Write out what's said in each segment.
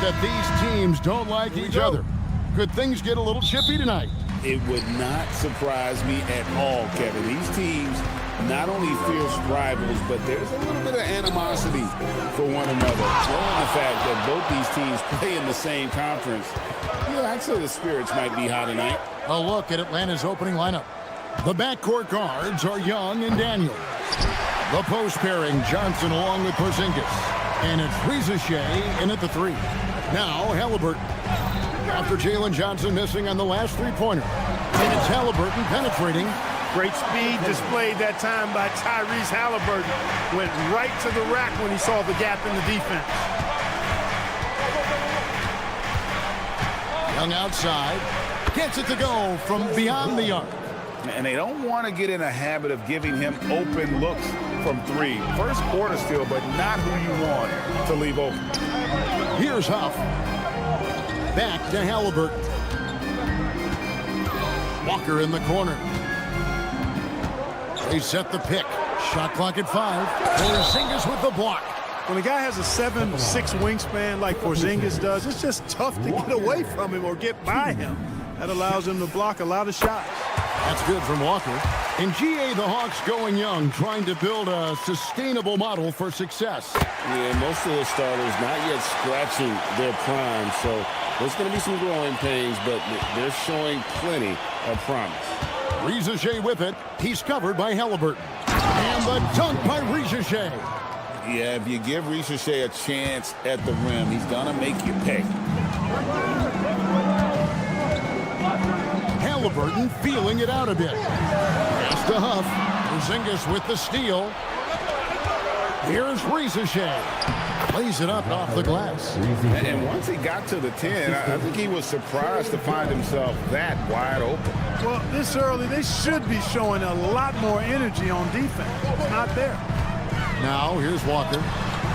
that these teams don't like each other. Could things get a little chippy tonight? It would not surprise me at all, Kevin. These teams not only fierce rivals, but there's a little bit of animosity for one another. Knowing the fact that both these teams play in the same conference, yeah, I'd say the spirits might be high tonight. A look at Atlanta's opening lineup. The backcourt guards are Young and Daniel. The post pairing, Johnson along with Porzingis. And it's Ricochet in at the 3. Now Halliburton. After Jalen Johnson missing on the last three-pointer. And it's Halliburton penetrating. Great speed displayed that time by Tyrese Halliburton. Went right to the rack when he saw the gap in the defense. Young outside. Gets it to go from beyond the arc. And they don't want to get in a habit of giving him open looks from 3. First quarter still, but not who you want to leave open. Here's Huff. Back to Halliburton. Walker in the corner. They set the pick. Shot clock at 5. Porzingis with the block. When a guy has a 7'6" wingspan like Porzingis does, it's just tough to get away from him or get by him. That allows him to block a lot of shots. That's good from Walker. In GA, the Hawks going young, trying to build a sustainable model for success. Yeah, most of the starters not yet scratching their prime, so there's going to be some growing pains, but they're showing plenty of promise. Ricochet with it. He's covered by Halliburton. And the dunk by Ricochet. Yeah, if you give Ricochet a chance at the rim, he's going to make you pay. Halliburton feeling it out a bit. Pass to Huff. Porzingis with the steal. Here's Ricochet. Plays it up off the glass. And once he got to the 10, I think he was surprised to find himself that wide open. Well, this early, they should be showing a lot more energy on defense. It's not there. Now, here's Walker.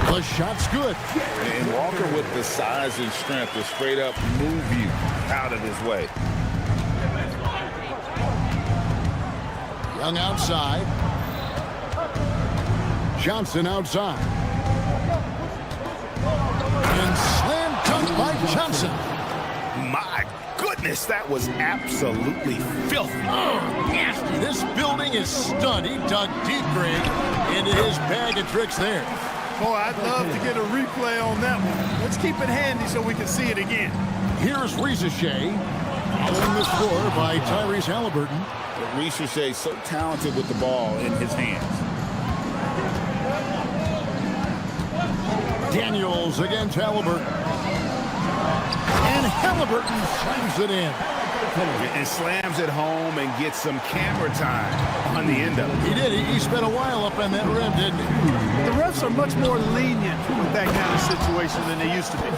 The shot's good. And Walker with the size and strength to straight up move you out of his way. Young outside. Johnson outside. And slam dunk by Johnson. My goodness, that was absolutely filthy. Oh, nasty. This building is stunned. He dug deep, Greg, into his bag of tricks there. Boy, I'd love to get a replay on that one. Let's keep it handy so we can see it again. Here's Ricochet. Following the score by Tyrese Halliburton. Ricochet so talented with the ball in his hands. Daniels against Halliburton. And Halliburton slams it in. And slams it home and gets some camera time on the end of it. He did. He spent a while up on that rim, didn't he? The refs are much more lenient with that kind of situation than they used to be.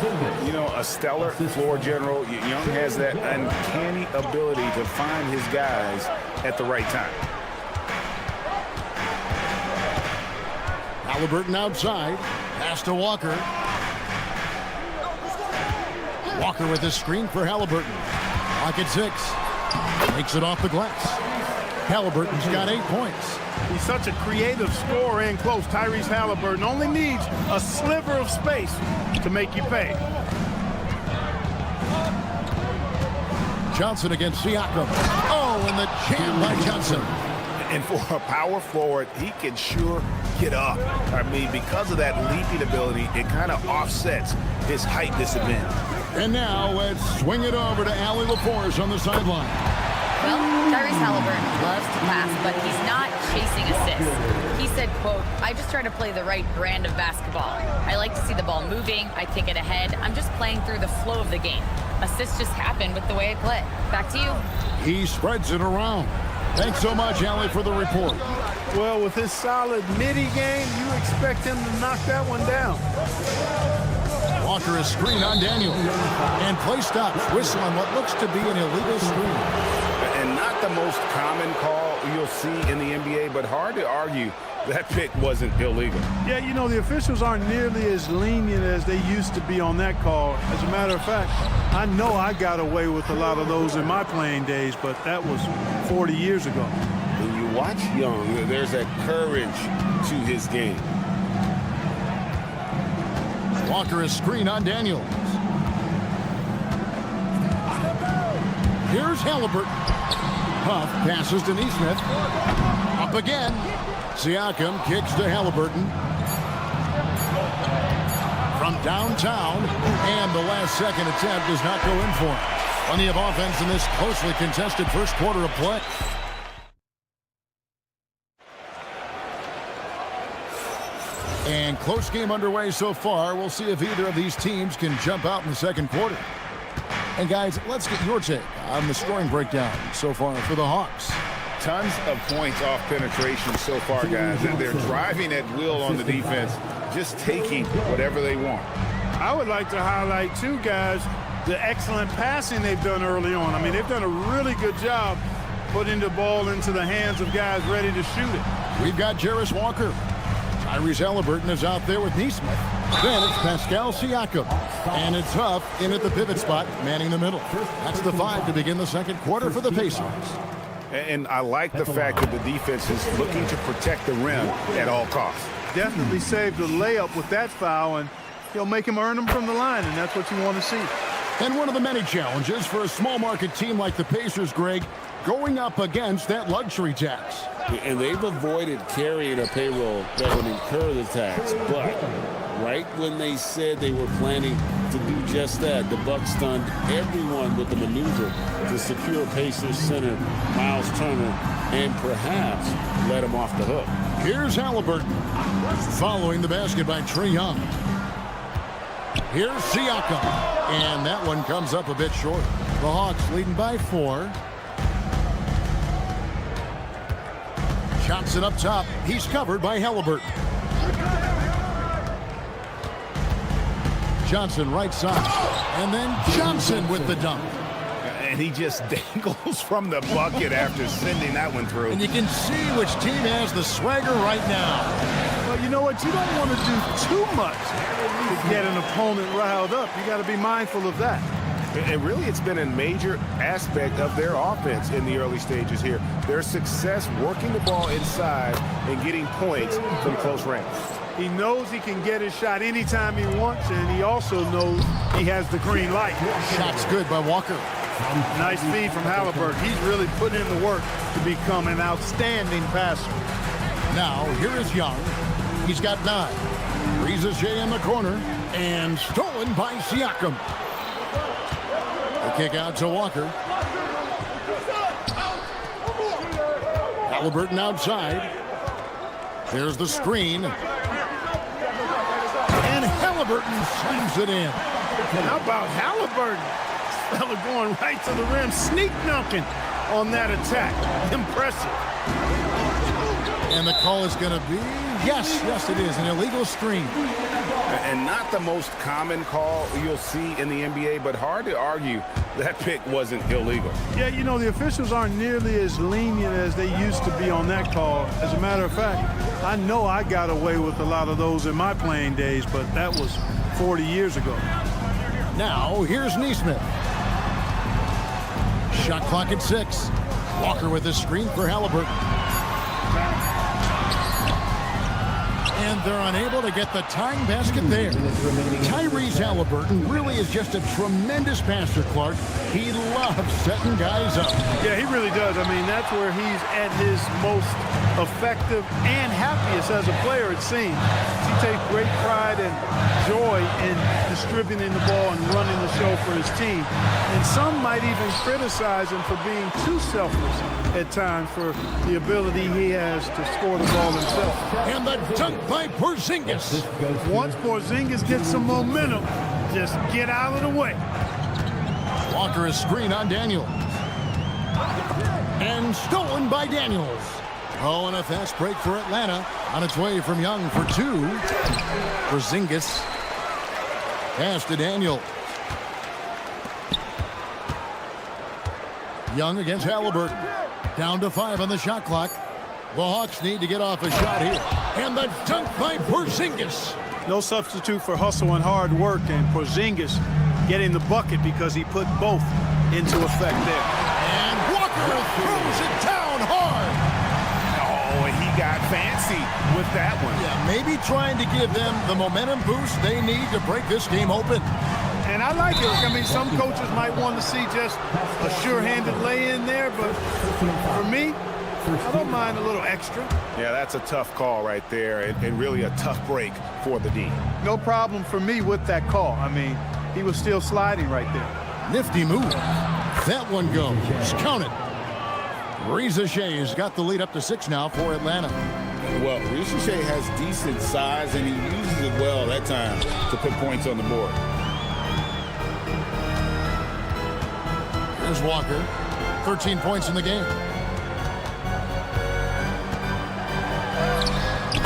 You know, a stellar floor general. Young has that uncanny ability to find his guys at the right time. Halliburton outside. Pass to Walker. Walker with a screen for Halliburton. Lock at 6. Makes it off the glass. Halliburton's got 8 points. He's such a creative scorer in close. Tyrese Halliburton only needs a sliver of space to make you pay. Johnson against Siakam. Oh, and the jam by Johnson. And for a power forward, he can sure get up. I mean, because of that leaping ability, it kind of offsets his height disadvantage. And now let's swing it over to Allie LaForce on the sideline. Well, Tyrese Halliburton loves to pass, but he's not chasing assists. He said, quote, "I just try to play the right brand of basketball. I like to see the ball moving. I kick it ahead. I'm just playing through the flow of the game. Assists just happen with the way I play." Back to you. He spreads it around. Thanks so much, Allie, for the report. Well, with his solid midi game, you expect him to knock that one down. Walker is screen on Daniel. And play stops. Whistle on what looks to be an illegal screen. And not the most common call you'll see in the NBA, but hard to argue that pick wasn't illegal. Yeah, you know, the officials aren't nearly as lenient as they used to be on that call. As a matter of fact, I know I got away with a lot of those in my playing days, but that was 40 years ago. When you watch Young, there's a courage to his game. Walker is screen on Daniels. Here's Halliburton. Huff passes to Neesmith. Up again. Siakam kicks to Halliburton. From downtown, and the last second attempt does not go in for him. Plenty of offense in this closely contested first quarter of play. And close game underway so far. We'll see if either of these teams can jump out in the second quarter. And guys, let's get your take on the scoring breakdown so far for the Hawks. Tons of points off penetration so far, guys. They're driving at will on the defense, just taking whatever they want. I would like to highlight, too, guys, the excellent passing they've done early on. I mean, they've done a really good job putting the ball into the hands of guys ready to shoot it. We've got Jarris Walker. Tyrese Halliburton is out there with Neesmith. Then it's Pascal Siakam. And it's Huff in at the pivot spot, manning the middle. That's the 5 to begin the second quarter for the Pacers. And I like the fact that the defense is looking to protect the rim at all costs. Definitely saved the layup with that foul, and he'll make him earn them from the line, and that's what you want to see. And one of the many challenges for a small market team like the Pacers, Greg, going up against that luxury tax. And they've avoided carrying a payroll that would incur the tax. But right when they said they were planning to do just that, the Bucks stunned everyone with the maneuver to secure Pacers center Miles Turner and perhaps let him off the hook. Here's Halliburton following the basket by Trae Young. Here's Siakam. And that one comes up a bit short. The Hawks leading by 4. Johnson up top. He's covered by Halliburton. Johnson right side. And then Johnson with the dunk. And he just dangles from the bucket after sending that one through. And you can see which team has the swagger right now. Well, you know what? You don't want to do too much to get an opponent riled up. You got to be mindful of that. And really, it's been a major aspect of their offense in the early stages here. Their success working the ball inside and getting points from close range. He knows he can get his shot anytime he wants, and he also knows he has the green light. Shot's good by Walker. Nice feed from Halliburton. He's really put in the work to become an outstanding passer. Now, here is Young. He's got 9. Rizajay in the corner, and stolen by Siakam. The kick out to Walker. Halliburton outside. There's the screen. And Halliburton slams it in. How about Halliburton? This fella going right to the rim, sneak dunking on that attack. Impressive. And the call is going to be, yes, it is, an illegal screen. And not the most common call you'll see in the NBA, but hard to argue that pick wasn't illegal. Yeah, you know, the officials aren't nearly as lenient as they used to be on that call. As a matter of fact, I know I got away with a lot of those in my playing days, but that was 40 years ago. Now, here's Neesmith. Shot clock at 6. Walker with the screen for Halliburton. And they're unable to get the tying basket there. Tyrese Halliburton really is just a tremendous passer, Clark. He loves setting guys up. Yeah, he really does. I mean, that's where he's at his most effective and happiest as a player, it seems. He takes great pride and joy in distributing the ball and running the show for his team. And some might even criticize him for being too selfless at times for the ability he has to score the ball himself. And the dunk by Porzingis. Once Porzingis gets some momentum, just get out of the way. Walker is screen on Daniels. And stolen by Daniels. Oh, and a fast break for Atlanta. On its way from Young for 2. Porzingis. Pass to Daniel. Young against Halliburton. Down to 5 on the shot clock. The Hawks need to get off a shot here. And the dunk by Porzingis. No substitute for hustle and hard work, and Porzingis getting the bucket because he put both into effect there. And Walker throws it down hard. Oh, and he got fancy with that one. Yeah, maybe trying to give them the momentum boost they need to break this game open. And I like it. I mean, some coaches might want to see just a sure-handed lay-in there, but for me, I don't mind a little extra. Yeah, that's a tough call right there, and really a tough break for the D. No problem for me with that call. I mean, he was still sliding right there. Nifty move. That one goes. Count it. Rizachet's got the lead up to 6 now for Atlanta. Well, Rizachet has decent size, and he uses it well that time to put points on the board. Here's Walker. 13 points in the game.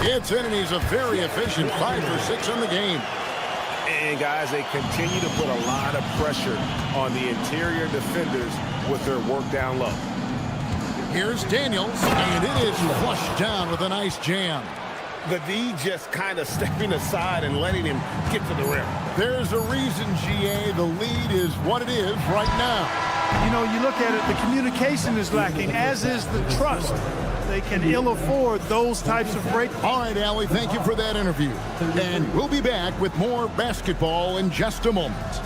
It's in, and he's a very efficient 5 for 6 on the game. And, guys, they continue to put a lot of pressure on the interior defenders with their work down low. Here's Daniels, and it is flushed down with a nice jam. The D just kind of stepping aside and letting him get to the rim. There's a reason, GA, the lead is what it is right now. You know, you look at it, the communication is lacking, as is the trust. They can ill afford those types of breaks. All right, Allie, thank you for that interview. And we'll be back with more basketball in just a moment.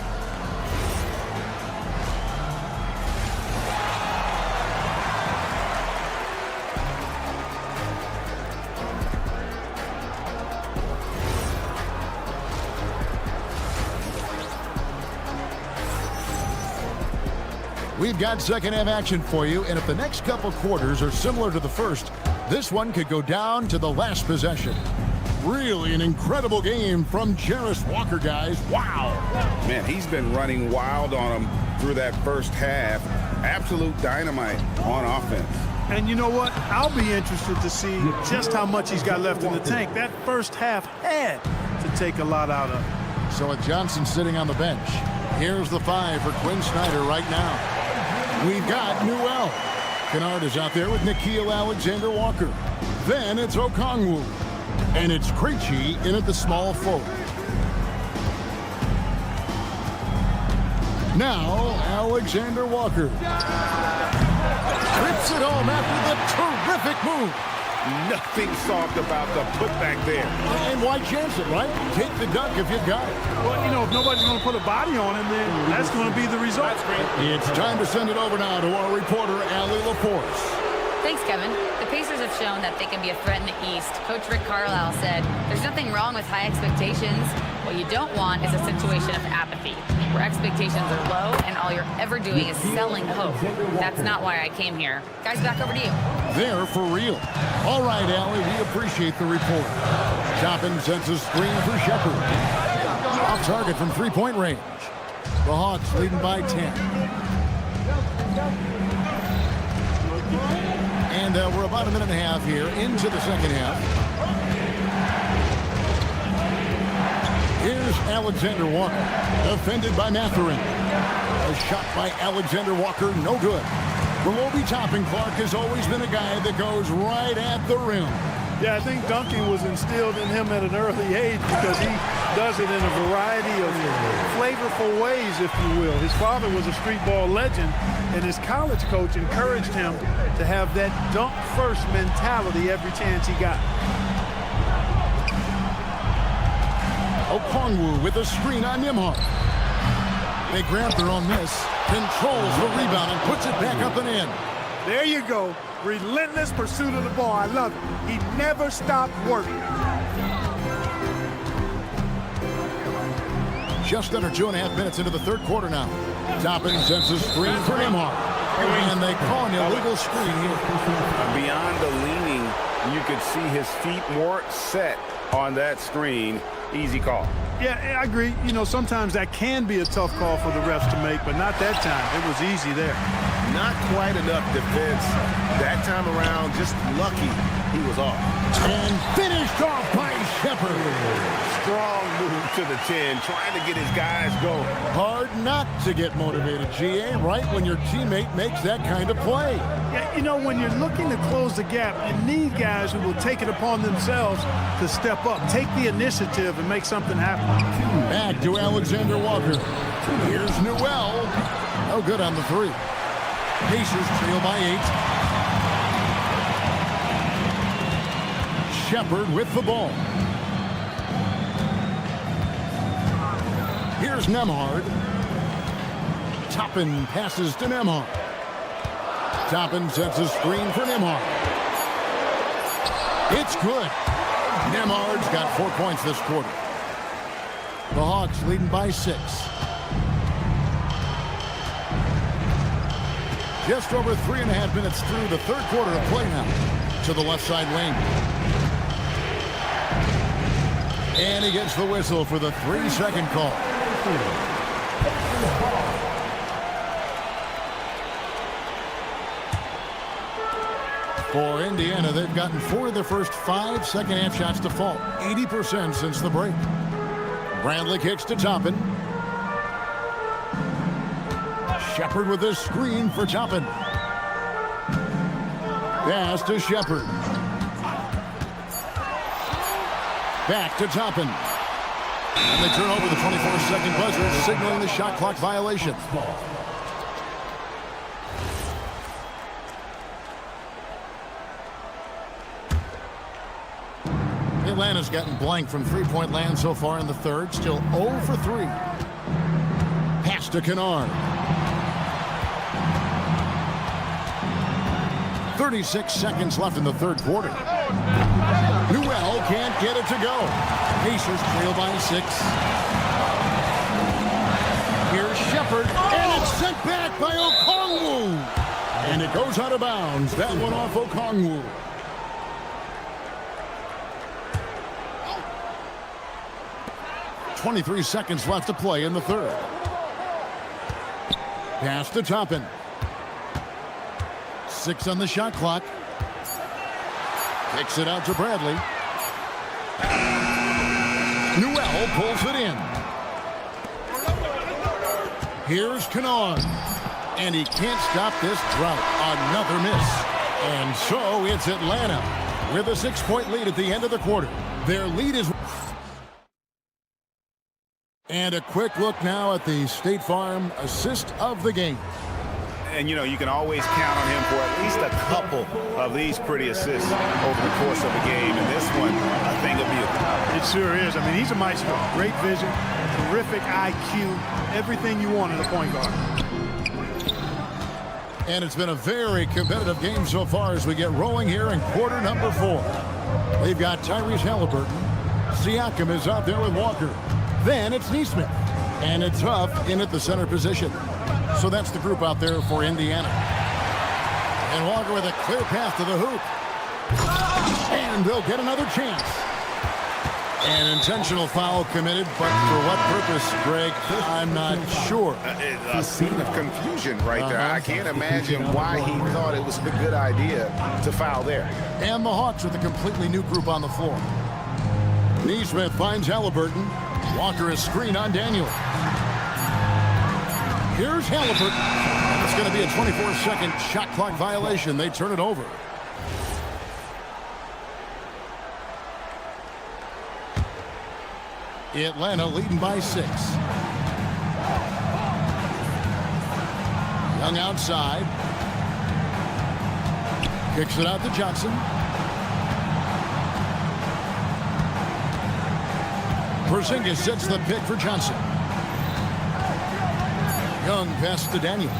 We've got second half action for you, and if the next couple quarters are similar to the first, this one could go down to the last possession. Really an incredible game from Jarace Walker, guys. Wow. Man, he's been running wild on him through that first half. Absolute dynamite on offense. And you know what? I'll be interested to see just how much he's got left in the tank. That first half had to take a lot out of him. So with Johnson sitting on the bench, here's the 5 for Quinn Snyder right now. We've got Newell. Kennard is out there with Nickeil Alexander-Walker. Then it's Okongwu. And it's Krejci in at the small forward. Now, Alexander-Walker. Trips it home after the terrific move. Nothing soft about the putback there. And why chance it, right? Take the dunk if you got it. Well, you know, if nobody's going to put a body on him, then that's going to be the result. It's time to send it over now to our reporter, Allie LaForce. Thanks, Kevin. The Pacers have shown that they can be a threat in the East. Coach Rick Carlisle said, there's nothing wrong with high expectations. What you don't want is a situation of apathy, where expectations are low and all you're ever doing is selling hope. That's not why I came here. Guys, back over to you. They're for real. All right, Allie, we appreciate the report. Toppin sends a screen for Shepard. Off target from three-point range. The Hawks leading by 10. And we're about a minute and a half here into the second half. Here's Alexander Walker, defended by Mathurin. A shot by Alexander Walker, no good. Below Toppin Clark has always been a guy that goes right at the rim. Yeah, I think dunking was instilled in him at an early age because he does it in a variety of flavorful ways, if you will. His father was a street ball legend, and his college coach encouraged him to have that dunk-first mentality every chance he got. Okongwu with a screen on Nemo. They grab their own miss, controls the rebound, and puts it back up and in. There you go. Relentless pursuit of the ball. I love it. He never stopped working. Just under 2.5 minutes into the third quarter now. Toppin sends a screen for Nemo. And they call an illegal screen here. Beyond the leaning, you could see his feet more set on that screen. Easy call. Yeah, I agree. You know, sometimes that can be a tough call for the refs to make, but not that time. It was easy there. Not quite enough defense. That time around, just lucky he was off. And finished off by Shepard. Strong move to the 10, trying to get his guys going. Hard not to get motivated, GA, right when your teammate makes that kind of play. Yeah, you know, when you're looking to close the gap, you need guys who will take it upon themselves to step up, take the initiative, and make something happen. Back to Alexander Walker. Here's Newell. No good on the 3. Pacers trail by 8. Shepard with the ball. Here's Here's Nemhard. Toppin passes to Nemhard. Toppin sets a screen for Nemhard. It's good. Nemhard's got 4 points this quarter. The Hawks leading by 6. Just over 3.5 minutes through the third quarter of play now. To the left side lane. And he gets the whistle for the 3-second call. For Indiana, they've gotten 4 of their first 5 second-half shots to fall. 80% since the break. Bradley kicks to Toppin. Shepard with a screen for Toppin. Pass to Shepard. Back to Toppin. And they turn over the 24-second buzzer, signaling the shot clock violation. Atlanta's gotten blank from three-point land so far in the third. Still 0 for 3. Pass to Kennard. 36 seconds left in the third quarter. Newell can't get it to go. Pacers trail by 6. Here's Shepard, and it's sent back by Okongwu. And it goes out of bounds. That one off Okongwu. .23 seconds left to play in the third. Pass to Toppin. 6 on the shot clock. Kicks it out to Bradley. Newell pulls it in. Here's Kennard. And he can't stop this drought. Another miss. And so it's Atlanta with a 6-point lead at the end of the quarter. Their lead is... And a quick look now at the State Farm assist of the game. And, you know, you can always count on him for at least a couple of these pretty assists over the course of the game. And this one, a thing of beauty. It sure is. I mean, he's a maestro. Great vision, terrific IQ, everything you want in a point guard. And it's been a very competitive game so far as we get rolling here in quarter number 4. They've got Tyrese Halliburton. Siakam is out there with Walker. Then it's Nesmith. And it's Huff in at the center position. So that's the group out there for Indiana. And Walker with a clear path to the hoop. And they'll get another chance. An intentional foul committed, but for what purpose, Greg, I'm not sure. A scene of confusion right there. I can't imagine why he thought it was a good idea to foul there. And the Hawks with a completely new group on the floor. Nesmith finds Halliburton. Walker is screen on Daniel. Here's Halliburton. It's going to be a 24-second shot clock violation. They turn it over. Atlanta leading by 6. Young outside. Kicks it out to Johnson. Porzingis sets the pick for Johnson. Young pass to Daniels.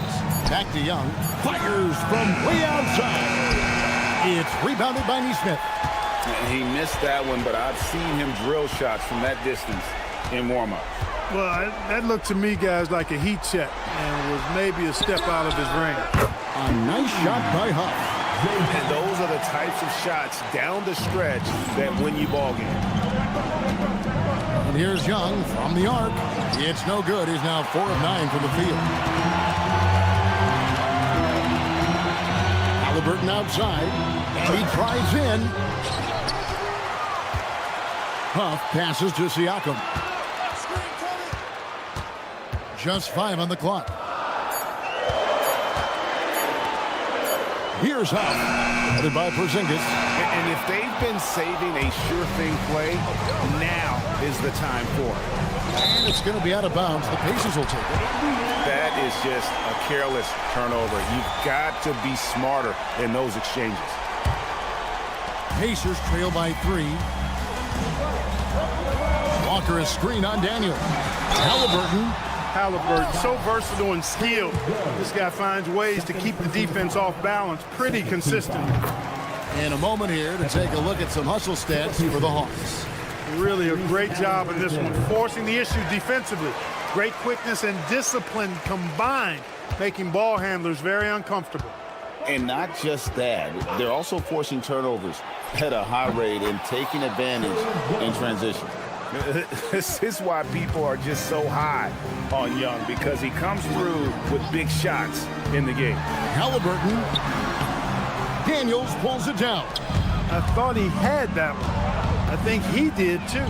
Back to Young. Fires from way outside. It's rebounded by Nesmith. He missed that one, but I've seen him drill shots from that distance in warm-up. Well, that looked to me, guys, like a heat check and was maybe a step out of his range. A nice shot by Huff. And those are the types of shots down the stretch that win you ball games. And here's Young from the arc. It's no good. He's now 4 of 9 from the field. Halliburton outside. And he drives in. Huff passes to Siakam. Just 5 on the clock. Here's Huff, headed by Porzingis. And if they've been saving a sure thing play, now is the time for it. And it's going to be out of bounds. The Pacers will take it. That is just a careless turnover. You've got to be smarter in those exchanges. Pacers trail by 3. Walker is screen on Daniel. Halliburton, so versatile and skilled. This guy finds ways to keep the defense off balance pretty consistently. In a moment here to take a look at some hustle stats for the Hawks. Really a great job in this one, forcing the issue defensively. Great quickness and discipline combined, making ball handlers very uncomfortable. And not just that, they're also forcing turnovers at a high rate and taking advantage in transition. This is why people are just so high on Young, because he comes through with big shots in the game. Halliburton. Daniels pulls it down. I thought he had that one. I think he did too.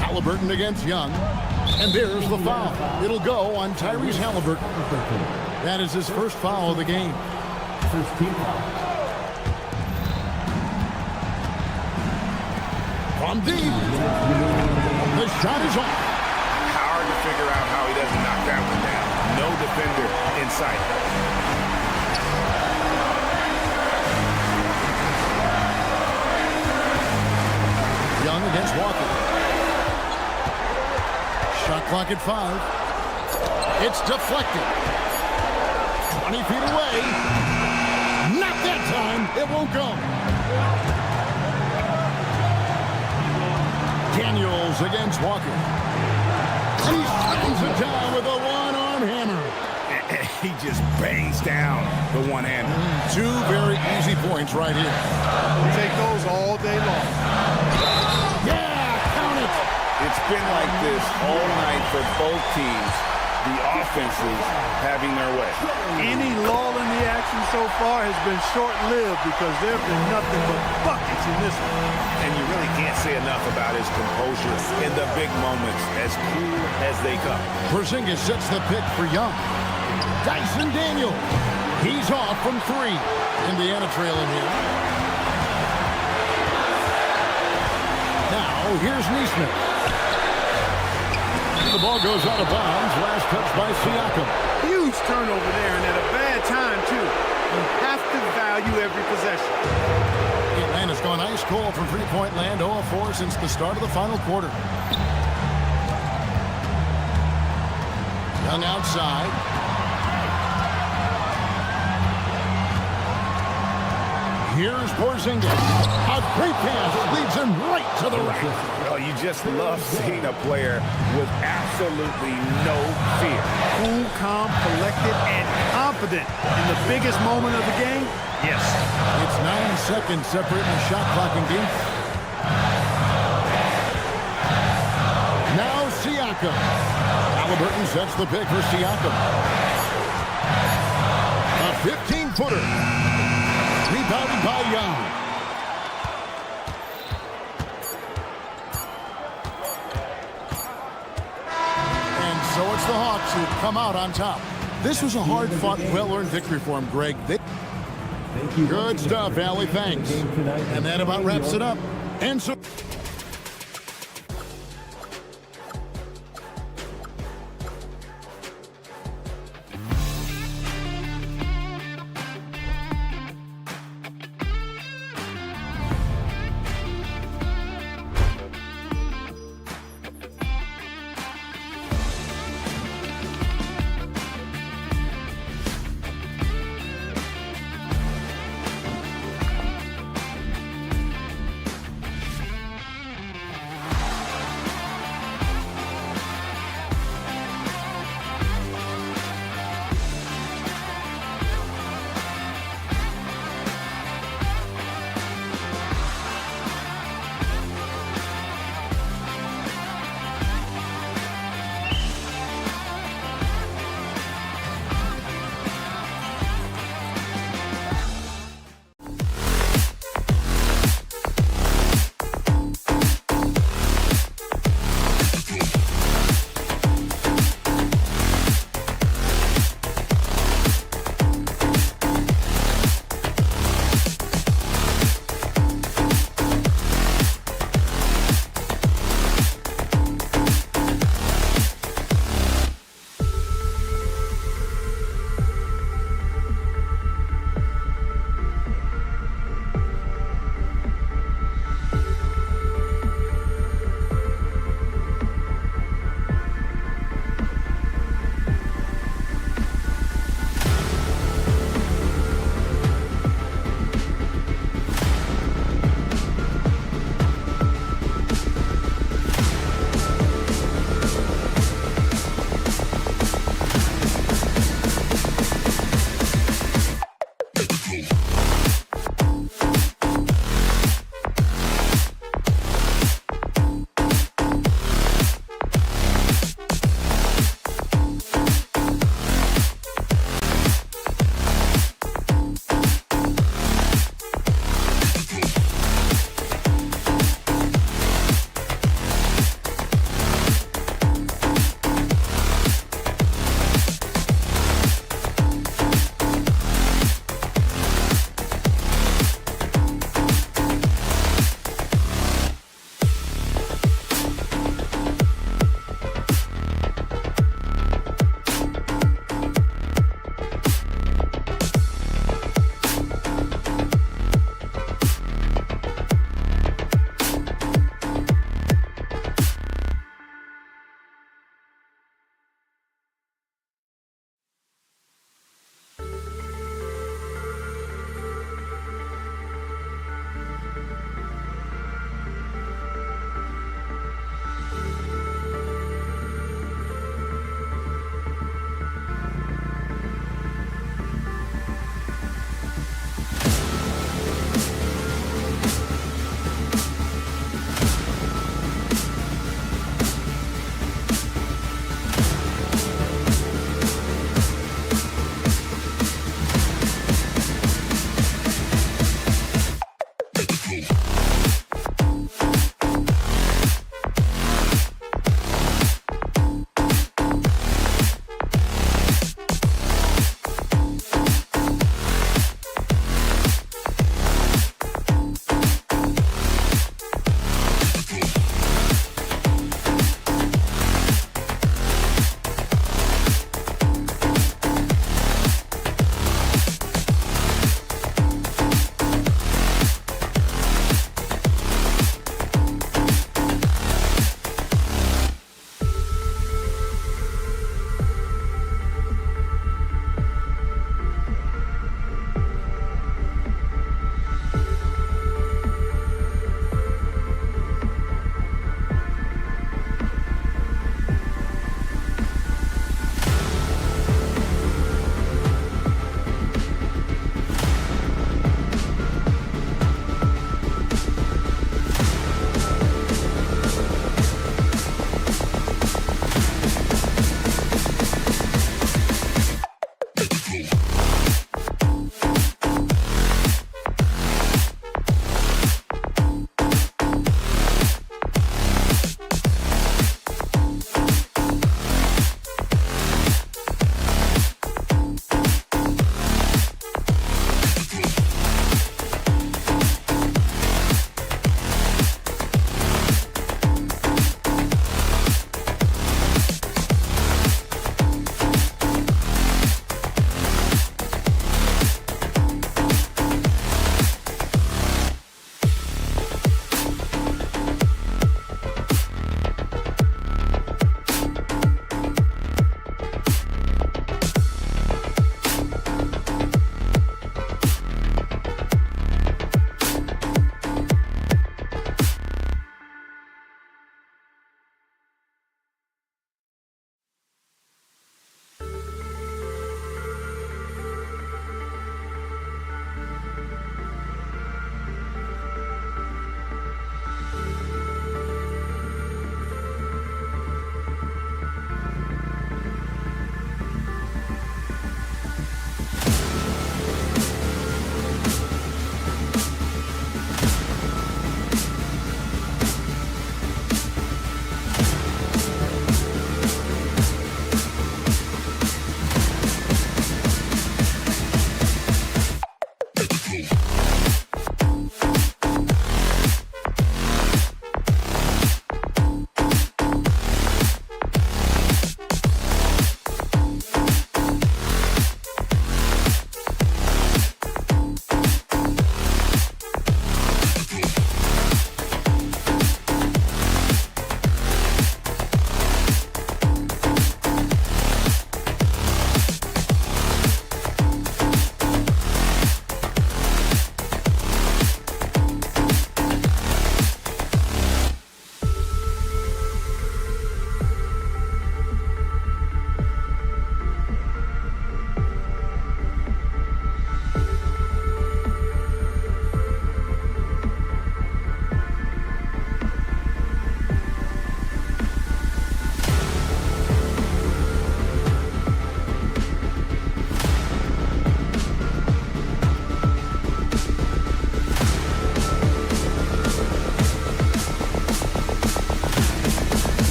Halliburton against Young. And there's the foul. It'll go on Tyrese Halliburton. That is his first foul of the game. First team foul. From deep. The shot is off. Hard to figure out how he doesn't knock that one down. No defender in sight. Young against Walker. Shot clock at 5. It's deflected. 20 feet away. Not that time. It won't go. Daniels against Walker. And he shuttles it down with a one-arm hammer. He just bangs down the one-hander. 2 very easy points right here. We'll take those all day long. Yeah, count it. It's been like this all night for both teams. The offenses having their way. Any lull in the action so far has been short-lived because there have been nothing but buckets in this one. And you really can't say enough about his composure in the big moments, as cool as they come. Porzingis sets the pick for Young. Dyson Daniel. He's off from 3. Indiana trailing here. Now, here's Neesmith. The ball goes out of bounds. Last touch by Siakam. Huge turnover there, and at a bad time, too. You have to value every possession. Atlanta's gone ice cold from three-point land, 0 of 4 since the start of the final quarter. Young outside. Here's Porzingis. A great pass leads him right to the rack. Well, you just love seeing a player with absolutely no fear. Cool, calm, collected, and confident in the biggest moment of the game. Yes. It's 9 seconds separating the shot clock and game. Now Siakam. Halliburton sets the pick for Siakam. A 15-footer. Rebounded by Young. And so it's the Hawks who come out on top. This was a hard-fought, well-earned victory for him, Greg. Good stuff, Allie. Thanks. And that about wraps it up. And so...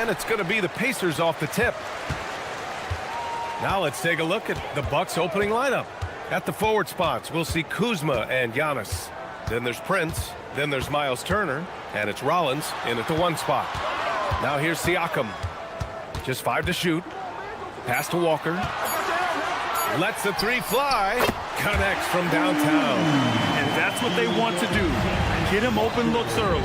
and it's going to be the Pacers off the tip. Now let's take a look at the Bucks opening lineup. At the forward spots, we'll see Kuzma and Giannis. Then there's Prince. Then there's Miles Turner. And it's Rollins in at the 1 spot. Now here's Siakam. Just 5 to shoot. Pass to Walker. Lets the 3 fly. Connects from downtown. And that's what they want to do. Get him open looks early.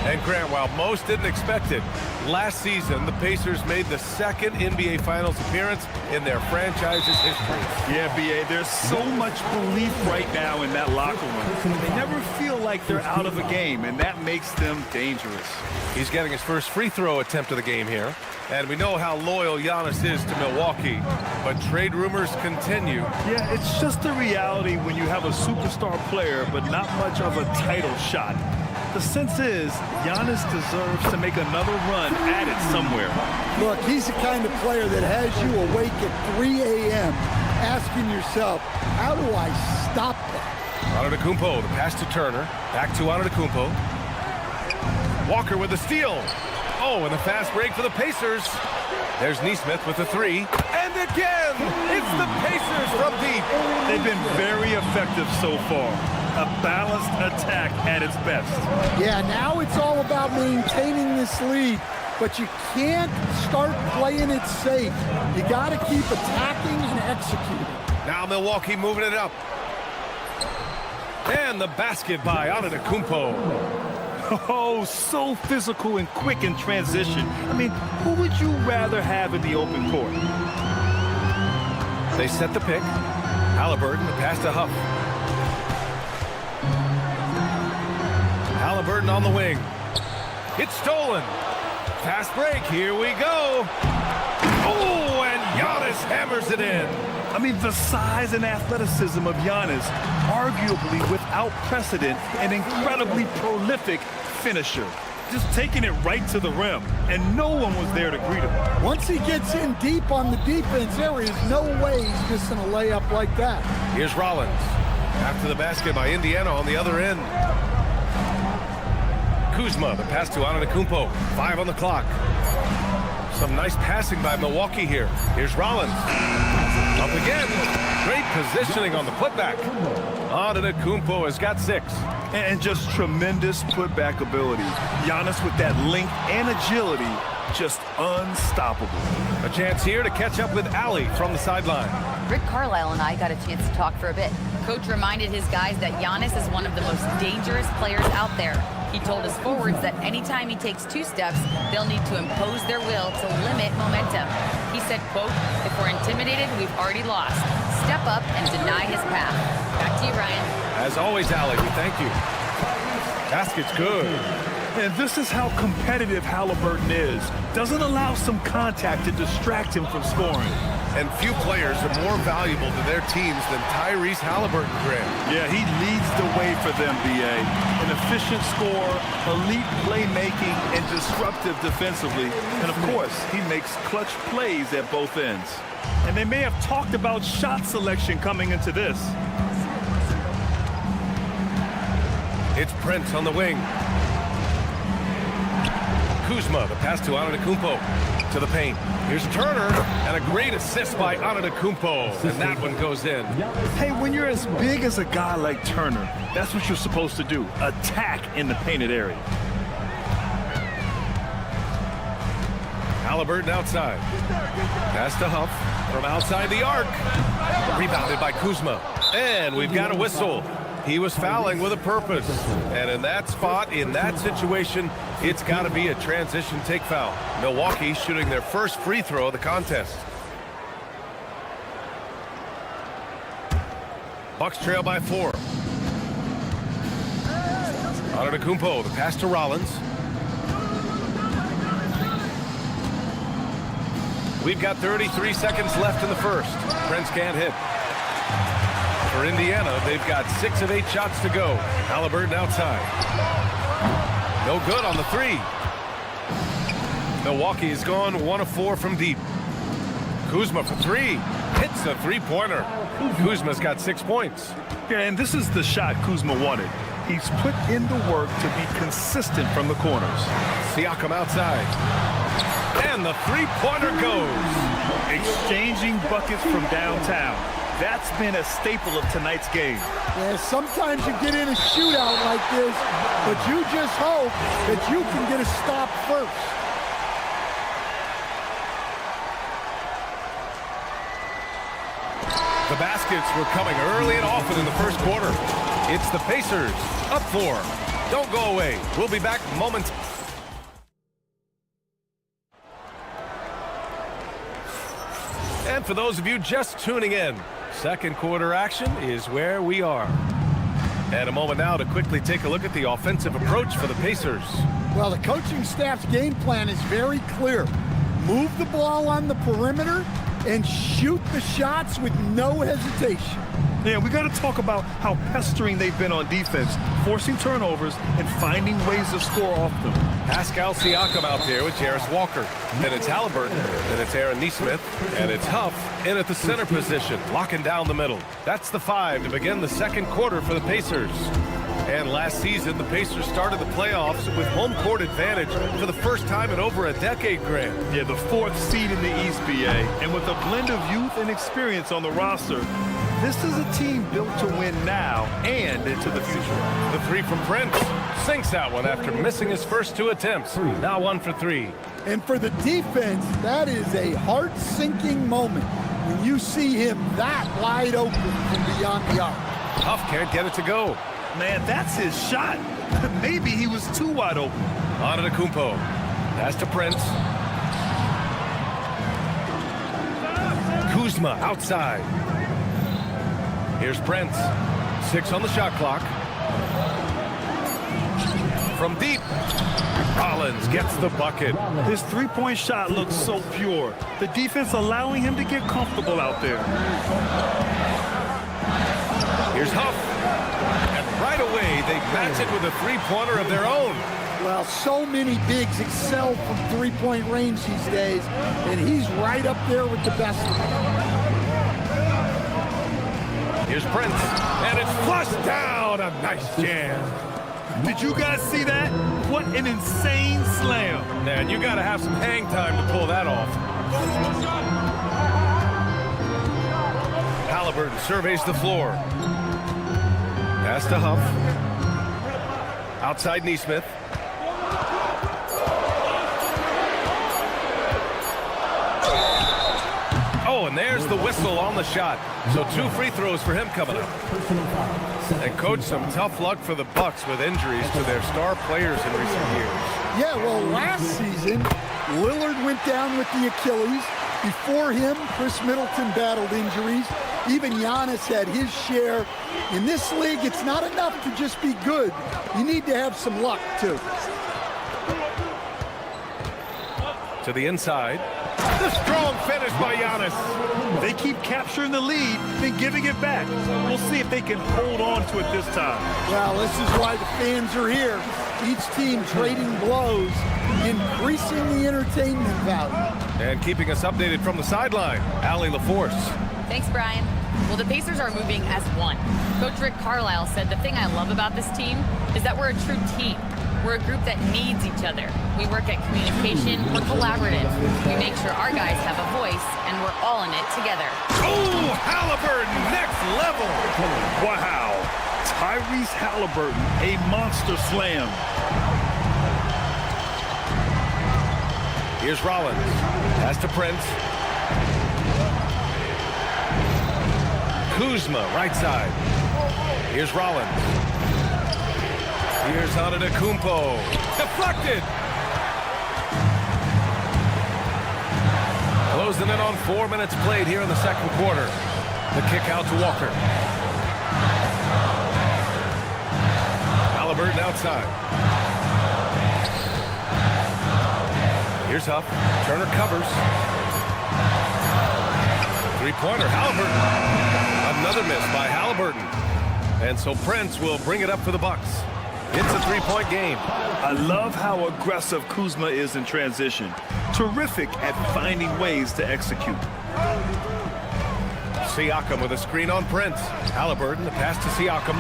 And Grant, while most didn't expect it, last season the Pacers made the 2nd NBA Finals appearance in their franchise's history. Yeah, B.A., there's so much belief right now in that locker room. They never feel like they're out of a game, and that makes them dangerous. He's getting his first free throw attempt of the game here. And we know how loyal Giannis is to Milwaukee, but trade rumors continue. Yeah, it's just the reality when you have a superstar player, but not much of a title shot. The sense is Giannis deserves to make another run at it somewhere. Look, he's the kind of player that has you awake at 3 a.m. asking yourself, how do I stop that? Antetokounmpo, the pass to Turner. Back to Antetokounmpo. Walker with the steal. Oh, and the fast break for the Pacers. There's Nesmith with the 3. And again, it's the Pacers from deep. They've been very effective so far. A balanced attack at its best. Yeah, now it's all about maintaining this lead, but you can't start playing it safe. You got to keep attacking and executing. Now Milwaukee moving it up. And the basket by Antetokounmpo. Oh, so physical and quick in transition. I mean, who would you rather have in the open court? They set the pick. Halliburton, the pass to Huff. Halliburton on the wing. It's stolen. Fast break. Here we go. Oh, and Giannis hammers it in. I mean, the size and athleticism of Giannis, arguably without precedent, an incredibly prolific finisher. Just taking it right to the rim, and no one was there to greet him. Once he gets in deep on the defense, there is no way he's missing a layup like that. Here's Rollins. After the basket by Indiana on the other end. Kuzma, the pass to Antetokounmpo. 5 on the clock. Some nice passing by Milwaukee here. Here's Rollins. Up again. Great positioning on the putback. Antetokounmpo has got 6. And just tremendous putback ability. Giannis with that length and agility, just unstoppable. A chance here to catch up with Allie from the sideline. Rick Carlisle and I got a chance to talk for a bit. Coach reminded his guys that Giannis is one of the most dangerous players out there. He told his forwards that anytime he takes 2 steps, they'll need to impose their will to limit momentum. He said, quote, if we're intimidated, we've already lost. Step up and deny his path. Back to you, Ryan. As always, Allie, we thank you. Basket's good. And this is how competitive Halliburton is. Doesn't allow some contact to distract him from scoring. And few players are more valuable to their teams than Tyrese Halliburton, Grant. Yeah, he leads the way for them, B.A. An efficient scorer, elite playmaking, and disruptive defensively. And, of course, he makes clutch plays at both ends. And they may have talked about shot selection coming into this. It's Prince on the wing. Kuzma, the pass to Antetokounmpo to the paint. Here's Turner, and a great assist by Antetokounmpo, and that one goes in. Hey, when you're as big as a guy like Turner, that's what you're supposed to do. Attack in the painted area. Halliburton outside. Pass to Huff from outside the arc. Rebounded by Kuzma. And we've got a whistle. He was fouling with a purpose. And in that spot, in that situation, it's got to be a transition take foul. Milwaukee shooting their first free throw of the contest. Bucks trail by 4. Antetokounmpo, the pass to Rollins. We've got 33 seconds left in the first. Prince can't hit. For Indiana, they've got 6 of 8 shots to go. Halliburton outside. No good on the 3. Milwaukee has gone 1 of 4 from deep. Kuzma for 3. Hits the 3-pointer. Kuzma's got 6 points. Yeah, and this is the shot Kuzma wanted. He's put in the work to be consistent from the corners. Siakam outside. And the three-pointer goes. Exchanging buckets from downtown. That's been a staple of tonight's game. Yeah, sometimes you get in a shootout like this, but you just hope that you can get a stop first. The baskets were coming early and often in the first quarter. It's the Pacers, up 4. Don't go away. We'll be back momentarily. And for those of you just tuning in, second quarter action is where we are. And a moment now to quickly take a look at the offensive approach for the Pacers. Well, the coaching staff's game plan is very clear. Move the ball on the perimeter and shoot the shots with no hesitation. Yeah, we got to talk about how pestering they've been on defense, forcing turnovers and finding ways to score off them. Pascal Siakam out there with Jarris Walker. Then it's Halliburton. Then it's Aaron Nesmith. And it's Huff in at the center position, locking down the middle. That's the 5 to begin the second quarter for the Pacers. And last season, the Pacers started the playoffs with home court advantage for the first time in over a decade, Grant. Yeah, the 4th seed in the East, BA. And with a blend of youth and experience on the roster, this is a team built to win now and into the future. The 3 from Prince sinks that one after missing his first 2 attempts. Now 1 for 3. And for the defense, that is a heart-sinking moment when you see him that wide open from beyond the arc. Huff can't get it to go. Man, that's his shot. Maybe he was too wide open. Antetokounmpo. Pass to Prince. Kuzma outside. Here's Prince. 6 on the shot clock. From deep. Rollins gets the bucket. His three-point shot looks so pure. The defense allowing him to get comfortable out there. Here's Huff. And right away, they match it with a three-pointer of their own. Well, so many bigs excel from three-point range these days, and he's right up there with the best of them. Here's Prince, and it's flushed down. A nice jam. Did you guys see that? What an insane slam. Man, you got to have some hang time to pull that off. Halliburton surveys the floor. Pass to Huff. Outside Nesmith. Oh, and there's the whistle on the shot. So 2 free throws for him coming up. And coach, some tough luck for the Bucks with injuries to their star players in recent years. Yeah, well, last season, Lillard went down with the Achilles. Before him, Chris Middleton battled injuries. Even Giannis had his share. In this league, it's not enough to just be good. You need to have some luck, too. To the inside. The strong finish by Giannis. They keep capturing the lead, then giving it back. We'll see if they can hold on to it this time. Well, this is why the fans are here. Each team trading blows, increasing the entertainment value. And keeping us updated from the sideline, Allie LaForce. Thanks, Brian. Well, the Pacers are moving as one. Coach Rick Carlisle said, the thing I love about this team is that we're a true team. We're a group that needs each other. We work at communication, we're collaborative. We make sure our guys have a voice, and we're all in it together. Oh, Halliburton, next level. Wow. Tyrese Halliburton, a monster slam. Here's Rollins. Pass to Prince. Kuzma, right side. Here's Rollins. Here's Antetokounmpo. Deflected. Closing in on 4 minutes played here in the second quarter. The kick out to Walker. Halliburton outside. Here's Huff. Turner covers. Three-pointer, Halliburton. Another miss by Halliburton. And so Prince will bring it up for the Bucks. It's a three-point game. I love how aggressive Kuzma is in transition. Terrific at finding ways to execute. Siakam with a screen on Prince. Halliburton, the pass to Siakam.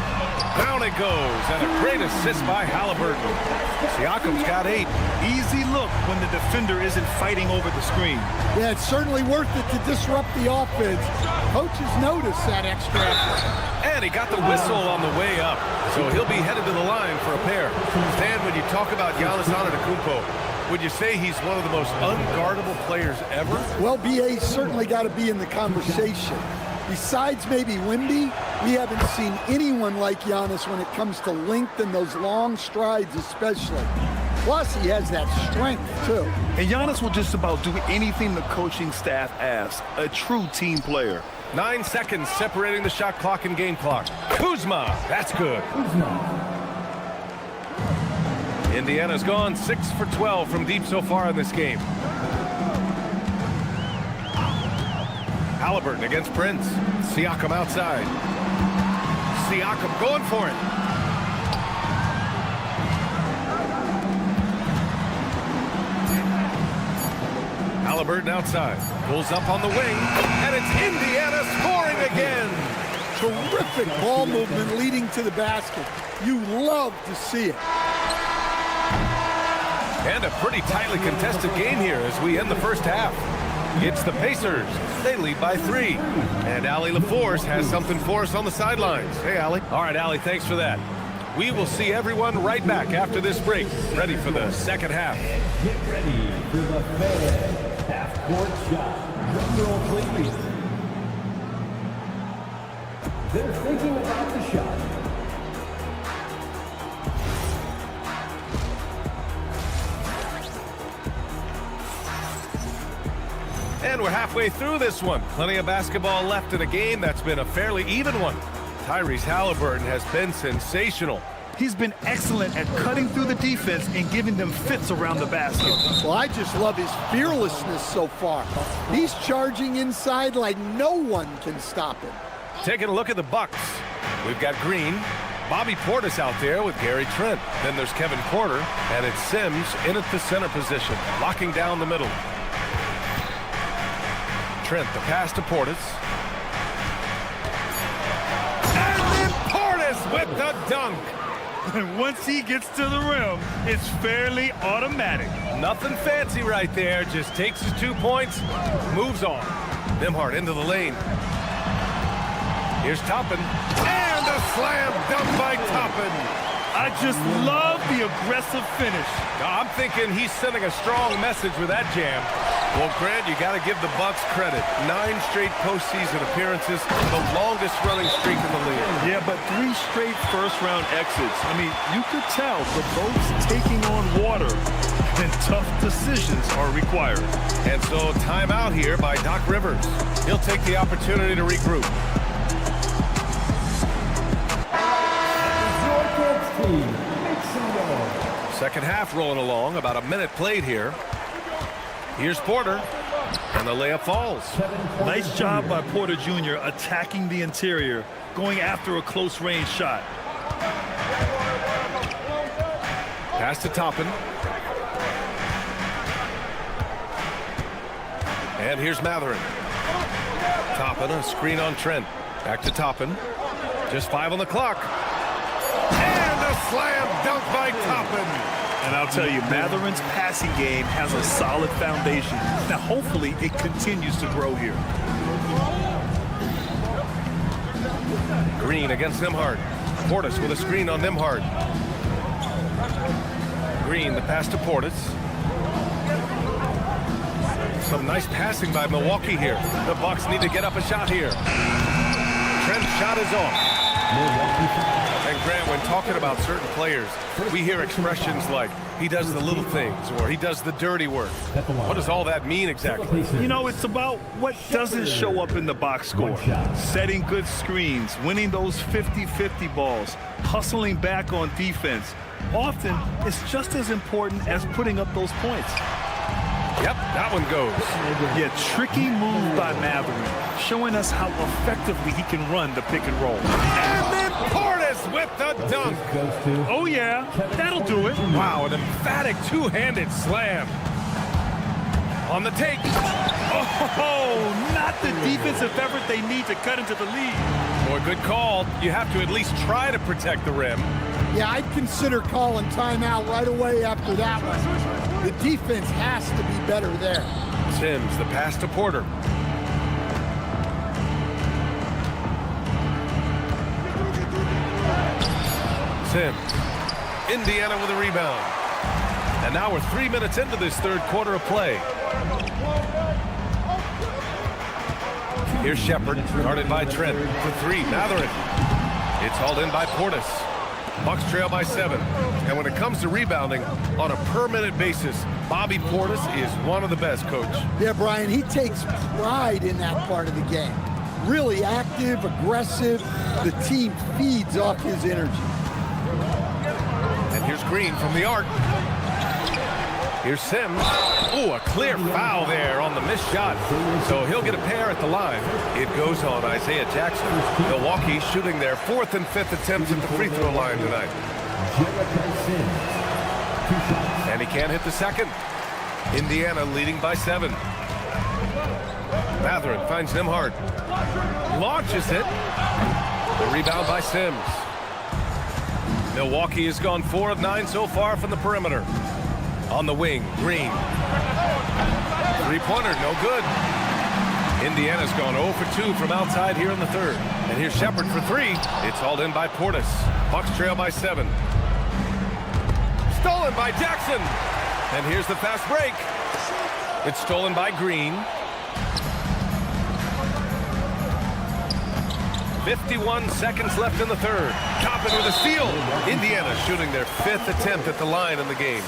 Down it goes, and a great assist by Halliburton. Siakam's got 8. Easy look when the defender isn't fighting over the screen. Yeah, it's certainly worth it to disrupt the offense. Coaches notice that extra effort. And he got the whistle on the way up, so he'll be headed to the line for a pair. Stan, when you talk about Giannis Antetokounmpo, would you say he's one of the most unguardable players ever? Well, BA's certainly got to be in the conversation. Besides maybe Wemby, we haven't seen anyone like Giannis when it comes to length and those long strides especially. Plus, he has that strength, too. And Giannis will just about do anything the coaching staff asks. A true team player. 9 seconds separating the shot clock and game clock. Kuzma, that's good. Indiana's gone 6 for 12 from deep so far in this game. Halliburton against Prince. Siakam outside. Siakam going for it. Halliburton outside. Pulls up on the wing. And it's Indiana scoring again. Terrific ball movement leading to the basket. You love to see it. And a pretty tightly contested game here as we end the first half. It's the Pacers. They lead by 3. And Allie LaForce has something for us on the sidelines. Hey, Allie. All right, Allie, thanks for that. We will see everyone right back after this break, ready for the second half. Get ready for the fifth half-court shot. Drum roll, please. They're thinking about the shot. And we're halfway through this one. Plenty of basketball left in a game that's been a fairly even one. Tyrese Halliburton has been sensational. He's been excellent at cutting through the defense and giving them fits around the basket. Well, I just love his fearlessness so far. He's charging inside like no one can stop him. Taking a look at the Bucks. We've got Green, Bobby Portis out there with Gary Trent. Then there's Kevin Porter, and it's Sims in at the center position, locking down the middle. Trent, the pass to Portis. And then Portis with the dunk. And once he gets to the rim, it's fairly automatic. Nothing fancy right there. Just takes his 2 points, moves on. Nembhard into the lane. Here's Toppin. And a slam dunk by Toppin. I just love the aggressive finish. I'm thinking he's sending a strong message with that jam. Well, Grant, you got to give the Bucks credit. 9 straight postseason appearances, the longest running streak in the league. Yeah, but 3 straight first-round exits. I mean, you could tell the boat's taking on water, and tough decisions are required. And so timeout here by Doc Rivers. He'll take the opportunity to regroup. Second half rolling along, about a minute played here. Here's Porter, and the layup falls. Nice job by Porter Jr. attacking the interior, going after a close-range shot. Pass to Toppin. And here's Matherin. Toppin, a screen on Trent. Back to Toppin. Just 5 on the clock. And a slam dunk by Toppin. And I'll tell you, Matherin's passing game has a solid foundation. Now, hopefully, it continues to grow here. Green against Nembhard. Portis with a screen on Nembhard. Green, the pass to Portis. Some nice passing by Milwaukee here. The Bucks need to get up a shot here. Trent's shot is off. And Grant, when talking about certain players, we hear expressions like, he does the little things, or he does the dirty work. What does all that mean exactly? You know, it's about what doesn't show up in the box score. Setting good screens, winning those 50-50 balls, hustling back on defense. Often, it's just as important as putting up those points. Yep, that one goes. Yeah, tricky move by Matherin, showing us how effectively he can run the pick and roll. And then Portis with the dunk. Oh, yeah, that'll do it. Wow, an emphatic two-handed slam. On the take. Oh, not the defensive effort they need to cut into the lead. Boy, good call. You have to at least try to protect the rim. Yeah, I'd consider calling timeout right away after that one. The defense has to be better there. Sims, the pass to Porter. Sims. Indiana with a rebound. And now we're 3 minutes into this third quarter of play. Here's Shepard, guarded by Trent for three. Matherin. It's hauled in by Portis. Bucks trail by 7. And when it comes to rebounding, on a per-minute basis, Bobby Portis is one of the best, Coach. Yeah, Brian, he takes pride in that part of the game. Really active, aggressive. The team feeds off his energy. And here's Green from the arc. Here's Sims. Ooh, a clear foul there on the missed shot. So he'll get a pair at the line. It goes on Isaiah Jackson. Milwaukee shooting their 4th and 5th attempts at the free throw line tonight. And he can't hit the second. Indiana leading by 7. Matherin finds Nimhard. Launches it. The rebound by Sims. Milwaukee has gone 4 of 9 so far from the perimeter. On the wing, Green. Three-pointer, no good. Indiana's gone 0 for 2 from outside here in the third. And here's Shepard for 3. It's hauled in by Portis. Bucks trail by 7. Stolen by Jackson. And here's the fast break. It's stolen by Green. 51 seconds left in the third. Toppin with a steal. Indiana shooting their 5th attempt at the line in the game.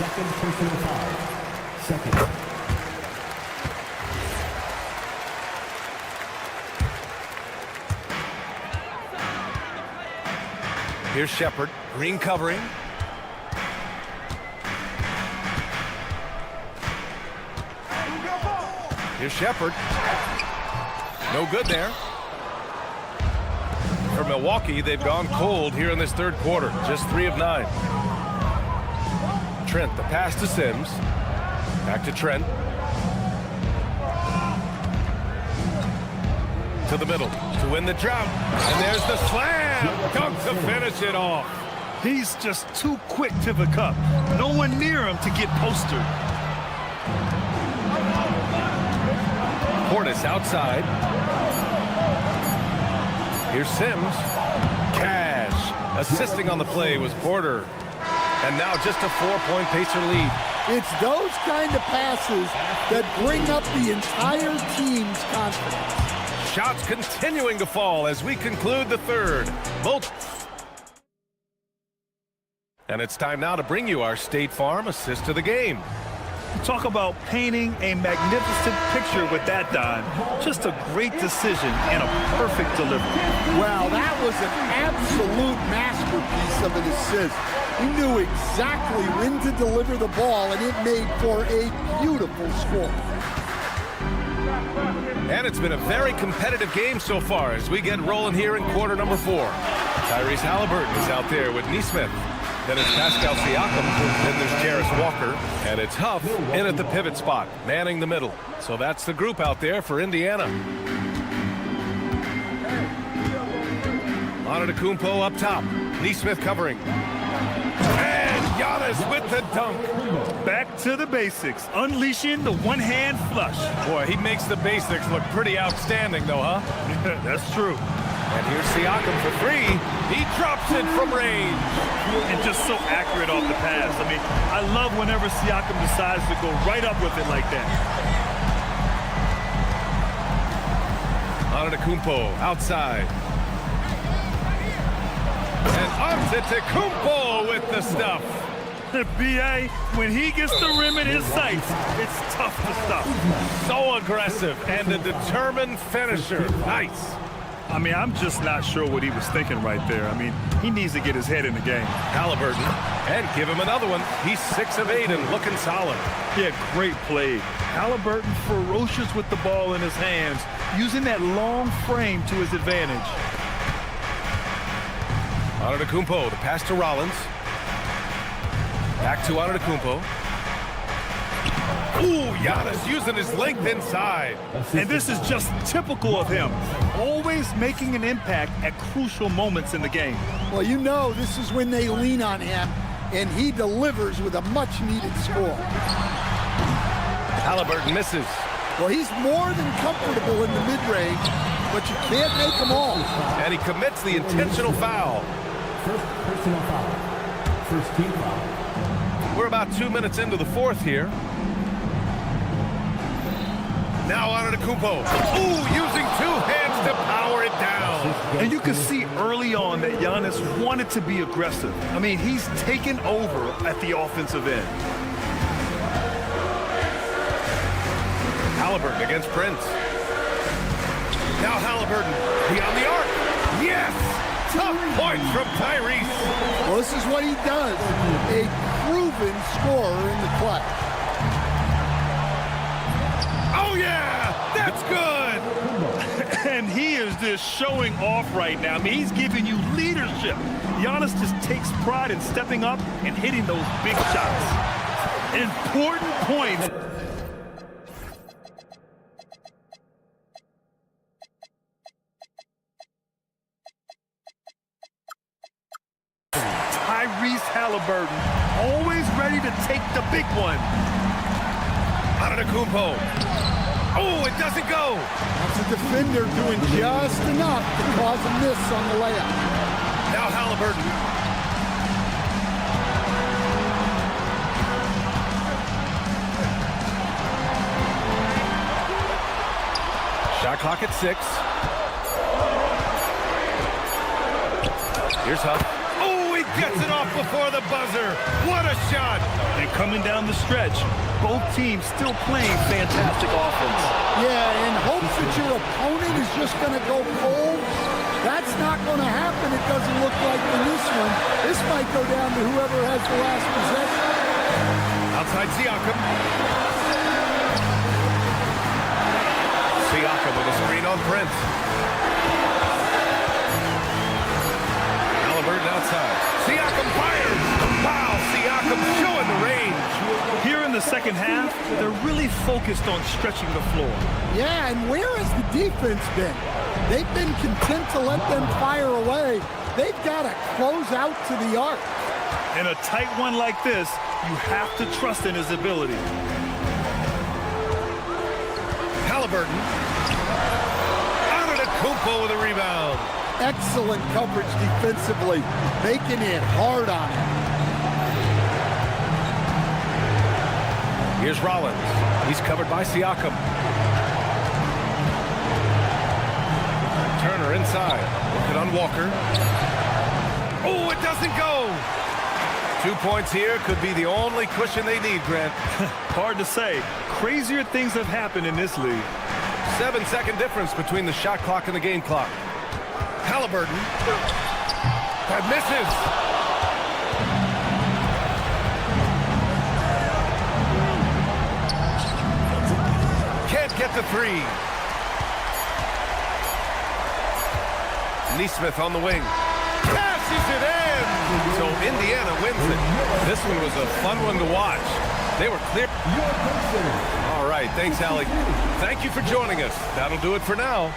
Here's Shepard. Green covering. Here's Shepard. No good there. For Milwaukee, they've gone cold here in this third quarter. Just 3 of 9. Trent, the pass to Sims. Back to Trent. To the middle to win the drought. And there's the slam. Dunk to finish it off. He's just too quick to the cup. No one near him to get postered. Portis outside. Here's Sims. Cash. Assisting on the play was Porter. And now just a 4-point Pacer lead. It's those kind of passes that bring up the entire team's confidence. Shots continuing to fall as we conclude the third. And it's time now to bring you our State Farm assist of the game. Talk about painting a magnificent picture with that, Don. Just a great decision and a perfect delivery. Wow, that was an absolute masterpiece of an assist. He knew exactly when to deliver the ball, and it made for a beautiful score. And it's been a very competitive game so far as we get rolling here in quarter number 4. Tyrese Halliburton is out there with Nesmith. Then it's Pascal Siakam. Then there's Jarris Walker. And it's Huff in at the pivot spot, manning the middle. So that's the group out there for Indiana. Antetokounmpo up top. Nesmith covering. And Giannis with the dunk. Back to the basics. Unleashing the one-hand flush. Boy, he makes the basics look pretty outstanding, though, huh? That's true. And here's Siakam for 3. He drops it from range. And just so accurate off the pass. I mean, I love whenever Siakam decides to go right up with it like that. Antetokounmpo outside. And Antetokounmpo with the stuff. B.A., when he gets the rim in his sights, it's tough to stop. So aggressive and a determined finisher. Nice. I mean, I'm just not sure what he was thinking right there. I mean, he needs to get his head in the game. Halliburton, and give him another one. He's 6 of 8 and looking solid. Yeah, great play. Halliburton ferocious with the ball in his hands, using that long frame to his advantage. Antetokounmpo, the pass to Rollins. Back to Antetokounmpo. Ooh, Giannis using his length inside. And this is just typical of him, always making an impact at crucial moments in the game. Well, you know this is when they lean on him, and he delivers with a much-needed score. Halliburton misses. Well, he's more than comfortable in the mid-range, but you can't make them all. And he commits the intentional foul. First personal foul. First team foul. We're about 2 minutes into the fourth here. Now on to Kumpo. Ooh, using two hands to power it down. And you can see early on that Giannis wanted to be aggressive. I mean, he's taken over at the offensive end. Halliburton against Prince. Now Halliburton beyond the arc. Yes! Tough points from Tyrese. Well, this is what he does. A proven scorer in the clutch. Oh, yeah! That's good! And he is just showing off right now. I mean, he's giving you leadership. Giannis just takes pride in stepping up and hitting those big shots. Important points. Tyrese Halliburton, always ready to take the big one. Antetokounmpo. Oh, it doesn't go. That's a defender doing just enough to cause a miss on the layup. Now Halliburton. Shot clock at 6. Here's Huff. Oh, he gets it off before the buzzer. What a shot. And coming down the stretch, both teams still playing fantastic offense. Yeah, in hopes that your opponent is just going to go cold. That's not going to happen, it doesn't look like in this one. This might go down to whoever has the last possession. Outside Siakam. Siakam with a screen on Prince. Halliburton outside. Siakam fires. Wow, Siakam showing the range. Here in the second half, they're really focused on stretching the floor. Yeah, and where has the defense been? They've been content to let them fire away. They've got to close out to the arc. In a tight one like this, you have to trust in his ability. Halliburton. Antetokounmpo with a rebound. Excellent coverage defensively, making it hard on him. Here's Rollins. He's covered by Siakam. Turner inside. Looking on Walker. Oh, it doesn't go. 2 points here could be the only cushion they need, Grant. Hard to say. Crazier things have happened in this league. 7-second difference between the shot clock and the game clock. Halliburton. That misses. Can't get the three. Neesmith on the wing. Passes it in. So Indiana wins it. This one was a fun one to watch. They were clear. All right, thanks, Allie. Thank you for joining us. That'll do it for now.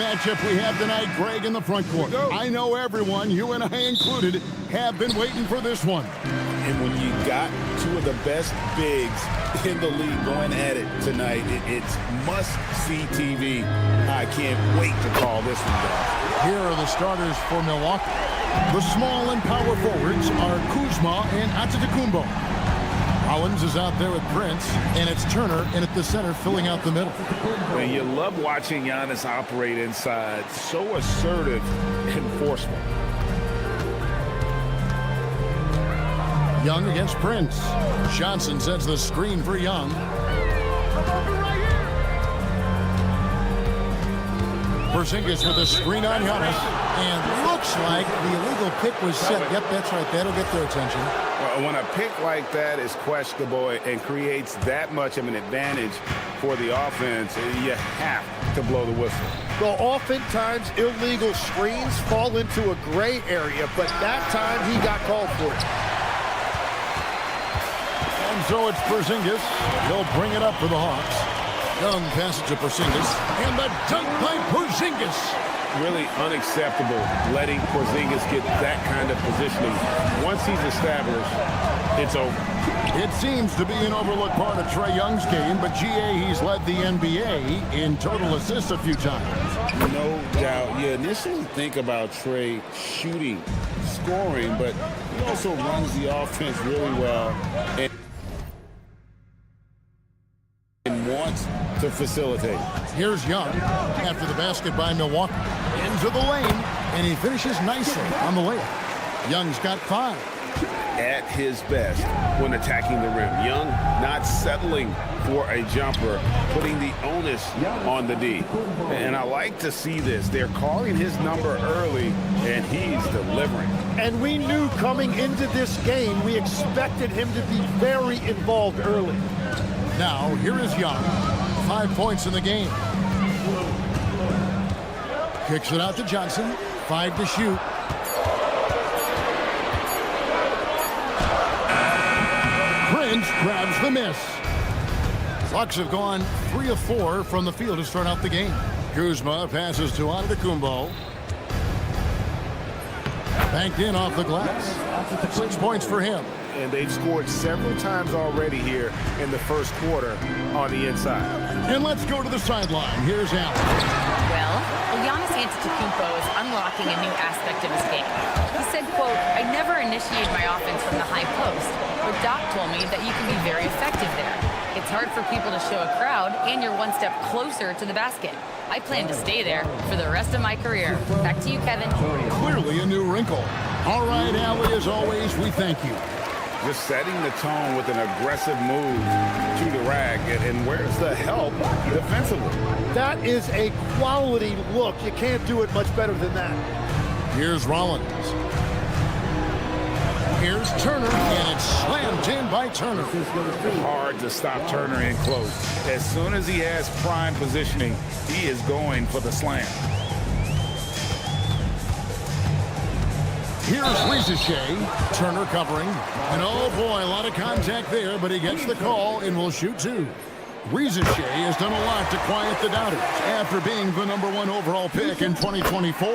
matchup we have tonight, Greg, in the front court. I know everyone, you and I included, have been waiting for this one. And when you got two of the best bigs in the league going at it tonight, it's must-see TV. I can't wait to call this one down. Here are the starters for Milwaukee. The small and power forwards are Kuzma and Antetokounmpo. Collins is out there with Prince, and it's Turner in at the center filling out the middle. And you love watching Giannis operate inside. So assertive and forceful. Young against Prince. Johnson sets the screen for Young. Porzingis with a screen on Giannis. And looks like the illegal pick was set. Yep, that's right. That'll get their attention. When a pick like that is questionable and creates that much of an advantage for the offense, you have to blow the whistle. Well, oftentimes illegal screens fall into a gray area, but that time he got called for it. And so it's Porzingis. He'll bring it up for the Hawks. Young passes to Porzingis. And the dunk by Porzingis. Really unacceptable letting Porzingis get that kind of positioning. Once he's established, it's over. It seems to be an overlooked part of Trae Young's game, but GA, he's led the NBA in total assists a few times. No doubt. You initially think about Trae shooting, scoring, but he also runs the offense really well and wants to facilitate. Here's Young after the basket by Milwaukee. Into the lane, and he finishes nicely on the layup. Young's got 5. At his best when attacking the rim. Young not settling for a jumper, putting the onus on the D. And I like to see this. They're calling his number early, and he's delivering. And we knew coming into this game, we expected him to be very involved early. Now, here is Young. 5 points in the game. Kicks it out to Johnson. 5 to shoot. Prince grabs the miss. Bucks have gone 3 of 4 from the field to start out the game. Kuzma passes to Antetokounmpo. Banked in off the glass. 6 points for him. And they've scored several times already here in the first quarter on the inside. And let's go to the sideline. Here's Allen. Well, Giannis Antetokounmpo is unlocking a new aspect of his game. He said, quote, "I never initiate my offense from the high post, but Doc told me that you can be very effective there. It's hard for people to show a crowd, and you're one step closer to the basket. I plan to stay there for the rest of my career." Back to you, Kevin. Clearly a new wrinkle. All right, Allie, as always, we thank you. Just setting the tone with an aggressive move to the rack. And where's the help defensively? That is a quality look. You can't do it much better than that. Here's Rollins. Here's Turner, and it's slammed in by Turner. Hard to stop Turner in close. As soon as he has prime positioning, he is going for the slam. Here's Ricochet. Turner covering. And oh boy, a lot of contact there, but he gets the call and will shoot 2. Ricochet has done a lot to quiet the doubters after being the #1 overall pick in 2024.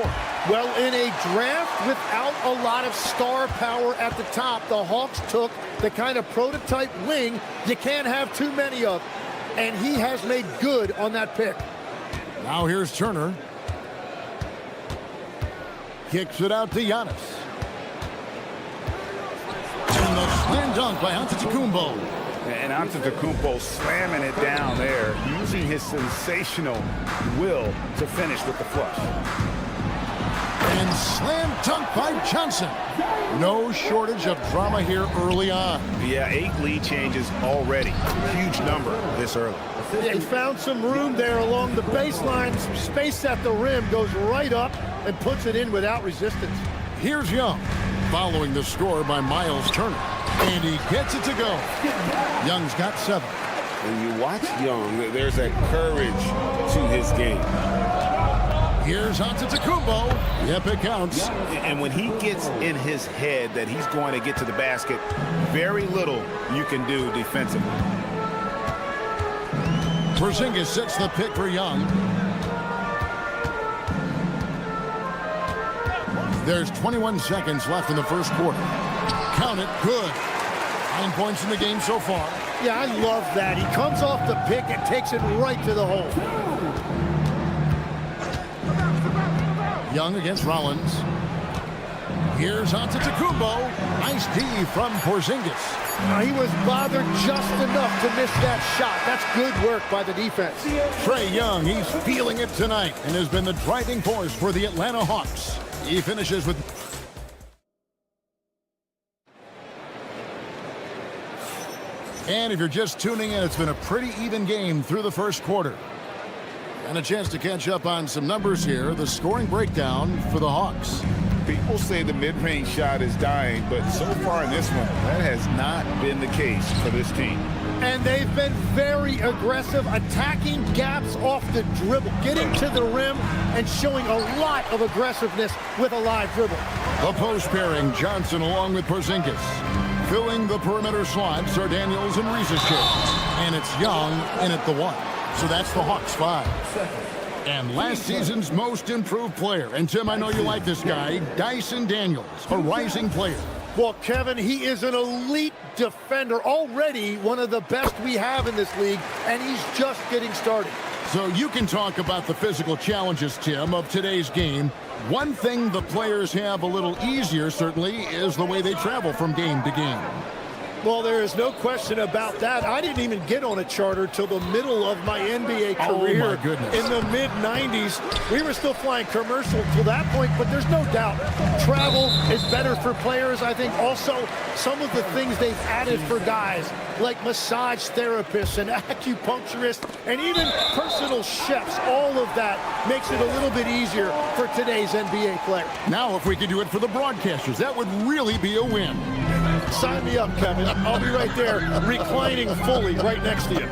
Well, in a draft without a lot of star power at the top, the Hawks took the kind of prototype wing you can't have too many of. And he has made good on that pick. Now here's Turner. Kicks it out to Giannis. And the slam dunk by Antetokounmpo. And Antetokounmpo slamming it down there, using his sensational will to finish with the flush. And slam dunk by Johnson. No shortage of drama here early on. Yeah, 8 lead changes already. Huge number this early. He found some room there along the baseline. Some space at the rim, goes right up and puts it in without resistance. Here's Young, following the score by Miles Turner. And he gets it to go. Young's got 7. When you watch Young, there's a courage to his game. Here's Antetokounmpo. Yep, it counts. And when he gets in his head that he's going to get to the basket, very little you can do defensively. Porzingis sets the pick for Young. There's 21 seconds left in the first quarter. Count it. Good. 9 points in the game so far. Yeah, I love that. He comes off the pick and takes it right to the hole. Young against Rollins. Here's Antetokounmpo. Nice D from Porzingis. He was bothered just enough to miss that shot. That's good work by the defense. Trae Young, he's feeling it tonight and has been the driving force for the Atlanta Hawks. He finishes with... And if you're just tuning in, it's been a pretty even game through the first quarter. And a chance to catch up on some numbers here. The scoring breakdown for the Hawks. People say the mid-range shot is dying, but so far in this one, that has not been the case for this team. And they've been very aggressive, attacking gaps off the dribble, getting to the rim and showing a lot of aggressiveness with a live dribble. The post pairing, Johnson along with Porzingis. Filling the perimeter slots are Daniels and Risacher. And it's Young in at the 1. So that's the Hawks 5. And last season's most improved player, and Tim, I know you like this guy, Dyson Daniels, a rising player. Well, Kevin, he is an elite defender, already one of the best we have in this league, and he's just getting started. So you can talk about the physical challenges, Tim, of today's game. One thing the players have a little easier, certainly, is the way they travel from game to game. Well, there is no question about that. I didn't even get on a charter till the middle of my NBA career. Oh, my goodness. In the mid-90s. We were still flying commercial till that point, but there's no doubt travel is better for players. I think also some of the things they've added for guys, like massage therapists and acupuncturists and even personal chefs, all of that makes it a little bit easier for today's NBA player. Now, if we could do it for the broadcasters, that would really be a win. Sign me up, Kevin. I'll be right there, reclining fully right next to you.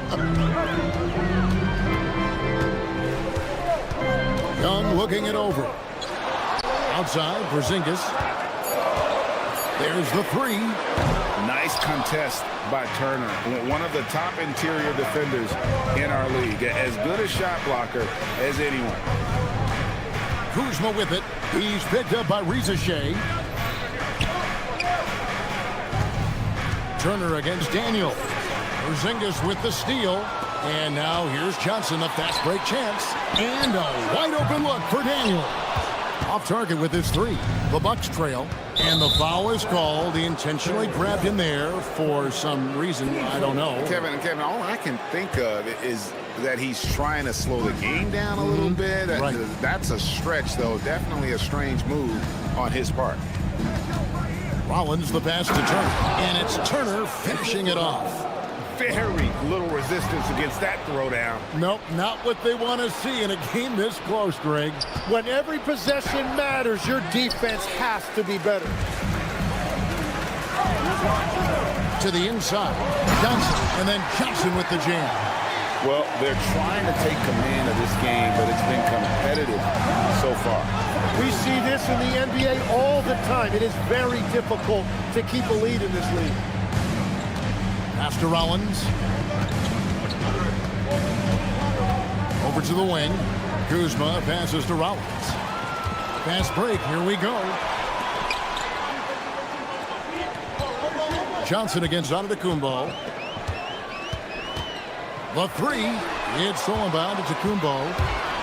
Young looking it over. Outside, Porzingis. There's the 3. Nice contest by Turner, one of the top interior defenders in our league. As good a shot blocker as anyone. Kuzma with it. He's picked up by Risacher. Turner against Daniel. Porzingis with the steal. And now here's Johnson, a fast break chance. And a wide open look for Daniel. Off target with his 3. The Bucks trail. And the foul is called. He intentionally grabbed him there for some reason. I don't know. Kevin, all I can think of is that he's trying to slow the game down a little bit. Right. That's a stretch, though. Definitely a strange move on his part. Rollins the pass to Turner. And it's Turner finishing it off. Very little resistance against that throwdown. Nope, not what they want to see in a game this close, Greg. When every possession matters, your defense has to be better. To the inside. Johnson, and then Johnson with the jam. Well, they're trying to take command of this game, but it's been competitive so far. We see this in the NBA all the time. It is very difficult to keep a lead in this league. Pass to Rollins. Over to the wing. Kuzma passes to Rollins. Fast break. Here we go. Johnson against Antetokounmpo. The 3. It's stolen by Antetokounmpo.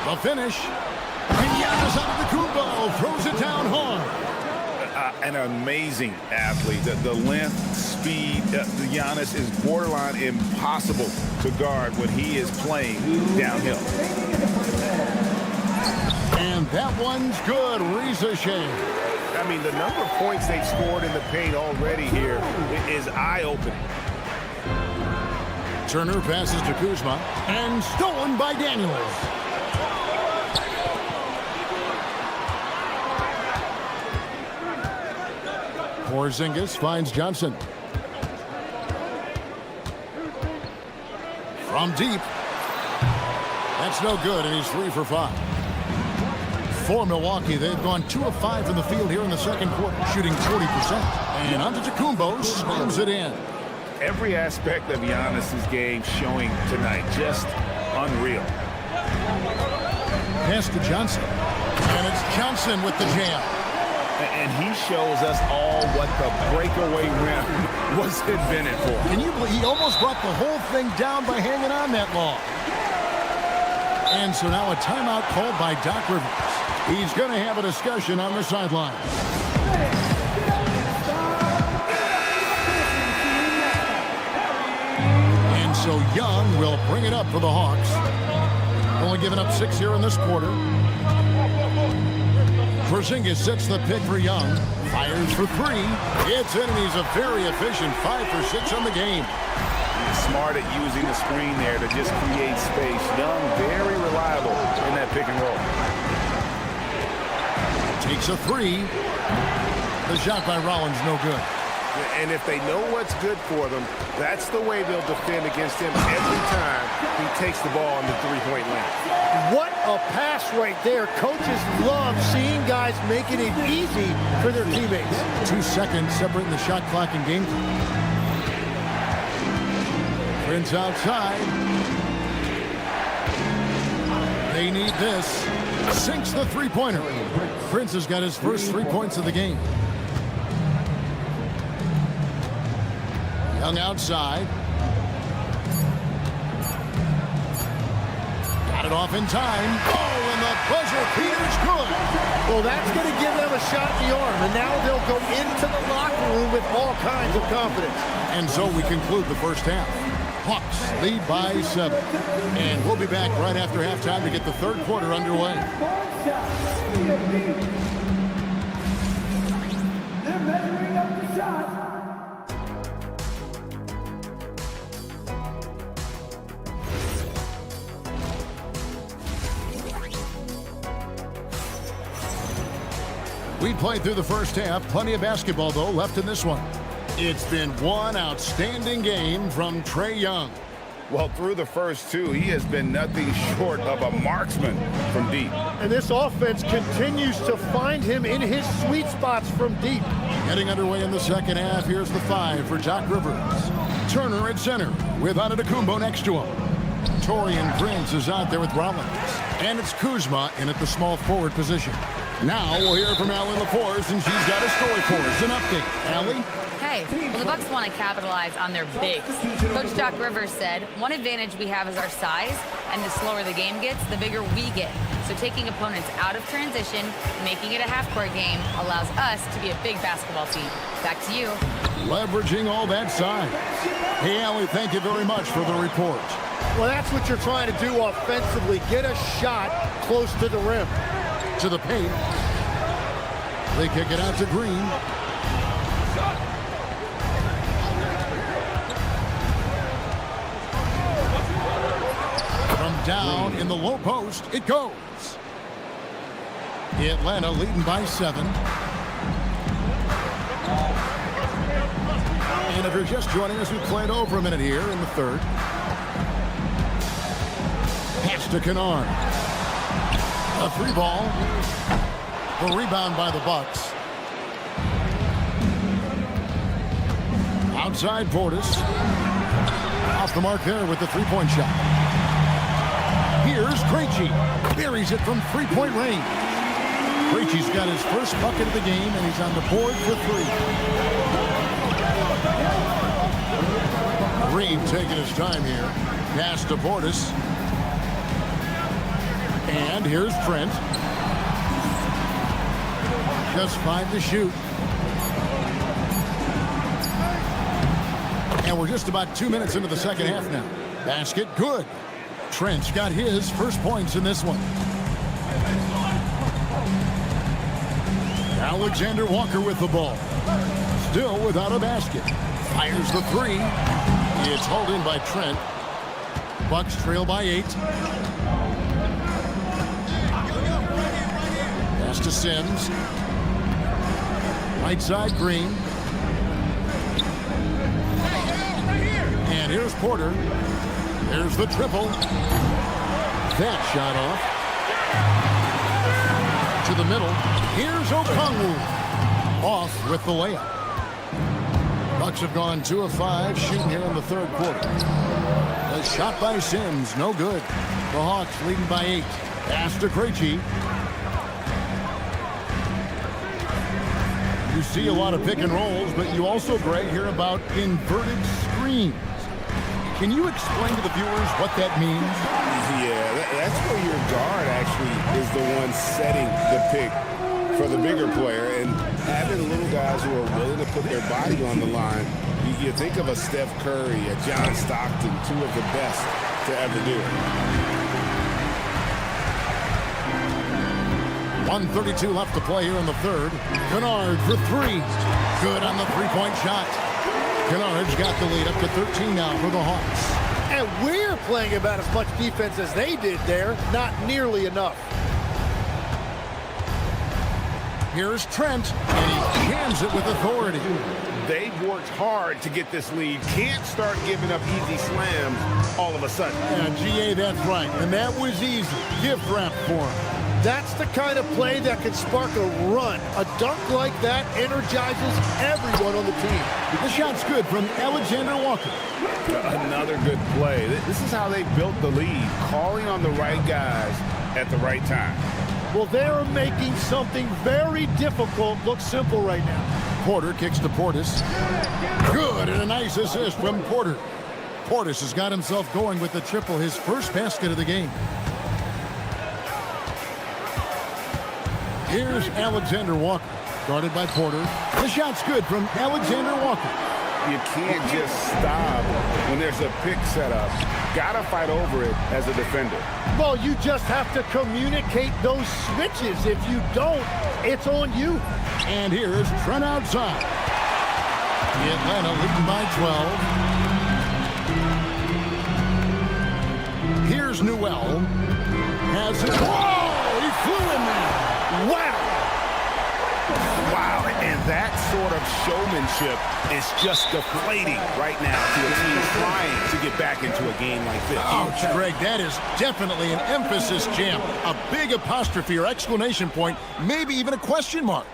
The finish. And Giannis Antetokounmpo throws it down hard. An amazing athlete. The length, speed, Giannis is borderline impossible to guard when he is playing downhill. And that one's good. Risacher. I mean, the number of points they've scored in the paint already here is eye-opening. Turner passes to Kuzma. And stolen by Daniels. Porzingis finds Johnson. From deep. That's no good, and he's 3 for 5. For Milwaukee, they've gone 2 of 5 from the field here in the second quarter, shooting 40%. And Antetokounmpo slams it in. Every aspect of Giannis's game showing tonight, just unreal. Pass to Johnson. And it's Johnson with the jam. And he shows us all what the breakaway rim was invented for. Can you believe he almost brought the whole thing down by hanging on that long? And so now a timeout called by Doc Rivers. He's going to have a discussion on the sideline. And so Young will bring it up for the Hawks. Only giving up 6 here in this quarter. Porzingis sets the pick for Young. Fires for 3. It's in, and he's a very efficient 5 for 6 on the game. He's smart at using the screen there to just create space. Young, very reliable in that pick and roll. Takes a 3. The shot by Rollins, no good. And if they know what's good for them, that's the way they'll defend against him every time he takes the ball in the three-point line. What a pass right there. Coaches love seeing guys making it easy for their teammates. 2 seconds separating the shot clock and game clock. Prince outside. They need this. Sinks the three-pointer. Prince has got his first 3 points of the game. Young outside. Got it off in time. Oh, and the buzzer beater's good. Well, that's going to give them a shot in the arm, and now they'll go into the locker room with all kinds of confidence. And so we conclude the first half. Hawks lead by 7. And we'll be back right after halftime to get the third quarter underway. They're measuring up the shot. We played through the first half. Plenty of basketball, though, left in this one. It's been one outstanding game from Trae Young. Well, through the first 2, he has been nothing short of a marksman from deep. And this offense continues to find him in his sweet spots from deep. Getting underway in the second half, here's the 5 for Doc Rivers. Turner at center with Antetokounmpo next to him. Taurean Prince is out there with Rollins. And it's Kuzma in at the small forward position. Now we'll hear from Allie LaForce, and she's got a story for us. An update. Allie? Hey, well, the Bucks want to capitalize on their bigs. Coach Doc Rivers said, one advantage we have is our size, and the slower the game gets, the bigger we get. So taking opponents out of transition, making it a half-court game, allows us to be a big basketball team. Back to you. Leveraging all that size. Hey, Allie, thank you very much for the report. Well, that's what you're trying to do offensively. Get a shot close to the rim. To the paint. They kick it out to Green. From down in the low post, it goes. Atlanta leading by 7. And if you're just joining us, we played over a minute here in the third. Pass to Kennard. A 3 ball. The rebound by the Bucks. Outside Portis. Off the mark there with the 3-point shot. Here's Krejci. Buries it from 3-point range. Krejci's got his first bucket of the game, and he's on the board for 3. Green taking his time here. Pass to Portis. And here's Trent. Just 5 to shoot. And we're just about 2 minutes into the second half now. Basket good. Trent's got his first points in this one. Alexander Walker with the ball. Still without a basket. Fires the 3. It's hauled in by Trent. Bucks trail by 8. Pass to Sims. Right side Green. And here's Porter. There's the triple. That shot off. To the middle. Here's Okongwu. Off with the layup. Bucks have gone 2 of 5 shooting here in the third quarter. A shot by Sims, no good. The Hawks leading by 8. Pass to Krejci. You see a lot of pick and rolls, but you also, Greg, hear about inverted screens. Can you explain to the viewers what that means? Yeah, that's where your guard actually is the one setting the pick for the bigger player, and having little guys who are willing to put their body on the line. You think of a Steph Curry, a John Stockton, two of the best to ever do it. 1:32 left to play here in the third. Kennard for three. Good on the three-point shot. Kennard's got the lead up to 13 now for the Hawks. And we're playing about as much defense as they did there. Not nearly enough. Here's Trent, and he jams it with authority. They've worked hard to get this lead. Can't start giving up easy slams all of a sudden. Yeah, GA, that's right. And that was easy. Gift wrap for him. That's the kind of play that can spark a run. A dunk like that energizes everyone on the team. The shot's good from Alexander Walker. Another good play. This is how they built the lead, calling on the right guys at the right time. Well, they're making something very difficult look simple right now. Porter kicks to Portis. Good, and a nice assist from Porter. Portis has got himself going with the triple, his first basket of the game. Here's Alexander Walker, guarded by Porter. The shot's good from Alexander Walker. You can't just stop when there's a pick set up. Gotta fight over it as a defender. Well, you just have to communicate those switches. If you don't, it's on you. And here's Trent outside. The Atlanta leading by 12. Here's Newell. Has it. Whoa! He flew in there. Wow! Wow, and that sort of showmanship is just deflating right now to a team trying to get back into a game like this. Ouch, Greg, that is definitely an emphasis jam. A big apostrophe or exclamation point, maybe even a question mark.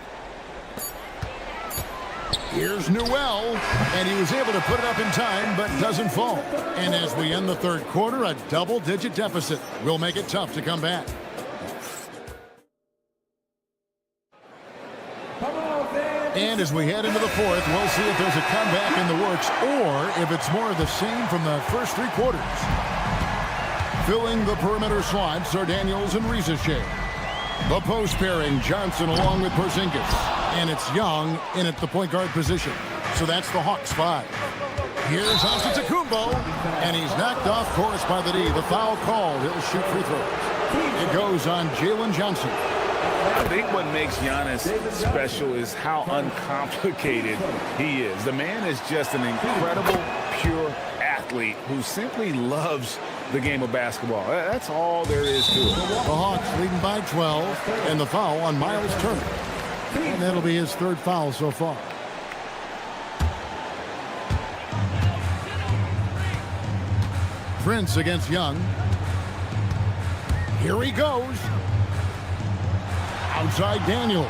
Here's Newell, and he was able to put it up in time, but doesn't fall. And as we end the third quarter, a double-digit deficit will make it tough to come back. And as we head into the fourth, we'll see if there's a comeback in the works or if it's more of the same from the first three quarters. Filling the perimeter slots are Daniels and Rizachet. The post pairing, Johnson along with Porzingis. And it's Young in at the point guard position. So that's the Hawks 5. Here's Antetokounmpo, and he's knocked off course by the D. The foul called. He'll shoot free throws. It goes on Jalen Johnson. I think what makes Giannis special is how uncomplicated he is. The man is just an incredible, pure athlete who simply loves the game of basketball. That's all there is to it. The Hawks leading by 12, and the foul on Miles Turner. And that'll be his third foul so far. Prince against Young. Here he goes. Outside Daniels.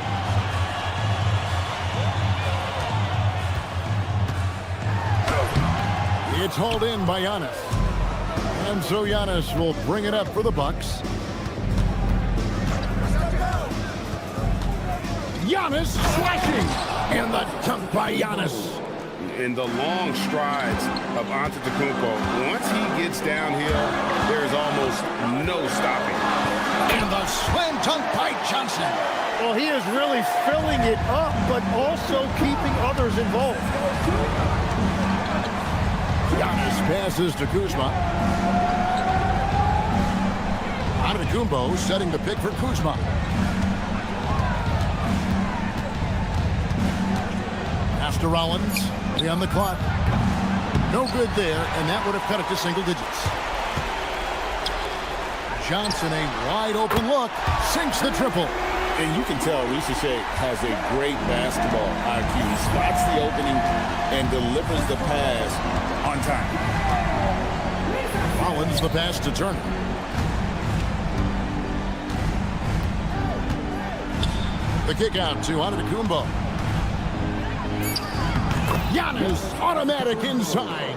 It's hauled in by Giannis. And so Giannis will bring it up for the Bucks. Giannis slashing. And the dunk by Giannis. In the long strides of Antetokounmpo, once he gets downhill, there's almost no stopping. And the slam dunk by Johnson. Well, he is really filling it up, but also keeping others involved. Giannis passes to Kuzma. Antetokounmpo setting the pick for Kuzma. Pass to Rollins. 3 on the clock. No good there, and that would have cut it to single digits. Johnson, a wide open look, sinks the triple. And you can tell Rizachet has a great basketball IQ. He spots the opening and delivers the pass on time. Rollins the pass to Turner. The kick out to Antetokounmpo. Giannis automatic inside.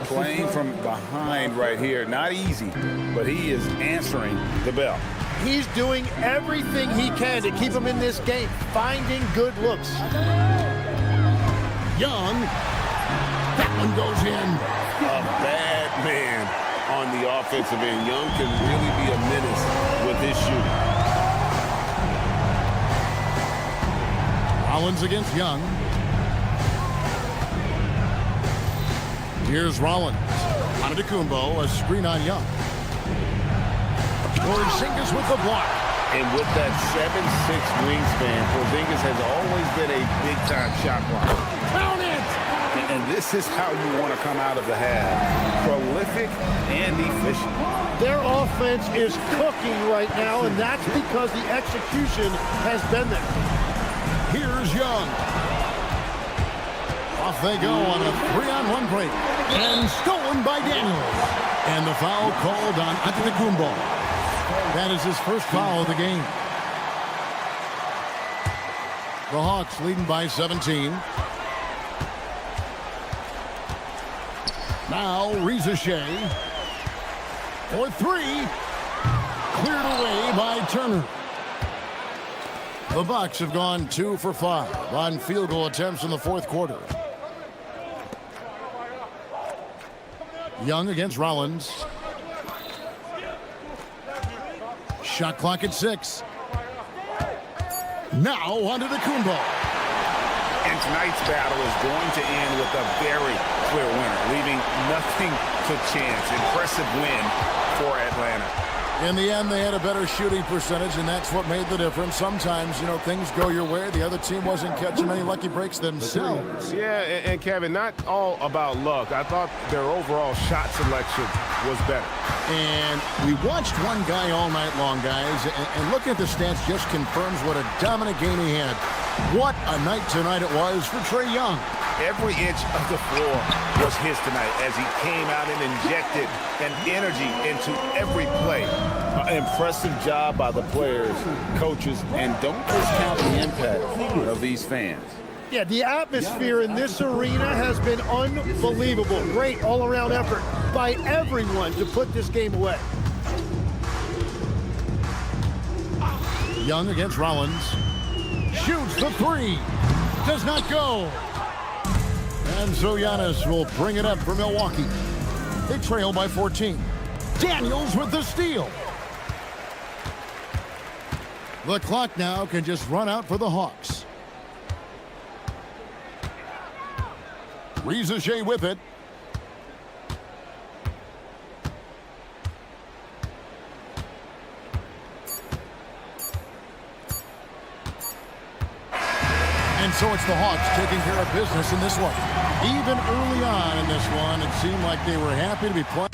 Playing from behind right here. Not easy, but he is answering the bell. He's doing everything he can to keep him in this game, finding good looks. Young. That one goes in. A bad man on the offensive end. Young can really be a menace with his shooting. Rollins against Young. Here's Rollins. Antetokounmpo, a screen on Young. Porzingis with the block. And with that 7'6" wingspan, Porzingis has always been a big-time shot blocker. Count it! And this is how you want to come out of the half. Prolific and efficient. Their offense is cooking right now, and that's because the execution has been there. Here's Young. Off they go on a 3-on-1 break. And stolen by Daniels. And the foul called on Antetokounmpo. That is his first foul of the game. The Hawks leading by 17. Now Shea for three. Cleared away by Turner. The Bucks have gone 2 for 5 on field goal attempts in the fourth quarter. Young against Rollins. Shot clock at 6. Now onto the Antetokounmpo. And tonight's battle is going to end with a very clear winner, leaving nothing to chance. Impressive win for Atlanta. In the end, they had a better shooting percentage, and that's what made the difference. Sometimes, you know, things go your way. The other team wasn't catching many lucky breaks themselves. Yeah, and Kevin, not all about luck. I thought their overall shot selection was better. And we watched one guy all night long, guys, and looking at the stats just confirms what a dominant game he had. What a night tonight it was for Trae Young. Every inch of the floor was his tonight as he came out and injected an energy into every play. Impressive job by the players, coaches, and don't discount the impact of these fans. Yeah, the atmosphere in this arena has been unbelievable. Great all-around effort by everyone to put this game away. Young against Rollins. Shoots the three. Does not go. And so Giannis will bring it up for Milwaukee. They trail by 14. Daniels with the steal. The clock now can just run out for the Hawks. Shea with it. And so it's the Hawks taking care of business in this one. Even early on in this one, it seemed like they were happy to be playing.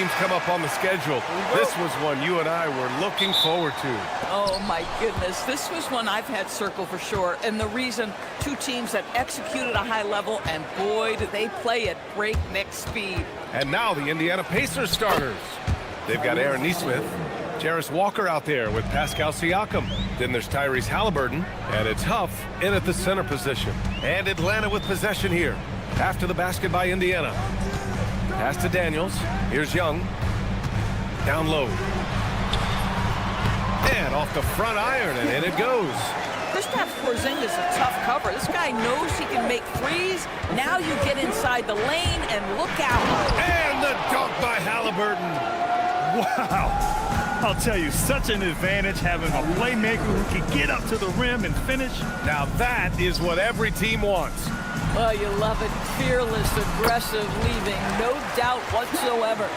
games come up on the schedule. This was one you and I were looking forward to. Oh, my goodness. This was one I've had circled for sure. And the reason, two teams that execute at a high level, and boy, do they play at breakneck speed. And now the Indiana Pacers starters. They've got Aaron Nesmith, Jarris Walker out there with Pascal Siakam. Then there's Tyrese Halliburton, and it's Huff in at the center position. And Atlanta with possession here. After the basket by Indiana. Pass to Daniels. Here's Young. Down low. And off the front iron, and in it goes. Kristaps Porzingis is a tough cover. This guy knows he can make threes. Now you get inside the lane, and look out. And the dunk by Halliburton. Wow. I'll tell you, such an advantage having a playmaker who can get up to the rim and finish. Now that is what every team wants. Oh, you love it. Fearless, aggressive, leaving. No doubt whatsoever.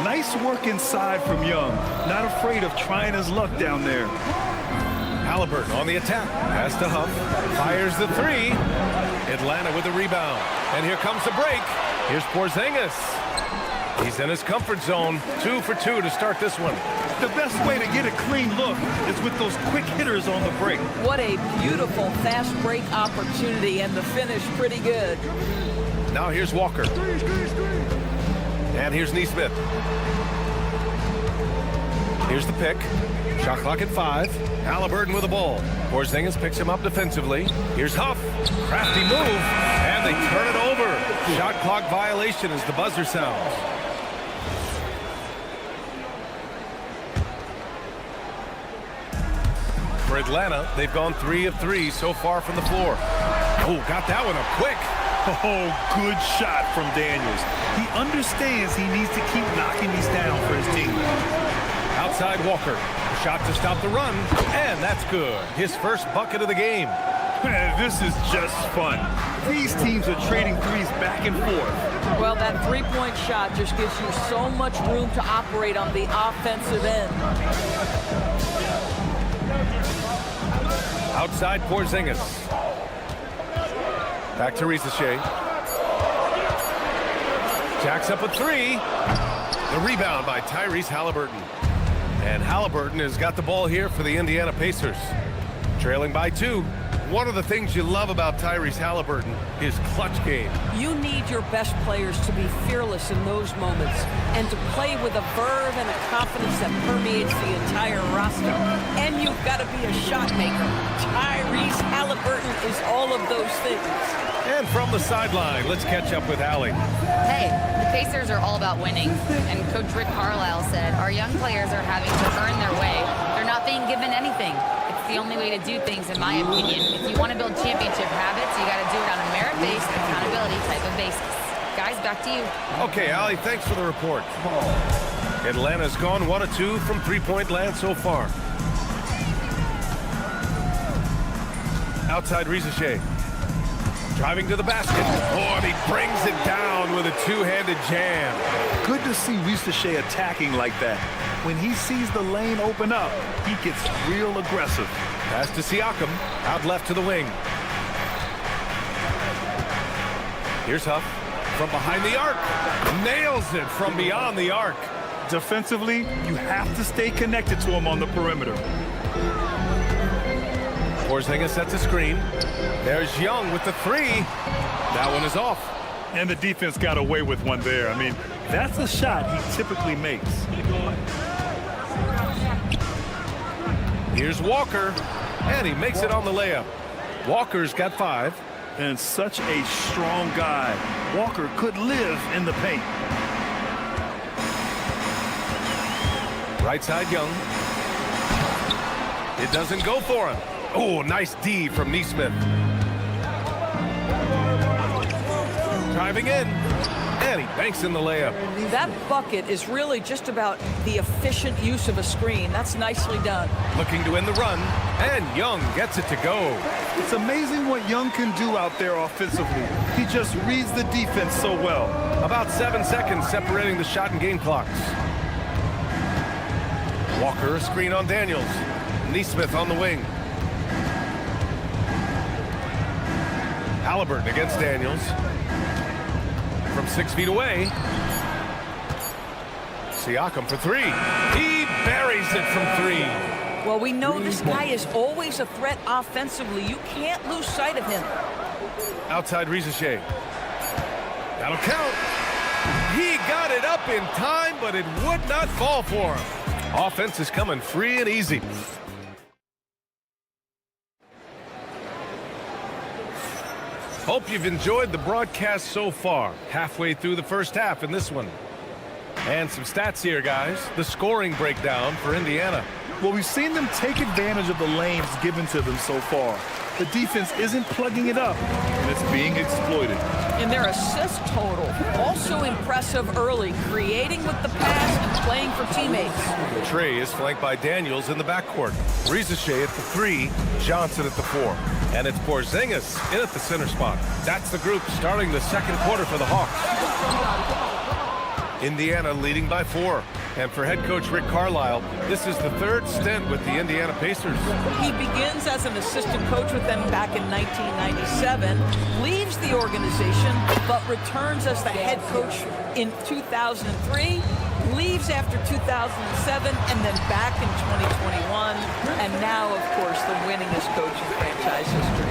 Nice work inside from Young. Not afraid of trying his luck down there. Halliburton on the attack. Pass to Huff. Fires the three. Atlanta with the rebound. And here comes the break. Here's Porzingis. He's in his comfort zone. 2 for 2 to start this one. The best way to get a clean look is with those quick hitters on the break. What a beautiful fast break opportunity, and the finish pretty good. Now here's Walker. And here's Nesmith. Here's the pick. Shot clock at 5. Halliburton with the ball. Porzingis picks him up defensively. Here's Huff. Crafty move. And they turn it over. Shot clock violation as the buzzer sounds. For Atlanta, they've gone 3 of 3 so far from the floor. Oh, got that one up quick. Oh, good shot from Daniels. He understands he needs to keep knocking these down for his team. Outside Walker. Shot to stop the run, and that's good. His first bucket of the game. Man, this is just fun. These teams are trading threes back and forth. Well, that three-point shot just gives you so much room to operate on the offensive end. Outside Porzingis. Back to Ricochet. Jacks up a three. The rebound by Tyrese Halliburton. And Halliburton has got the ball here for the Indiana Pacers. Trailing by 2. One of the things you love about Tyrese Halliburton, his clutch game. You need your best players to be fearless in those moments and to play with a verve and a confidence that permeates the entire roster. And you've got to be a shot maker. Tyrese Halliburton is all of those things. And from the sideline, let's catch up with Allie. Hey, the Pacers are all about winning. And Coach Rick Carlisle said, our young players are having to earn their way. They're not being given anything. It's the only way to do things, in my opinion. If you want to build championship habits, you got to do it on a merit-based, accountability type of basis. Guys, back to you. Okay, Allie, thanks for the report. Atlanta's gone 1 of 2 from three-point land so far. Outside Ricochet. Driving to the basket. Oh, and he brings it down with a two-handed jam. Good to see Ricochet attacking like that. When he sees the lane open up, he gets real aggressive. Pass to Siakam. Out left to the wing. Here's Huff. From behind the arc. Nails it from beyond the arc. Defensively, you have to stay connected to him on the perimeter. Porzingis sets a screen. There's Young with the three. That one is off. And the defense got away with one there. I mean, that's a shot he typically makes. Here's Walker, and he makes it on the layup. Walker's got 5. And such a strong guy. Walker could live in the paint. Right side Young. It doesn't go for him. Oh, nice D from Nesmith. Driving in, and he banks in the layup. That bucket is really just about the efficient use of a screen. That's nicely done. Looking to end the run, and Young gets it to go. It's amazing what Young can do out there offensively. He just reads the defense so well. About 7 seconds separating the shot and game clocks. Walker, a screen on Daniels. Nesmith on the wing. Halliburton against Daniels. From 6 feet away. Siakam for three. He buries it from three. Well, we know this guy is always a threat offensively. You can't lose sight of him. Outside Rizichet. That'll count. He got it up in time, but it would not fall for him. Offense is coming free and easy. Hope you've enjoyed the broadcast so far. Halfway through the first half in this one. And some stats here, guys. The scoring breakdown for Indiana. Well, we've seen them take advantage of the lanes given to them so far. The defense isn't plugging it up, and it's being exploited. And their assist total, also impressive early, creating with the pass and playing for teammates. Trey is flanked by Daniels in the backcourt. Rizichet at the 3, Johnson at the 4. And it's Porzingis in at the center spot. That's the group starting the second quarter for the Hawks. Indiana leading by 4. And for head coach Rick Carlisle, this is the third stint with the Indiana Pacers. He begins as an assistant coach with them back in 1997, leaves the organization, but returns as the head coach in 2003, leaves after 2007, and then back in 2021, and now, of course, the winningest coach in franchise history.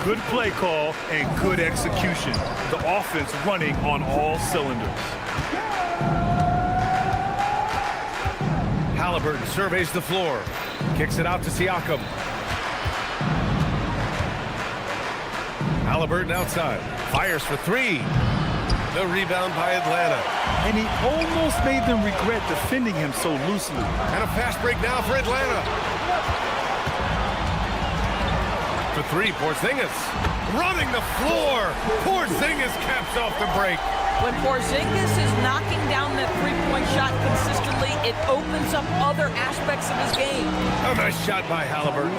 Good play call and good execution. The offense running on all cylinders. Halliburton surveys the floor. Kicks it out to Siakam. Halliburton outside. Fires for 3. The rebound by Atlanta. And he almost made them regret defending him so loosely. And a fast break now for Atlanta. For 3, Porzingis. Running the floor. Porzingis caps off the break. When Porzingis is knocking down that three-point shot consistently, it opens up other aspects of his game. A nice shot by Halliburton.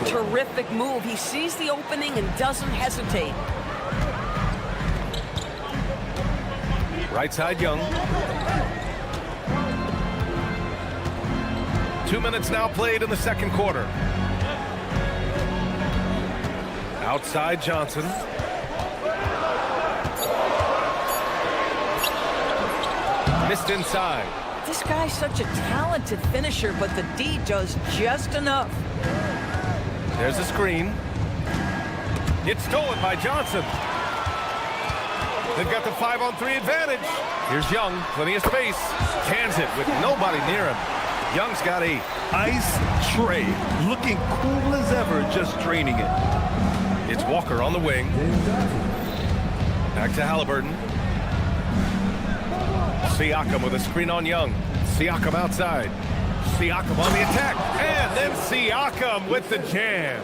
Terrific move. He sees the opening and doesn't hesitate. Right side, Young. 2 minutes now played in the second quarter. Outside, Johnson. Missed inside. This guy's such a talented finisher, but the D does just enough. There's a screen. It's stolen by Johnson. They've got the 5-on-3 advantage. Here's Young, plenty of space. Cans it with nobody near him. Young's got 8. Ice Trey, looking cool as ever, just draining it. It's Walker on the wing. Back to Halliburton. Siakam with a screen on Young. Siakam outside. Siakam on the attack. And then Siakam with the jam.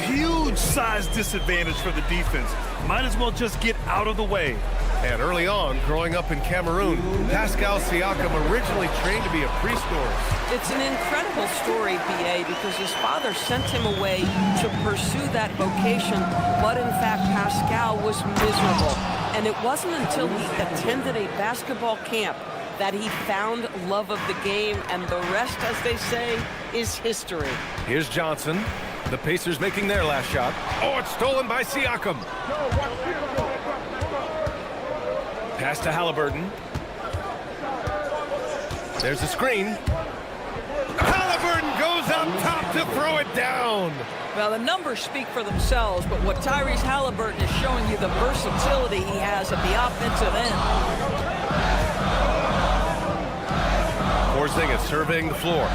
Huge size disadvantage for the defense. Might as well just get out of the way. And early on, growing up in Cameroon, Pascal Siakam originally trained to be a preschooler. It's an incredible story, B.A., because his father sent him away to pursue that vocation, but in fact, Pascal was miserable. And it wasn't until he attended a basketball camp that he found love of the game, and the rest, as they say, is history. Here's Johnson. The Pacers making their last shot. Oh, it's stolen by Siakam. Pass to Halliburton. There's a screen. Halliburton goes up top to throw it down. Well, the numbers speak for themselves, but what Tyrese Halliburton is showing you, the versatility he has at the offensive end. Porzingis surveying the floor.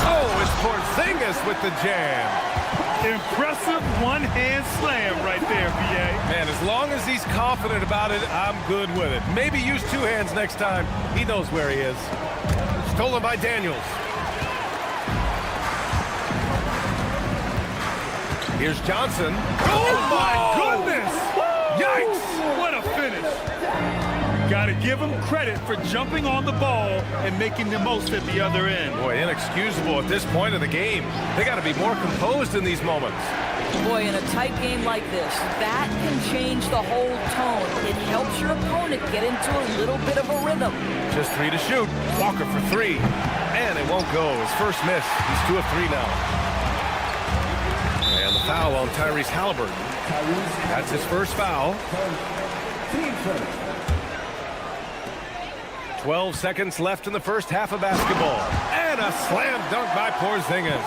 Oh, it's Porzingis with the jam. Impressive one-hand slam right there, B.A. Man, as long as he's confident about it, I'm good with it. Maybe use 2 hands next time. He knows where he is. Stolen by Daniels. Here's Johnson. Oh, my goodness! Yikes! What a finish. Got to give him credit for jumping on the ball and making the most at the other end. Boy, inexcusable at this point of the game. They got to be more composed in these moments. Boy, in a tight game like this, that can change the whole tone. It helps your opponent get into a little bit of a rhythm. Just 3 to shoot. Walker for 3. And it won't go. His first miss. He's 2 of 3 now. And the foul on Tyrese Halliburton. That's his first foul. 12 seconds left in the first half of basketball. And a slam dunk by Porzingis.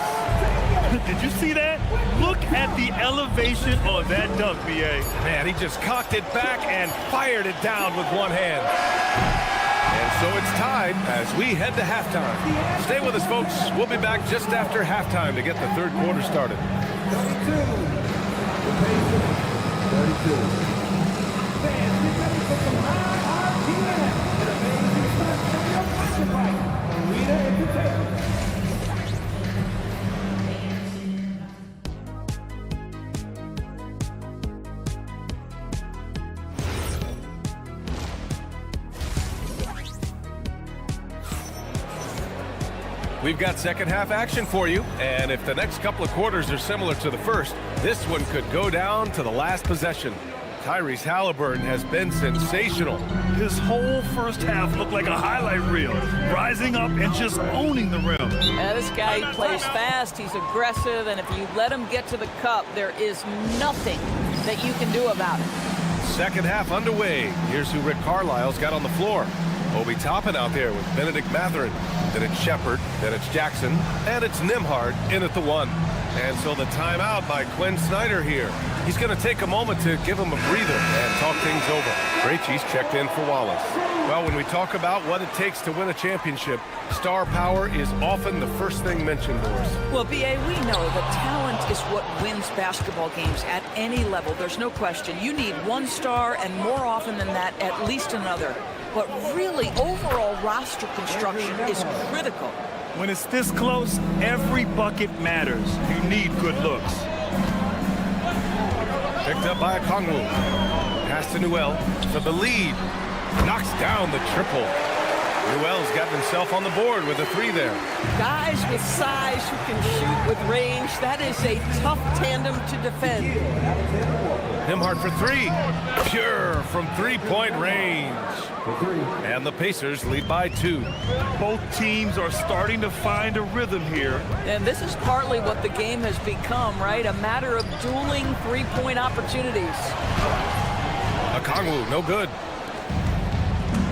Did you see that? Look at the elevation on that dunk, B.A. Man, he just cocked it back and fired it down with one hand. And so it's tied as we head to halftime. Stay with us, folks. We'll be back just after halftime to get the third quarter started. 32. 32. Fans, get ready for some high RPM. And amazing stunts from your passion bike. Arena Entertainment. We've got second half action for you, and if the next couple of quarters are similar to the first, this one could go down to the last possession. Tyrese Halliburton has been sensational. His whole first half looked like a highlight reel, rising up and just owning the rim. Yeah, this guy plays fast, he's aggressive, and if you let him get to the cup, there is nothing that you can do about it. Second half underway. Here's who Rick Carlisle's got on the floor. Obi Toppin out there with Benedict Mathurin. Then it's Shepard, then it's Jackson, and it's Nembhard in at the one. And so the timeout by Quinn Snyder here. He's going to take a moment to give him a breather and talk things over. Krejci's checked in for Wallace. Well, when we talk about what it takes to win a championship, star power is often the first thing mentioned, Doris. Well, B.A., we know that talent is what wins basketball games at any level. There's no question. You need one star, and more often than that, at least another. But really, overall roster construction is critical. When it's this close, every bucket matters. You need good looks. Picked up by Okongwu. Pass to Newell for the lead. Knocks down the triple. Newell's got himself on the board with a three there. Guys with size who can shoot with range, that is a tough tandem to defend. Nembhard for three. Pure from three-point range. And the Pacers lead by 2. Both teams are starting to find a rhythm here. And this is partly what the game has become, right? A matter of dueling three-point opportunities. Okongwu, no good.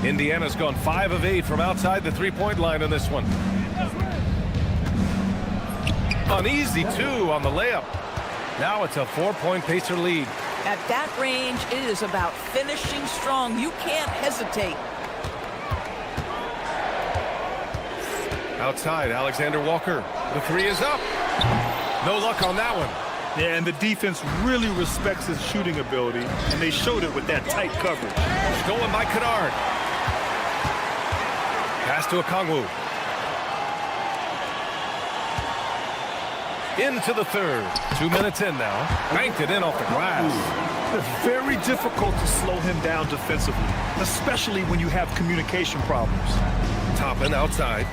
Indiana's gone 5 of 8 from outside the three-point line in this one. Uneasy, too, on the layup. Now it's a 4-point Pacer lead. At that range, it is about finishing strong. You can't hesitate. Outside, Alexander Walker. The three is up. No luck on that one. Yeah, and the defense really respects his shooting ability, and they showed it with that tight coverage. Stolen by Kennard. Pass to Okongwu. Into the third. 2 minutes in now. Banked it in off the glass. It's very difficult to slow him down defensively, especially when you have communication problems. Toppin outside.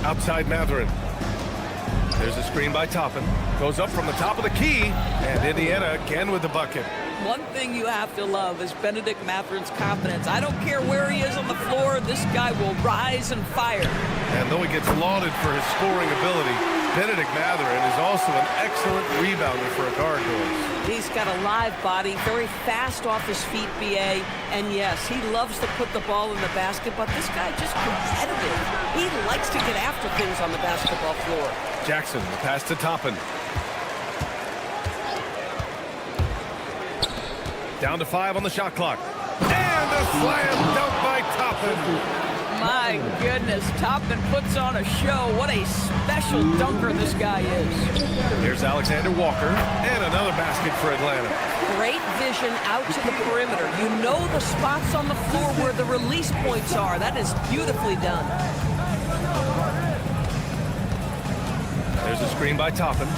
Outside Mathurin. There's a screen by Toppin. Goes up from the top of the key. And Indiana again with the bucket. One thing you have to love is Benedict Mathurin's confidence. I don't care where he is on the floor, this guy will rise and fire. And though he gets lauded for his scoring ability, Benedict Mathurin is also an excellent rebounder for a guard. He's got a live body, very fast off his feet, B.A. And yes, he loves to put the ball in the basket, but this guy just competitive. He likes to get after things on the basketball floor. Jackson, the pass to Toppin. Down to 5 on the shot clock. And a slam dunk by Toppin. My goodness, Toppin puts on a show. What a special dunker this guy is. Here's Alexander Walker, and another basket for Atlanta. Great vision out to the perimeter. You know the spots on the floor where the release points are. That is beautifully done. There's a screen by Toppin.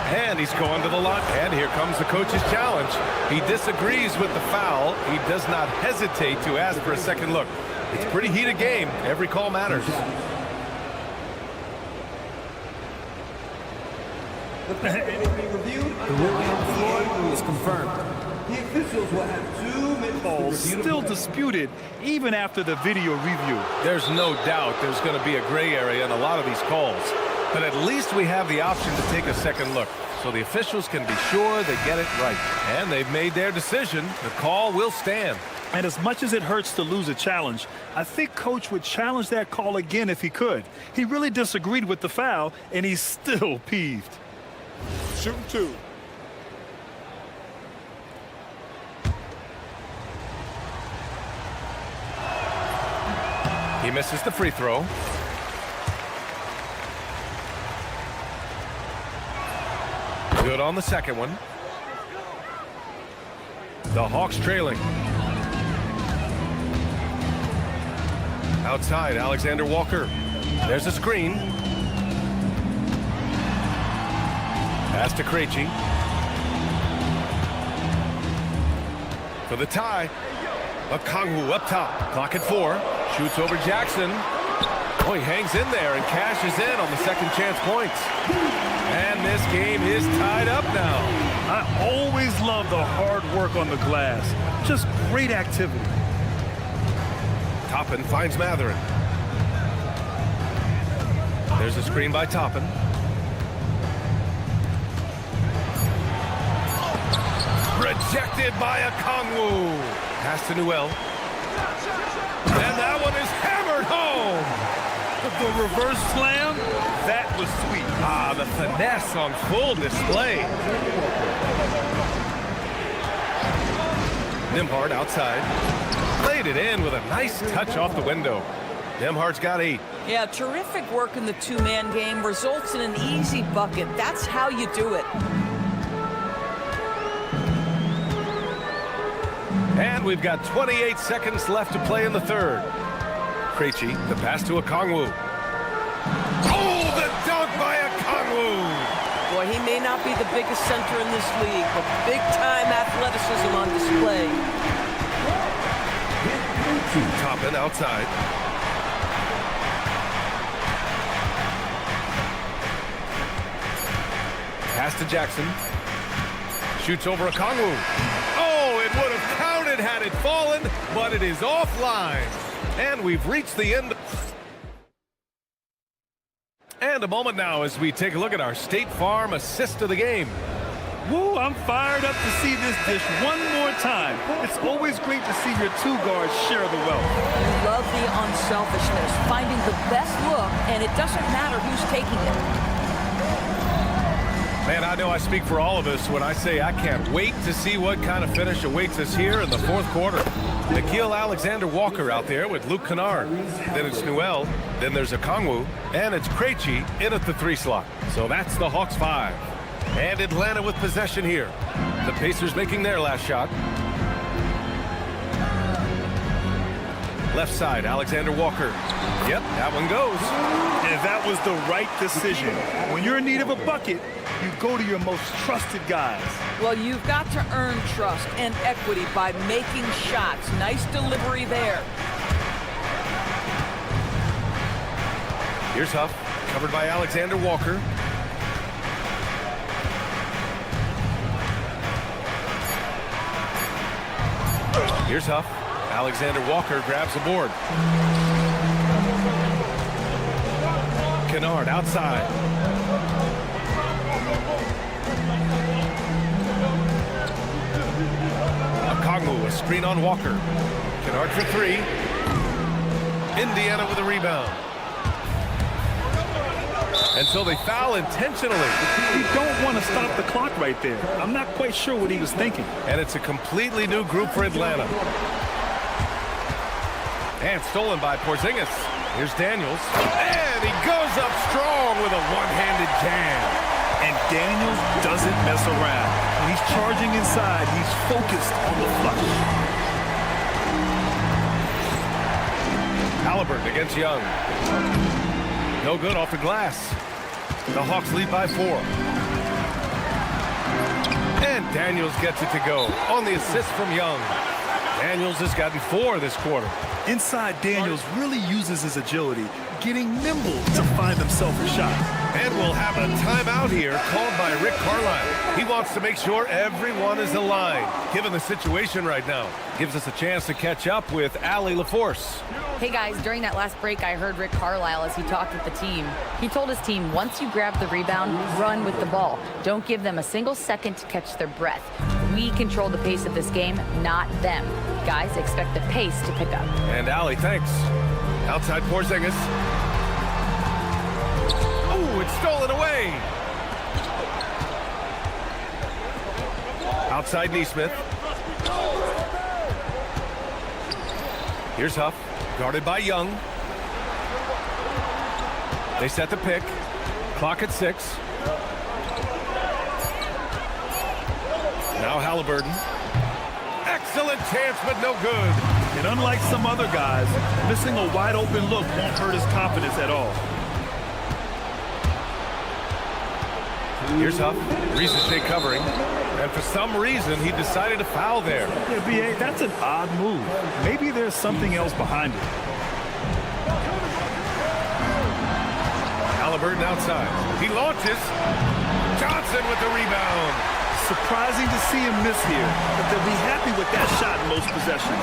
And he's going to the line. And here comes the coach's challenge. He disagrees with the foul. He does not hesitate to ask for a second look. It's a pretty heated game. Every call matters. Anything reviewed? The ruling on the floor is confirmed. The officials will have 2 minutes. Calls still disputed even after the video review. There's no doubt there's going to be a gray area in a lot of these calls. But at least we have the option to take a second look. so the officials can be sure they get it right. And they've made their decision. The call will stand. And as much as it hurts to lose a challenge, I think Coach would challenge that call again if he could. He really disagreed with the foul, and he's still peeved. Shooting 2. He misses the free throw. Good on the second one. The Hawks trailing. Outside, Alexander Walker. There's a screen. Pass to Krejci. For the tie. Okongwu up top. Clock at 4. Shoots over Jackson. Oh, he hangs in there and cashes in on the second chance points. And this game is tied up now. I always love the hard work on the glass. Just great activity. Toppin finds Matherin. There's a screen by Toppin. Rejected by Okongwu. Pass to Newell. And that one is hammered home. The reverse slam, that was sweet. Ah, the finesse on full display. Nembhard outside. Played it in with a nice touch off the window. Nembhard's got 8. Yeah, terrific work in the two-man game results in an easy bucket. That's how you do it. And we've got 28 seconds left to play in the third. Krejci, the pass to Okongwu. Oh, the dunk by Okongwu! Boy, he may not be the biggest center in this league, but big-time athleticism on display. Toppin outside. Pass to Jackson. Shoots over Okongwu. Oh, it would have counted had it fallen, but it is offline. And we've reached the end. And a moment now as we take a look at our State Farm assist of the game. Woo, I'm fired up to see this dish one more time. It's always great to see your two guards share the wealth. You love the unselfishness, finding the best look, and it doesn't matter who's taking it. Man, I know I speak for all of us when I say I can't wait to see what kind of finish awaits us here in the fourth quarter. Nickeil Alexander-Walker out there with Luke Kennard. Then it's Newell. Then there's Okongwu. And it's Krejci in at the 3 slot. So that's the Hawks 5. And Atlanta with possession here. The Pacers making their last shot. Left side, Alexander Walker. Yep, that one goes. And that was the right decision. When you're in need of a bucket, you go to your most trusted guys. Well, you've got to earn trust and equity by making shots. Nice delivery there. Here's Huff, covered by Alexander Walker. Here's Huff. Alexander Walker grabs the board. Kennard outside. Okongwu, a screen on Walker. Kennard for 3. Indiana with a rebound. And so they foul intentionally. You don't want to stop the clock right there. I'm not quite sure what he was thinking. And it's a completely new group for Atlanta. And stolen by Porzingis. Here's Daniels. And he goes up strong with a one-handed jam. And Daniels doesn't mess around. When he's charging inside, he's focused on the flush. Halliburton against Young. No good off the glass. The Hawks lead by 4. And Daniels gets it to go on the assist from Young. Daniels has gotten 4 this quarter. Inside, Daniels really uses his agility, getting nimble to find himself a shot. And we'll have a timeout here called by Rick Carlisle. He wants to make sure everyone is aligned. Given the situation right now, gives us a chance to catch up with Allie LaForce. Hey guys, during that last break, I heard Rick Carlisle as he talked with the team. He told his team, once you grab the rebound, run with the ball. Don't give them a single second to catch their breath. We control the pace of this game, not them. Guys, expect the pace to pick up. And Allie, thanks. Outside Porzingis. Oh, it's stolen away. Outside Neesmith. Here's Huff, guarded by Young. They set the pick. Clock at 6. Now Halliburton. Excellent chance, but no good. And unlike some other guys, missing a wide open look won't hurt his confidence at all. Here's Huff. Risache covering. And for some reason, he decided to foul there. Yeah, B.A., that's an odd move. Maybe there's something else behind it. Halliburton outside. He launches. Johnson with the rebound. Surprising to see him miss here, but they'll be happy with that shot in most possessions.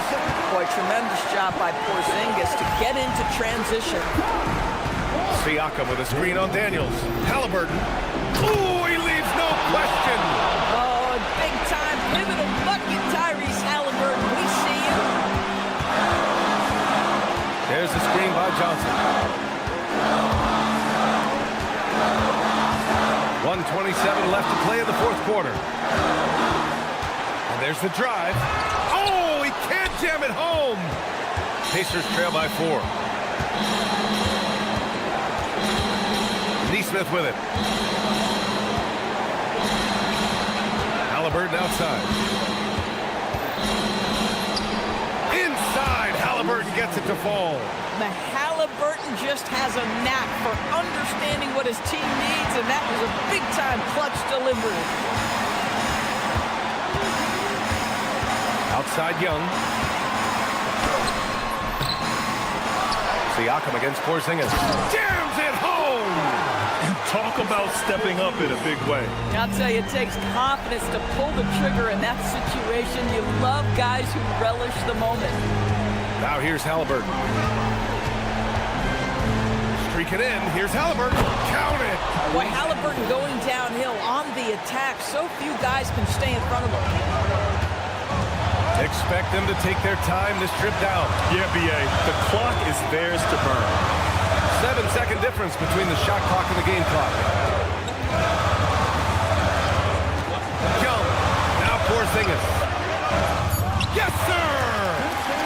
Boy, tremendous job by Porzingis to get into transition. Siakam with a screen on Daniels. Halliburton. Ooh, he leaves no question. Oh, big-time pivotal bucket, Tyrese Halliburton. We see you. There's the screen by Johnson. 1:27 left to play in the fourth quarter. And there's the drive. Oh, he can't jam it home. Pacers trail by 4. Neesmith with it. Halliburton outside. Inside, Halliburton gets it to fall. Halliburton just has a knack for understanding what his team needs, and that was a big-time clutch delivery. Outside Young. Siakam against Porzingis. Jams it home! And talk about stepping up in a big way. I'll tell you, it takes confidence to pull the trigger in that situation. You love guys who relish the moment. Now here's Halliburton. Streaking in. Here's Halliburton. Count it. Boy, Halliburton going downhill on the attack. So few guys can stay in front of him. Expect them to take their time this trip down. Yeah, B.A., the clock is theirs to burn. 7-second difference between the shot clock and the game clock. Young. Now Porzingis. Yes, sir!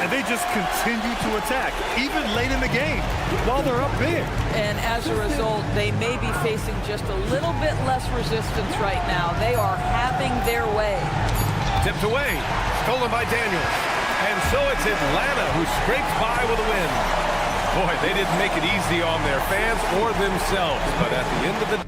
And they just continue to attack, even late in the game, while they're up big. And as a result, they may be facing just a little bit less resistance right now. They are having their way. Tipped away. Stolen by Daniels. And so it's Atlanta who scrapes by with a win. Boy, they didn't make it easy on their fans or themselves, but at the end of the day,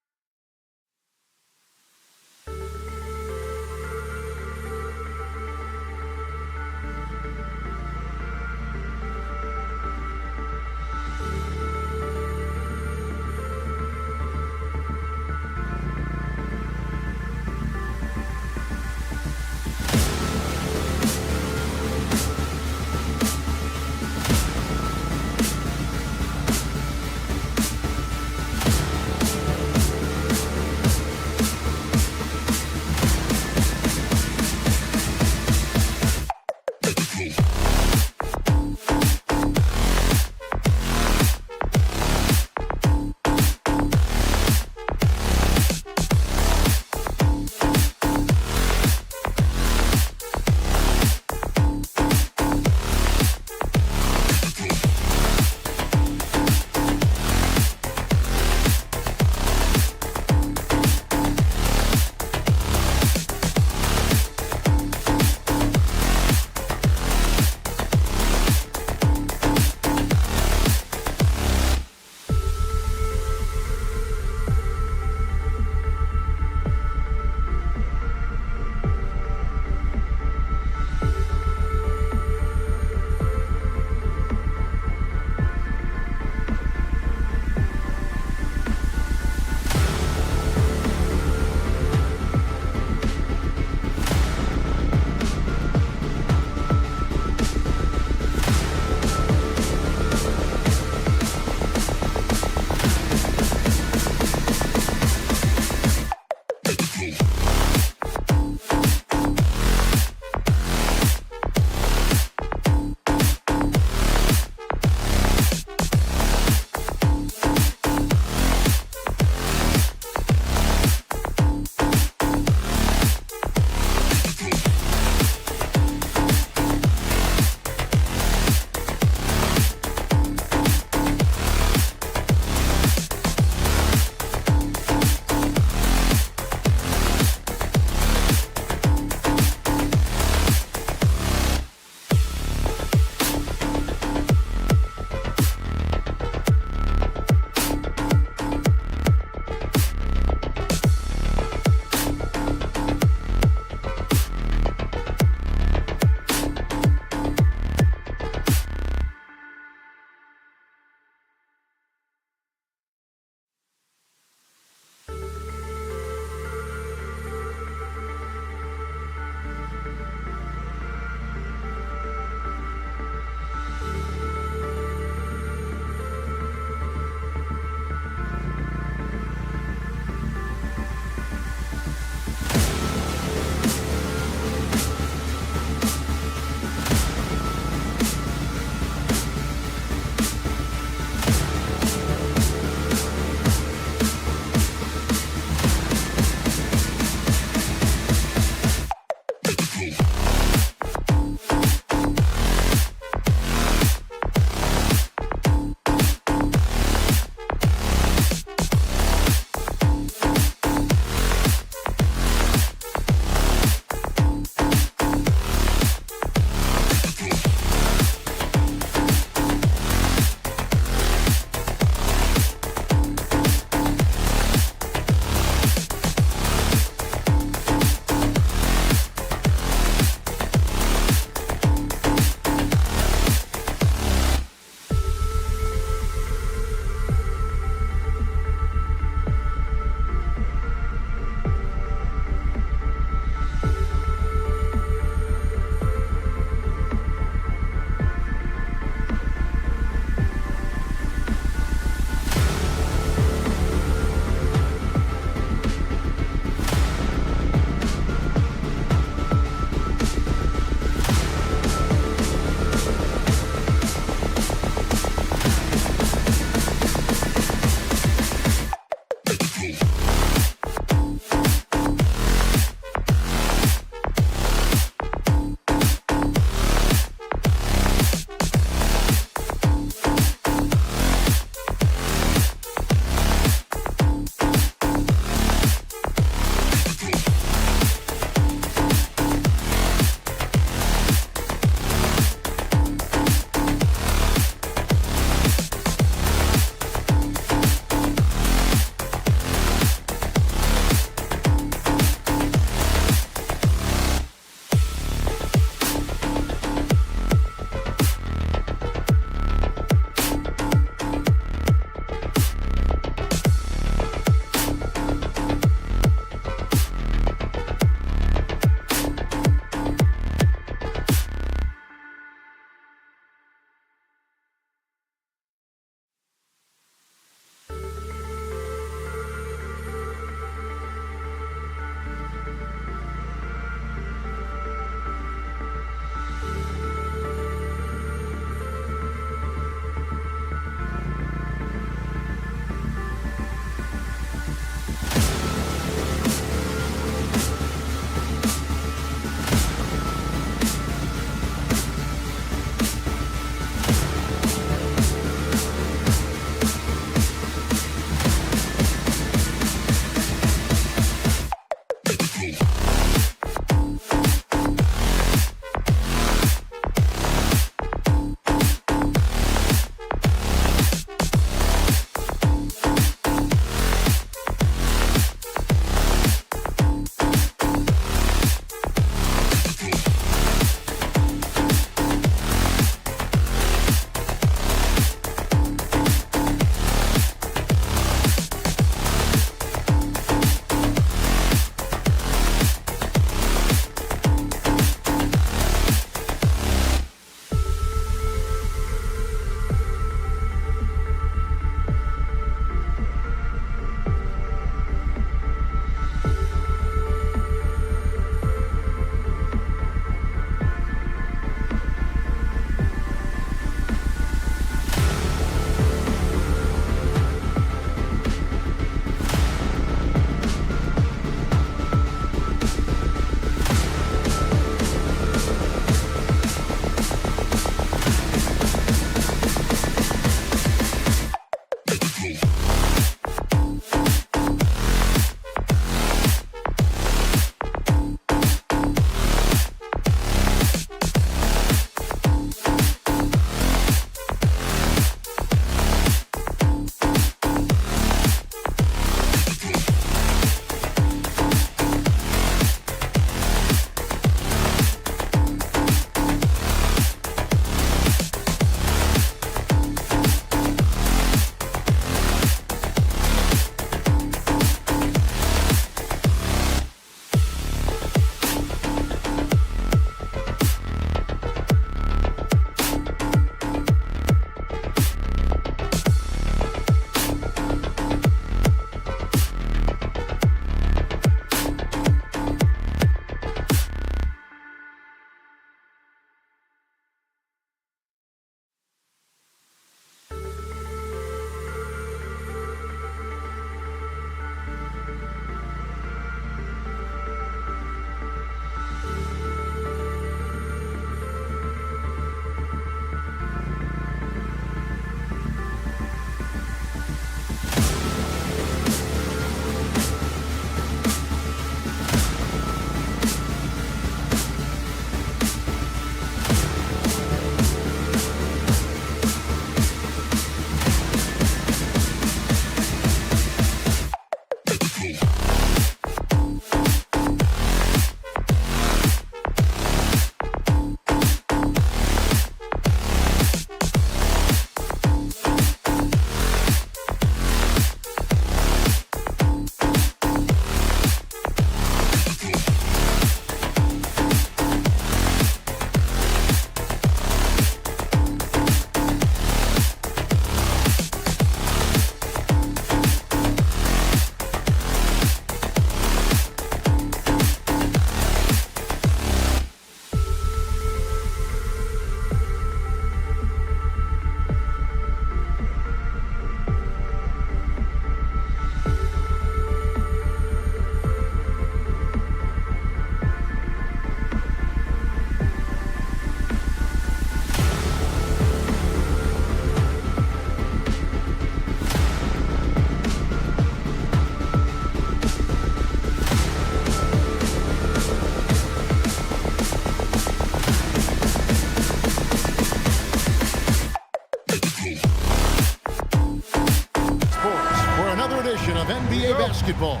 basketball.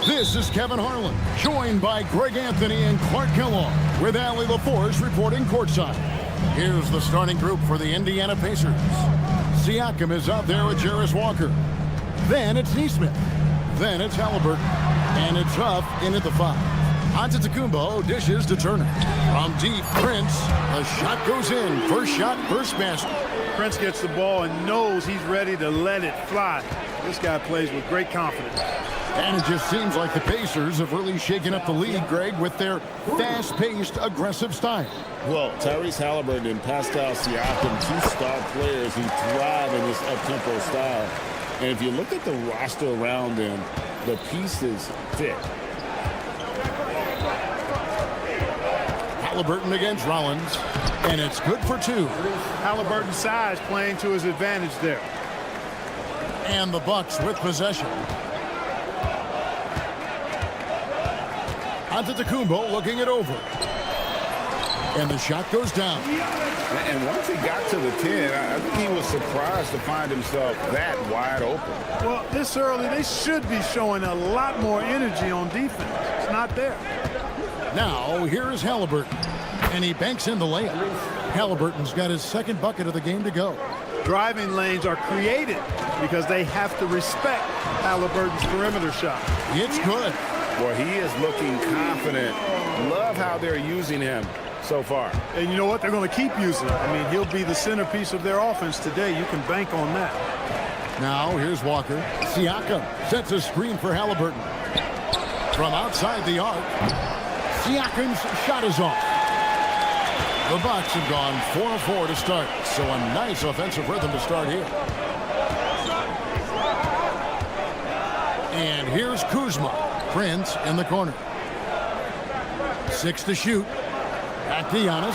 This is Kevin Harlan, joined by Greg Anthony and Clark Kellogg, with Allie LaForce reporting courtside. Here's the starting group for the Indiana Pacers. Siakam is out there with Jarris Walker. Then it's Nesmith. Then it's Halliburton. And it's Huff in at the 5. Antetokounmpo dishes to Turner. From deep, Prince. The shot goes in. First shot, first basket. Prince gets the ball and knows he's ready to let it fly. This guy plays with great confidence. And it just seems like the Pacers have really shaken up the league, Greg, with their fast-paced, aggressive style. Well, Tyrese Halliburton and Pascal Siakam, 2 star players who thrive in this up-tempo style. And if you look at the roster around them, the pieces fit. Halliburton against Rollins, and it's good for 2. Halliburton's size playing to his advantage there. And the Bucks with possession. Antetokounmpo looking it over. And the shot goes down. And once he got to the 10, I think he was surprised to find himself that wide open. Well, this early, they should be showing a lot more energy on defense. It's not there. Now, here is Halliburton. And he banks in the layup. Halliburton's got his 2nd bucket of the game to go. Driving lanes are created because they have to respect Halliburton's perimeter shot. It's good. Well, he is looking confident. Love how they're using him so far. And you know what? They're going to keep using him. I mean, he'll be the centerpiece of their offense today. You can bank on that. Now, here's Walker. Siakam sets a screen for Halliburton. From outside the arc, Siakam's shot is off. The Bucks have gone 4 of 4 to start, so a nice offensive rhythm to start here. And here's Kuzma. Prince in the corner. 6 to shoot. Back to Giannis.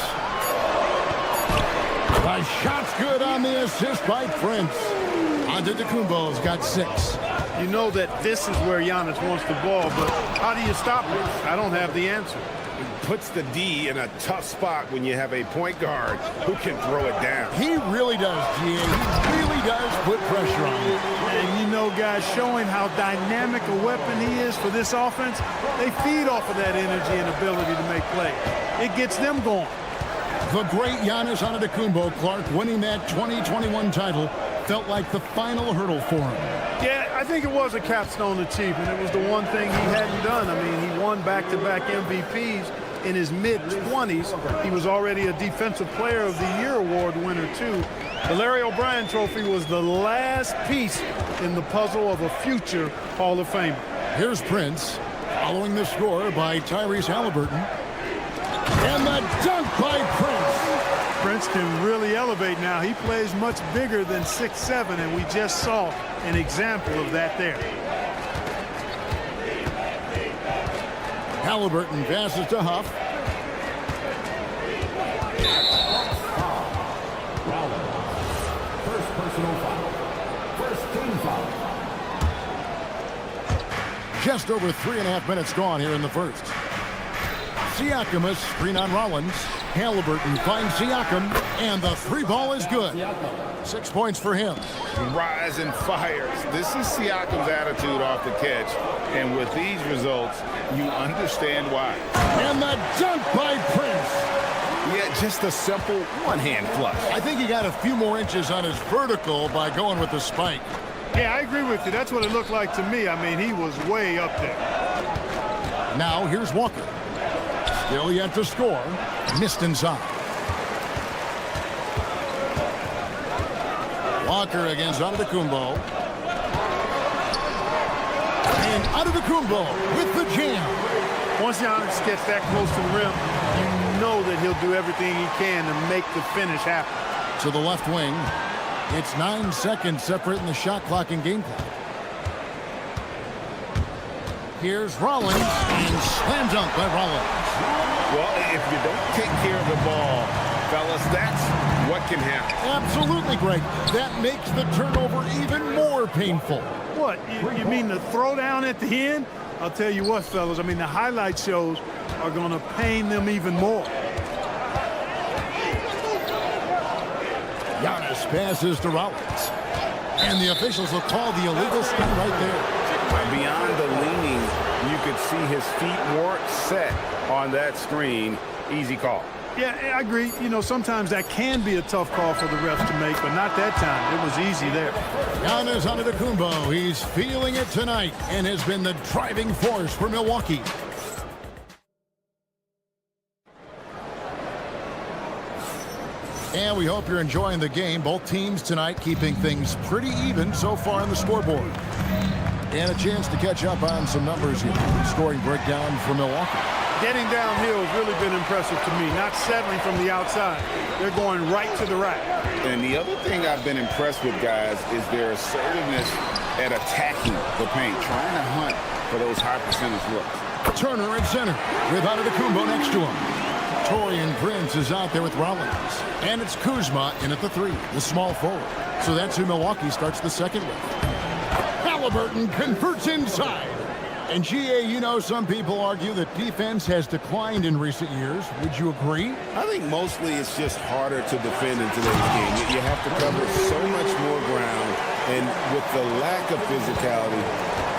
The shot's good on the assist by Prince. Antetokounmpo's got 6. You know that this is where Giannis wants the ball, but how do you stop it? I don't have the answer. Puts the D in a tough spot when you have a point guard who can throw it down. He really does, G.A. He really does put pressure on him. And you know, guys, showing how dynamic a weapon he is for this offense, they feed off of that energy and ability to make plays. It gets them going. The great Giannis Antetokounmpo, Clark, winning that 2021 title felt like the final hurdle for him. Yeah, I think it was a capstone achievement. It was the one thing he hadn't done. I mean, he won back-to-back MVPs in his mid-20s. He was already a Defensive Player of the Year award winner, too. The Larry O'Brien Trophy was the last piece in the puzzle of a future Hall of Famer. Here's Prince, following the score by Tyrese Halliburton. And the dunk by Prince. Prince can really elevate now. He plays much bigger than 6'7", and we just saw an example of that there. Halliburton passes to Huff. First personal foul. First team foul. Just over 3.5 minutes gone here in the first. Siakam, a screen on Rollins. Halliburton finds Siakam, and the 3 ball is good. 6 points for him. Rise and fires. This is Siakam's attitude off the catch, and with these results, you understand why. And the dunk by Prince. Yeah, just a simple one-hand flush. I think he got a few more inches on his vertical by going with the spike. Yeah, I agree with you. That's what it looked like to me. I mean, he was way up there. Now here's Walker. Still yet to score. Missed inside. Walker against Antetokounmpo. And Antetokounmpo with the jam. Once Giannis gets that close to the rim, you know that he'll do everything he can to make the finish happen. To the left wing. It's 9 seconds separating the shot clock and game clock. Here's Rollins, and slam dunk by Rollins. Well, if you don't take care of the ball, fellas, that's what can happen. Absolutely, Greg. That makes the turnover even more painful. What, you mean the throwdown at the end? I'll tell you what, fellas, I mean, the highlight shows are going to pain them even more. Giannis passes to Rollins. And the officials will call the illegal screen right there. Beyond the leaning, you could see his feet weren't set on that screen. Easy call. Yeah, I agree. You know, sometimes that can be a tough call for the refs to make, but not that time. It was easy there. Giannis Antetokounmpo, he's feeling it tonight and has been the driving force for Milwaukee. And we hope you're enjoying the game. Both teams tonight keeping things pretty even so far on the scoreboard. And a chance to catch up on some numbers here. Scoring breakdown for Milwaukee. Getting downhill has really been impressive to me. Not settling from the outside. They're going right to the rack. And the other thing I've been impressed with, guys, is their assertiveness at attacking the paint, trying to hunt for those high percentage looks. Turner at center with Antetokounmpo next to him. Torian Prince is out there with Rollins. And it's Kuzma in at the 3, the small forward. So that's who Milwaukee starts the second with. Halliburton converts inside. And GA, you know, some people argue that defense has declined in recent years. Would you agree? I think mostly it's just harder to defend in today's game. You have to cover so much more ground, and with the lack of physicality,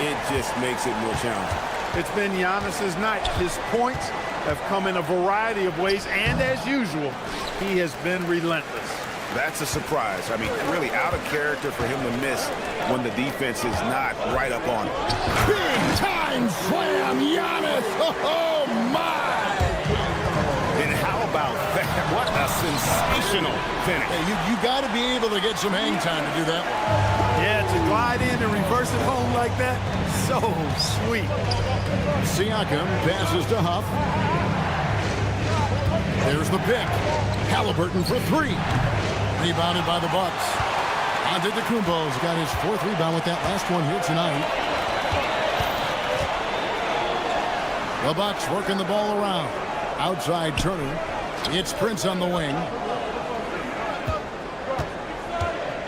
it just makes it more challenging. It's been Giannis's night. His points have come in a variety of ways, and as usual, he has been relentless. That's a surprise. I mean, really out of character for him to miss when the defense is not right up on him. Big time slam, Giannis! Oh, my! And how about that? What a sensational finish. Hey, you got to be able to get some hang time to do that one. Yeah, to glide in and reverse it home like that, so sweet. Siakam passes to Huff. There's the pick. Halliburton for 3. Rebounded by the Bucks. Antetokounmpo's got his 4th rebound with that last one here tonight. The Bucks working the ball around. Outside Turner. It's Prince on the wing.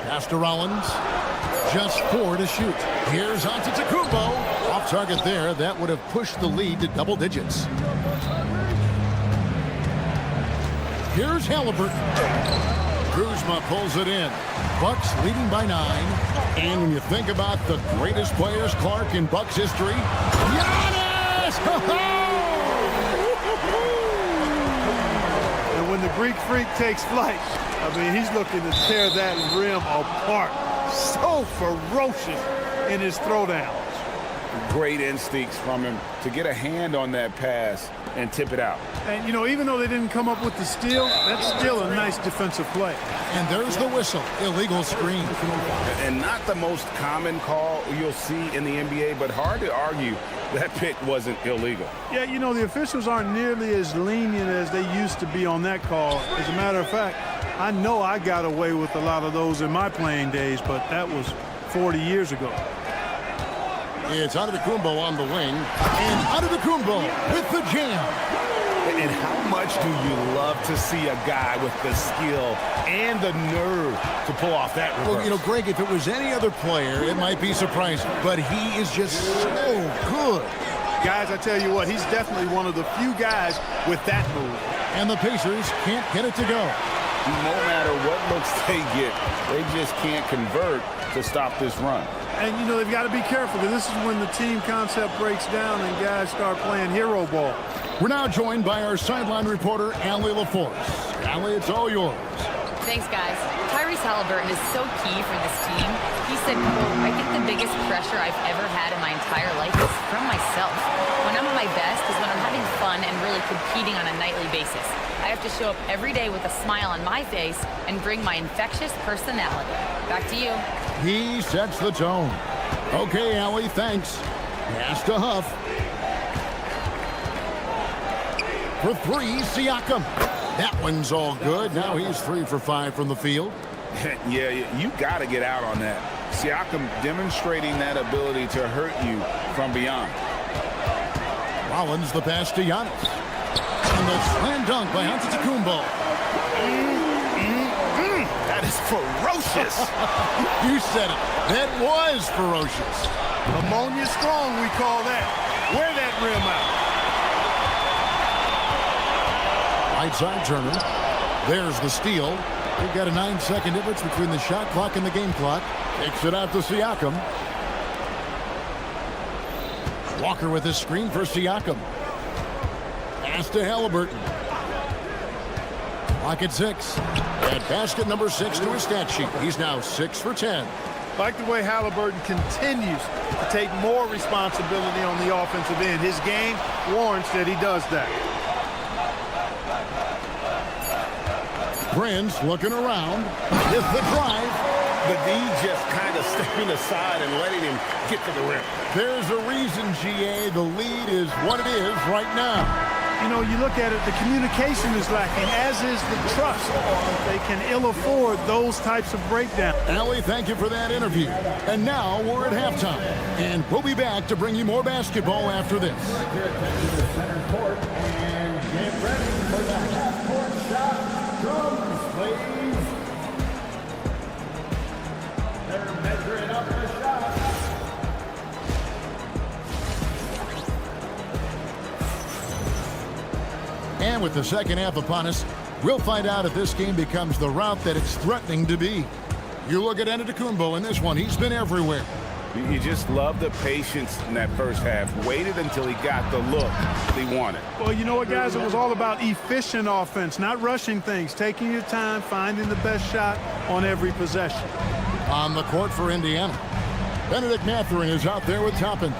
Pass to Rollins. Just 4 to shoot. Here's Antetokounmpo. Off target there. That would have pushed the lead to double digits. Here's Halliburton. Kuzma pulls it in. Bucks leading by 9. And when you think about the greatest players, Clark, in Bucks history, Giannis! And when the Greek Freak takes flight, I mean, he's looking to tear that rim apart. So ferocious in his throwdowns. Great instincts from him to get a hand on that pass and tip it out. And, you know, even though they didn't come up with the steal, that's still a nice defensive play. And there's the whistle. Illegal screen. And not the most common call you'll see in the NBA, but hard to argue that pick wasn't illegal. Yeah, you know, the officials aren't nearly as lenient as they used to be on that call. As a matter of fact, I know I got away with a lot of those in my playing days, but that was 40 years ago. It's Antetokounmpo on the wing. And Antetokounmpo with the jam. And how much do you love to see a guy with the skill and the nerve to pull off that reverse? Well, you know, Greg, if it was any other player, it might be surprising. But he is just so good. Guys, I tell you what, he's definitely one of the few guys with that move. And the Pacers can't get it to go. No matter what looks they get, they just can't convert to stop this run. And, you know, they've got to be careful, because this is when the team concept breaks down and guys start playing hero ball. We're now joined by our sideline reporter, Allie LaForce. Allie, it's all yours. Thanks, guys. Tyrese Halliburton is so key for this team. He said, quote, I think the biggest pressure I've ever had in my entire life is from myself. When I'm at my best is when I'm having fun and really competing on a nightly basis. I have to show up every day with a smile on my face and bring my infectious personality. Back to you. He sets the tone. Okay, Allie, thanks. Pass to Huff. For 3, Siakam. That one's all good. Now he's 3 for 5 from the field. Yeah, you got to get out on that. Siakam demonstrating that ability to hurt you from beyond. Rollins the pass to Giannis. And the slam dunk by Antetokounmpo. That is ferocious. You said it. That was ferocious. Ammonia strong, we call that. Wear that rim out. Right side Turner. There's the steal. We've got a 9-second difference between the shot clock and the game clock. Kicks it out to Siakam. Walker with his screen for Siakam. Pass to Halliburton. Clock at 6. At basket number 6 to his stat sheet. He's now 6 for 10. Like the way Halliburton continues to take more responsibility on the offensive end. His game warrants that he does that. Prince looking around. With the drive. The D just kind of stepping aside and letting him get to the rim. There's a reason, GA. The lead is what it is right now. You know, you look at it, the communication is lacking, as is the trust. They can ill afford those types of breakdowns. Allie, thank you for that interview. And now we're at halftime. And we'll be back to bring you more basketball after this. Center court and get ready for the half-court shot. Drums, please. They're measuring up the shot. And with the second half upon us, we'll find out if this game becomes the route that it's threatening to be. You look at Antetokounmpo in this one. He's been everywhere. You just love the patience in that first half. Waited until he got the look he wanted. Well, you know what, guys? It was all about efficient offense, not rushing things, taking your time, finding the best shot on every possession. On the court for Indiana, Benedict Mathurin is out there with Toppin.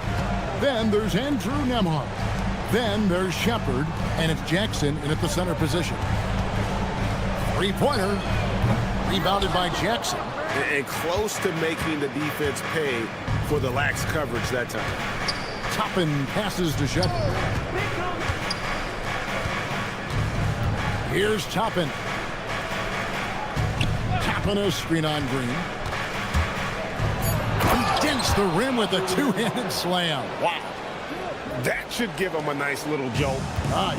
Then there's Andrew Nemo. Then there's Shepard, and it's Jackson in at the center position. Three-pointer, rebounded by Jackson. And close to making the defense pay for the lax coverage that time. Toppin passes to Shepard. Here's Toppin. Toppin a screen on Green. He dents the rim with a two-handed slam. Wow. That should give them a nice little jolt.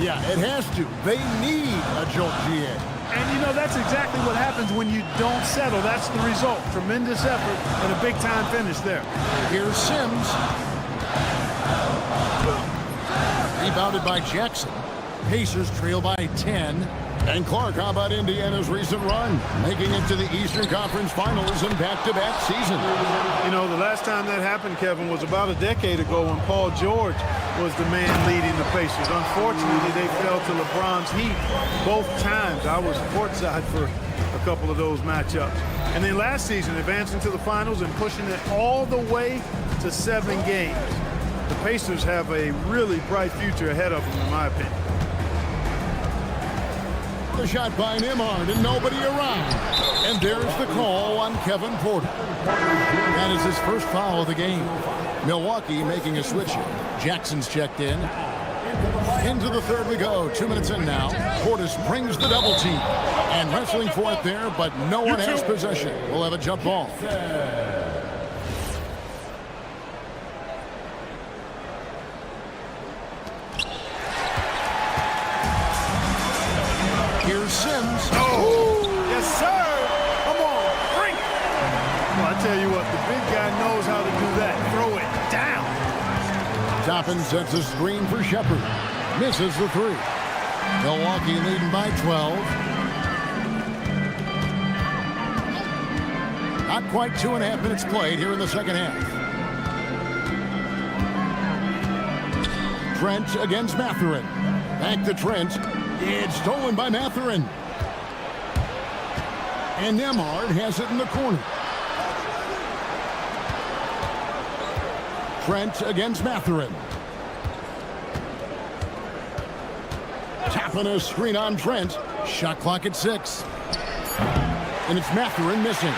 Yeah, it has to. They need a jolt, GA. And, you know, that's exactly what happens when you don't settle. That's the result. Tremendous effort and a big-time finish there. Here's Sims. Rebounded by Jackson. Pacers trail by 10. And Clark, how about Indiana's recent run? Making it to the Eastern Conference Finals in back-to-back seasons. You know, the last time that happened, Kevin, was about a decade ago when Paul George was the man leading the Pacers. Unfortunately, they fell to LeBron's heat both times. I was courtside for a couple of those matchups. And then last season, advancing to the finals and pushing it all the way to 7 games. The Pacers have a really bright future ahead of them, in my opinion. The shot by Nembhard and nobody around. And there's the call on Kevin Porter. That is his first foul of the game. Milwaukee making a switch here. Jackson's checked in. Into the third we go. 2 minutes in now. Portis brings the double team. And wrestling for it there, but no one has possession. We'll have a jump ball. Here's Sims. Oh, yes, sir. Come on, bring it. Well, I tell you what, the big guy knows how to do that. Throw it down. Toppin sets a screen for Shepard. Misses the three. Milwaukee leading by 12. Not quite 2.5 minutes played here in the second half. Trent against Mathurin. Back to Trent. It's stolen by Mathurin. And Nembhard has it in the corner. Trent against Mathurin. Tapping a screen on Trent. Shot clock at 6. And it's Mathurin missing.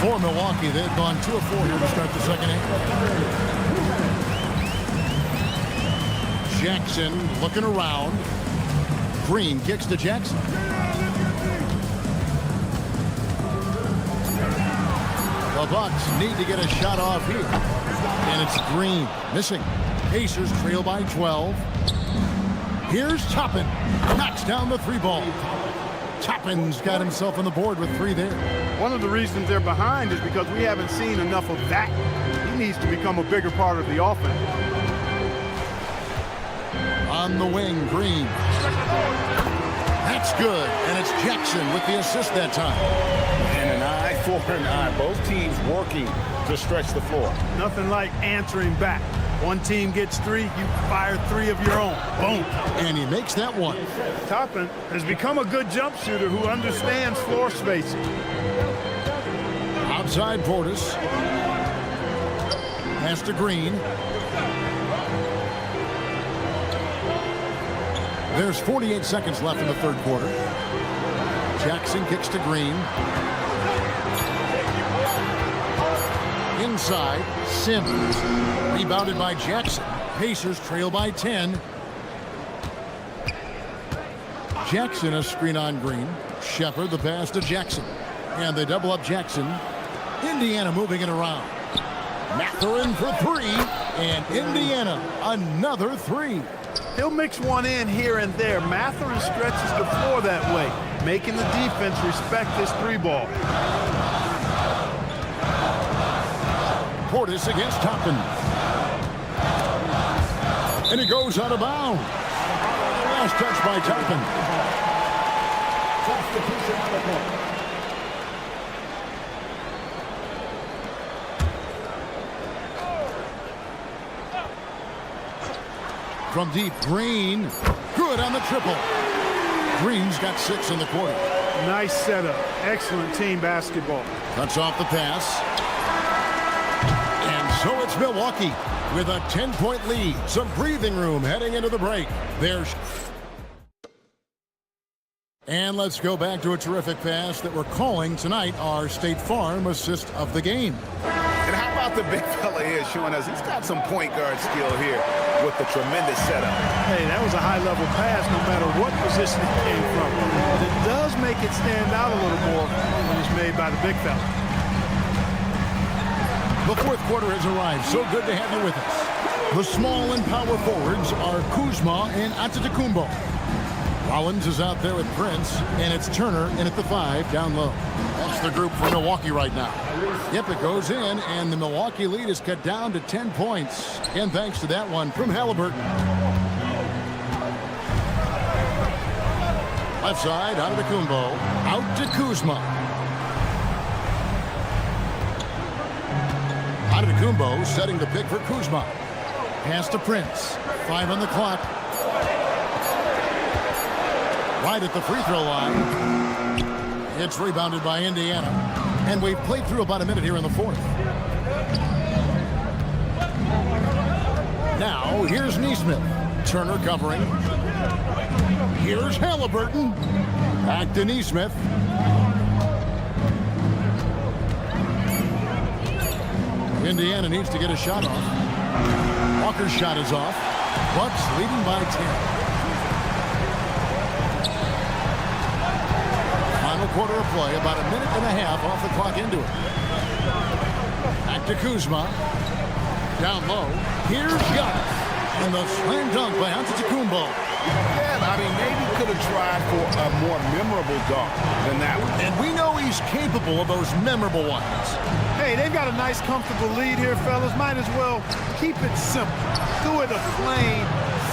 For Milwaukee, they've gone 2 of 4 here to start the second half. Jackson looking around. Green kicks to Jackson. The Bucks need to get a shot off here. And it's Green missing. Pacers trail by 12. Here's Toppin. Knocks down the 3 ball. Toppin's got himself on the board with 3 there. One of the reasons they're behind is because we haven't seen enough of that. He needs to become a bigger part of the offense. On the wing, Green. That's good, and it's Jackson with the assist that time. And I 4-9. Both teams working to stretch the floor. Nothing like answering back. One team gets 3, you fire 3 of your own. Boom. And he makes that one. Toppin has become a good jump shooter who understands floor spacing. Outside Portis. Pass to Green. There's 48 seconds left in the third quarter. Jackson kicks to Green. Inside, Sims. Rebounded by Jackson. Pacers trail by 10. Jackson a screen on Green. Shepard the pass to Jackson. And they double up Jackson. Indiana moving it around. Mathurin for 3. And Indiana another 3. He'll mix one in here and there. Mathurin stretches the floor that way, making the defense respect his 3-ball. Portis against Toppin. And it goes out of bounds. Last touch by Toppin. From deep, Green. Good on the triple. Green's got 6 in the quarter. Nice setup. Excellent team basketball. Cuts off the pass. And so it's Milwaukee with a 10-point lead. Some breathing room heading into the break. And let's go back to a terrific pass that we're calling tonight our State Farm assist of the game. And how about the big fella here showing us he's got some point guard skill here with the tremendous setup. Hey, that was a high-level pass no matter what position it came from. But it does make it stand out a little more when it's made by the big fella. The fourth quarter has arrived. So good to have you with us. The small and power forwards are Kuzma and Antetokounmpo. Rollins is out there with Prince, and it's Turner in at the 5 down low. That's the group for Milwaukee right now. Yep, it goes in, and the Milwaukee lead is cut down to 10 points. And thanks to that one from Halliburton. Left side, out of the Kumbo. Out to Kuzma. Out of the Kumbo, setting the pick for Kuzma. Pass to Prince. 5 on the clock. Right at the free throw line. It's rebounded by Indiana. And we've played through about a minute here in the fourth. Now, here's Nesmith. Turner covering. Here's Halliburton. Back to Nesmith. Indiana needs to get a shot off. Walker's shot is off. Bucks leading by 10. Final quarter of play, about a minute and a half off the clock into it. Back to Kuzma. Down low. Here's Giannis. And the slam dunk by Antetokounmpo. Yeah, I mean, maybe could have tried for a more memorable dunk than that one. And we know he's capable of those memorable ones. Hey, they've got a nice, comfortable lead here, fellas. Might as well keep it simple. Do it a plain,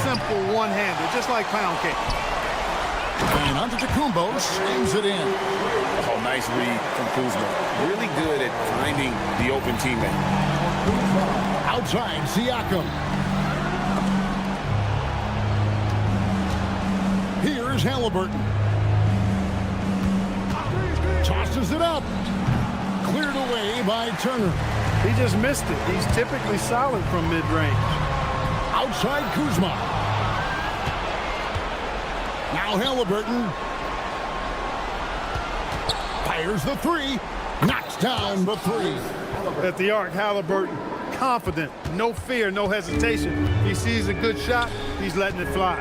simple one-hander, just like pound cake. And Antetokounmpo slams it in. Oh, nice read from Kuzma. Really good at finding the open teammate. Outside, Siakam. Here's Halliburton. Tosses it up. Cleared away by Turner. He just missed it. He's typically solid from mid-range. Outside Kuzma. Now Halliburton. Fires the 3. Knocks down the 3. At the arc, Halliburton, confident, no fear, no hesitation. He sees a good shot, he's letting it fly.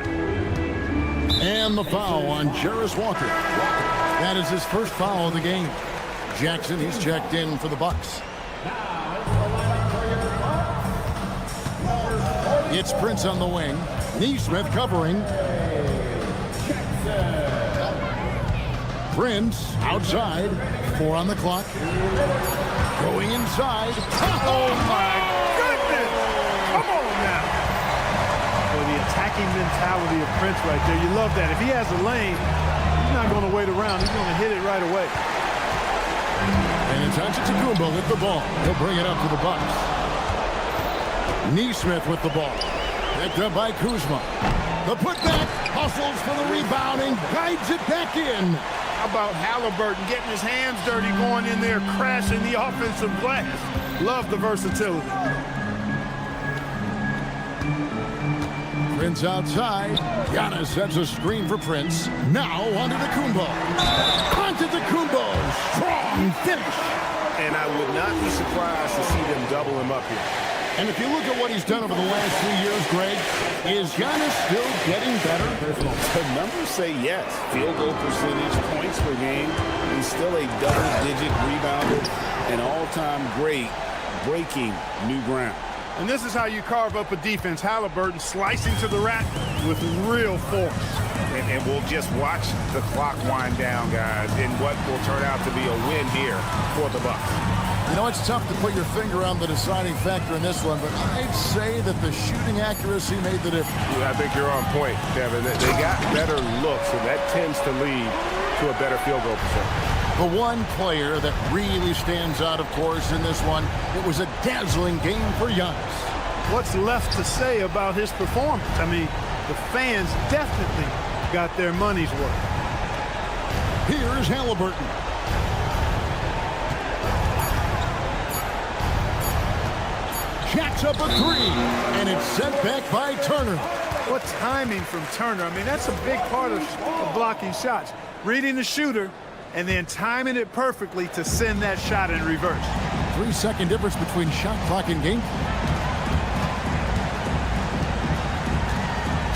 And the foul on Jarris Walker. That is his first foul of the game. Jackson, he's checked in for the Bucks. It's Prince on the wing. Nesmith covering. Prince outside. 4 on the clock. Going inside. Oh my goodness! Come on now. Well, the attacking mentality of Prince right there. You love that. If he has a lane, he's not going to wait around. He's going to hit it right away. And it's Antetokounmpo with the ball. He'll bring it up to the Bucks. Neesmith with the ball. Picked up by Kuzma. The putback, hustles for the rebound and guides it back in. How about Halliburton getting his hands dirty, going in there, crashing the offensive glass. Love the versatility. Prince outside. Giannis sets a screen for Prince. Now onto the Kumbo. Antetokounmpo. Strong finish. And I would not be surprised to see them double him up here. And if you look at what he's done over the last 3 years, Greg, is Giannis still getting better? The numbers say yes. Field goal percentage, points per game. He's still a double-digit rebounder, an all-time great, breaking new ground. And this is how you carve up a defense. Halliburton slicing to the rack with real force. And we'll just watch the clock wind down, guys, in what will turn out to be a win here for the Bucks. You know, it's tough to put your finger on the deciding factor in this one, but I'd say that the shooting accuracy made the difference. Yeah, I think you're on point, Devin. They got better looks, and that tends to lead to a better field goal percentage. The one player that really stands out, of course, in this one, it was a dazzling game for Giannis. What's left to say about his performance? I mean, the fans definitely got their money's worth. Here's Halliburton. Jacks up a three, and it's sent back by Turner. What timing from Turner. I mean, that's a big part of blocking shots. Reading the shooter and then timing it perfectly to send that shot in reverse. 3-second difference between shot clock and game.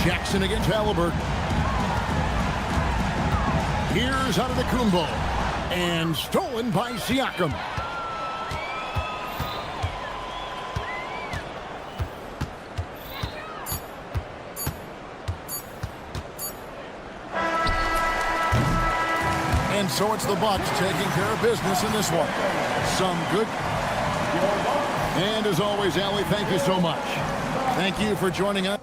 Jackson against Halliburton. Here's Antetokounmpo. And stolen by Siakam. And so it's the Bucks taking care of business in this one. Some good. And as always, Allie, thank you so much. Thank you for joining us.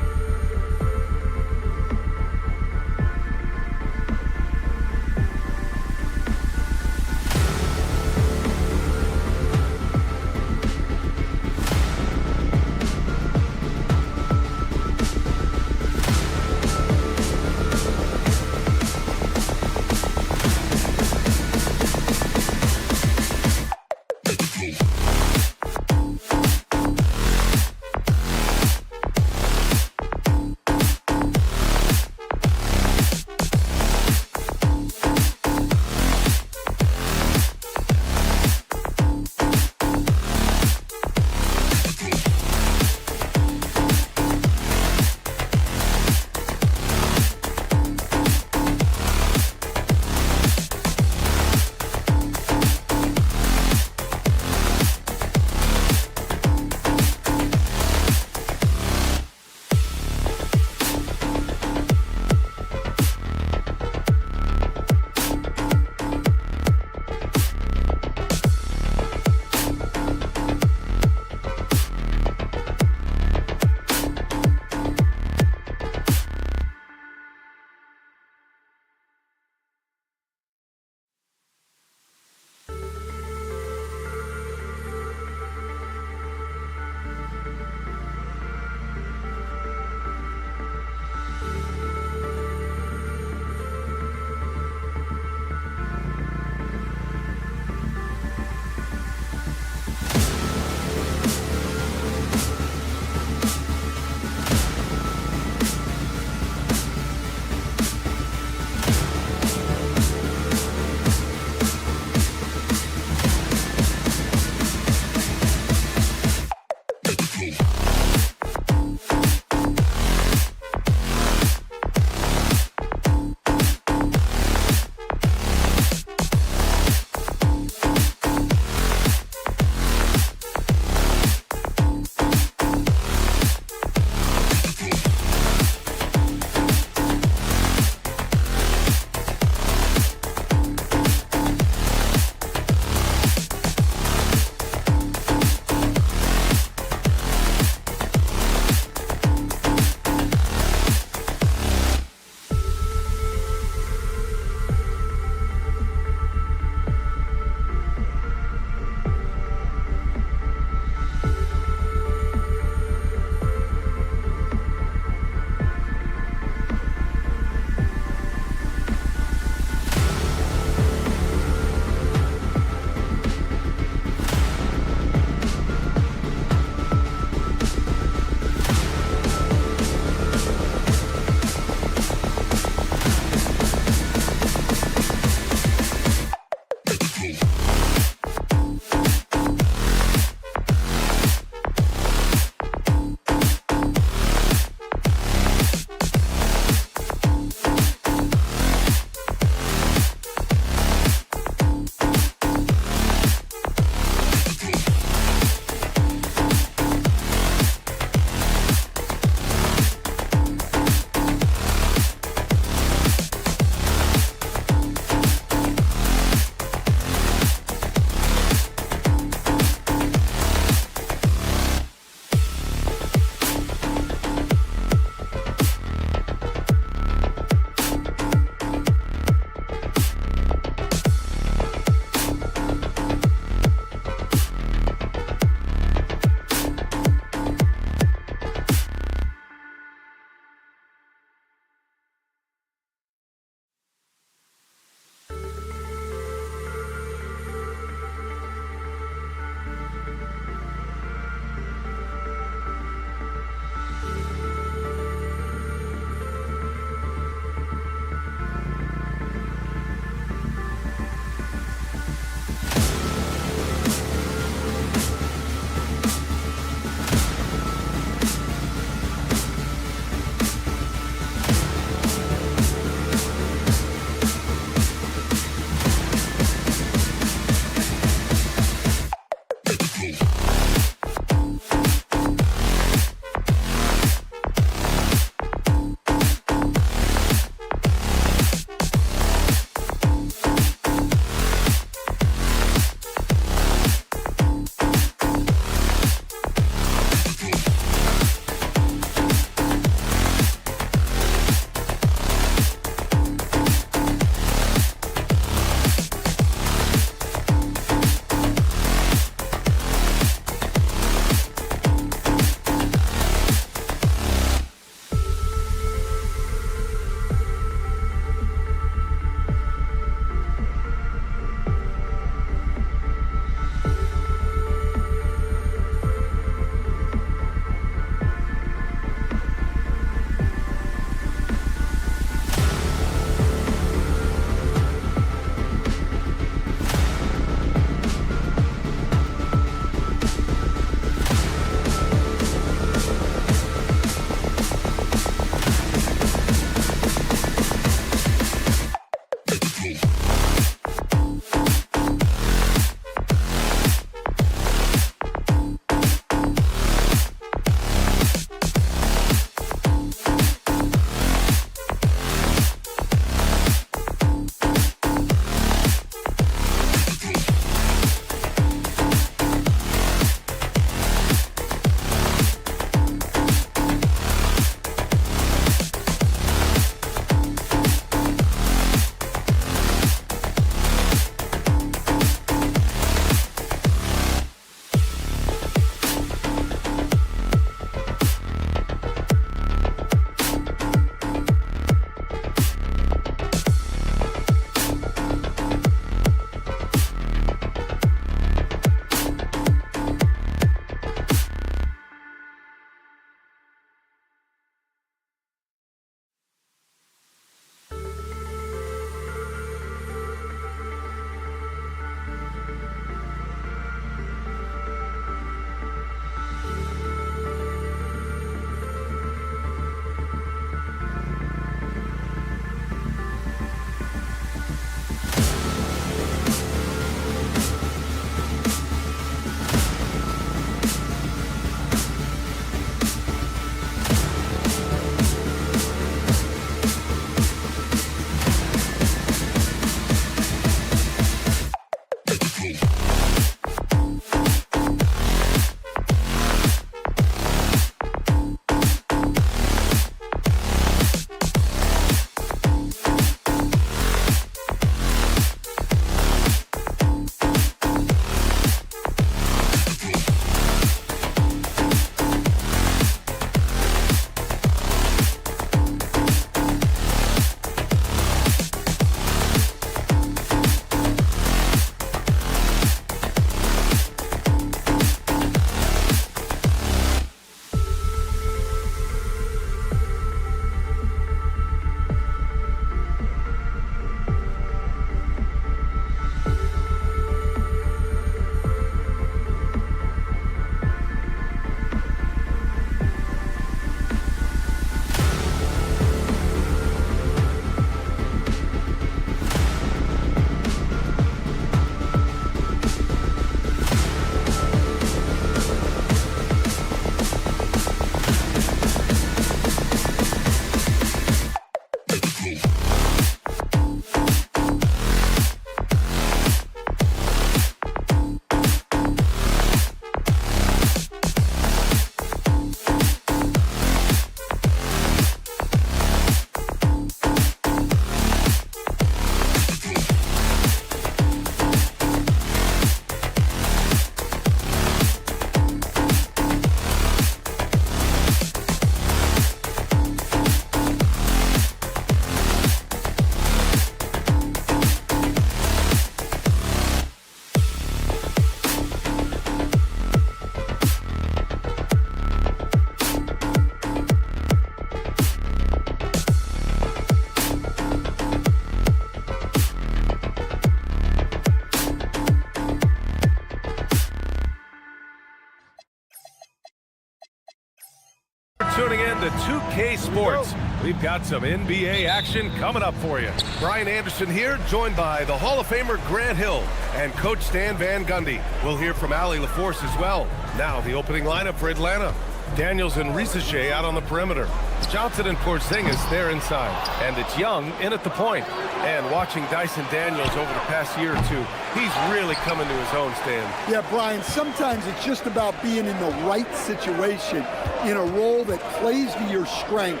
2K Sports. We've got some NBA action coming up for you. Brian Anderson here, joined by the Hall of Famer Grant Hill and Coach Stan Van Gundy. We'll hear from Allie LaForce as well. Now the opening lineup for Atlanta. Daniels and Risacher out on the perimeter. Johnson and Porzingis there inside. And it's Young in at the point. And watching Dyson Daniels over the past year or two, he's really coming to his own, Stan. Yeah, Brian, sometimes it's just about being in the right situation, in a role that plays to your strength.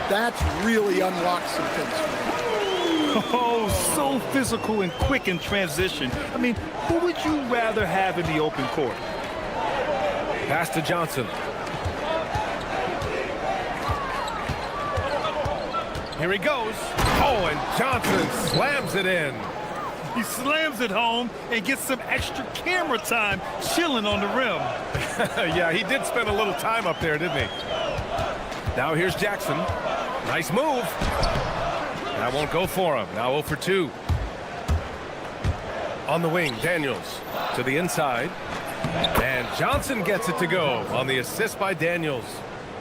That's really unlocks some things. Oh, so physical and quick in transition. I mean, who would you rather have in the open court? Pass to Johnson. Here he goes. Oh, and Johnson slams it in. He slams it home and gets some extra camera time chilling on the rim. Yeah, he did spend a little time up there, didn't he? Now here's Jackson. Nice move. That won't go for him. Now 0 for 2. On the wing, Daniels to the inside. And Johnson gets it to go on the assist by Daniels.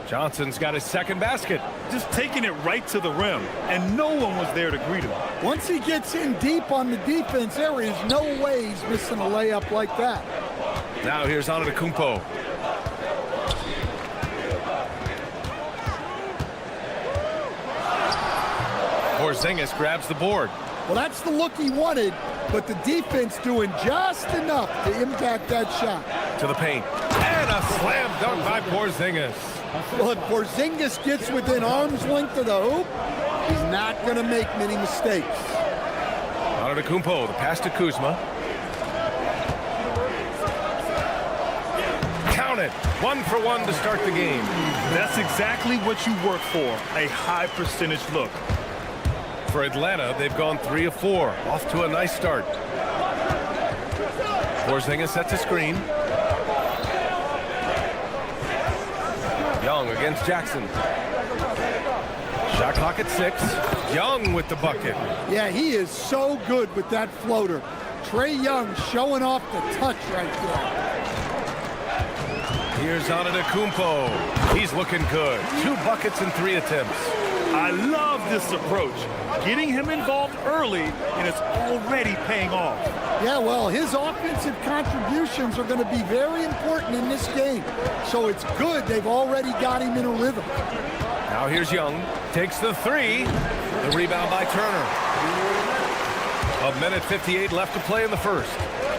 Johnson's got his second basket. Just taking it right to the rim, and no one was there to greet him. Once he gets in deep on the defense, there is no way he's missing a layup like that. Now here's Antetokounmpo. Porzingis grabs the board. Well, that's the look he wanted, but the defense doing just enough to impact that shot. To the paint. And a slam dunk by Porzingis. Well, if Porzingis gets within arm's length of the hoop, he's not going to make many mistakes. Antetokounmpo, the pass to Kuzma. Count it. 1 for 1 to start the game. That's exactly what you work for, a high percentage look. For Atlanta, they've gone 3 of 4. Off to a nice start. Porzingis sets a screen. Young against Jackson. Shot clock at 6. Young with the bucket. Yeah, he is so good with that floater. Trae Young showing off the touch right there. Here's Antetokounmpo. He's looking good. 2 buckets and 3 attempts. I love this approach. Getting him involved early, and it's already paying off. Yeah, well, his offensive contributions are going to be very important in this game. So it's good they've already got him in a rhythm. Now here's Young. Takes the 3. The rebound by Turner. 1:58 left to play in the first.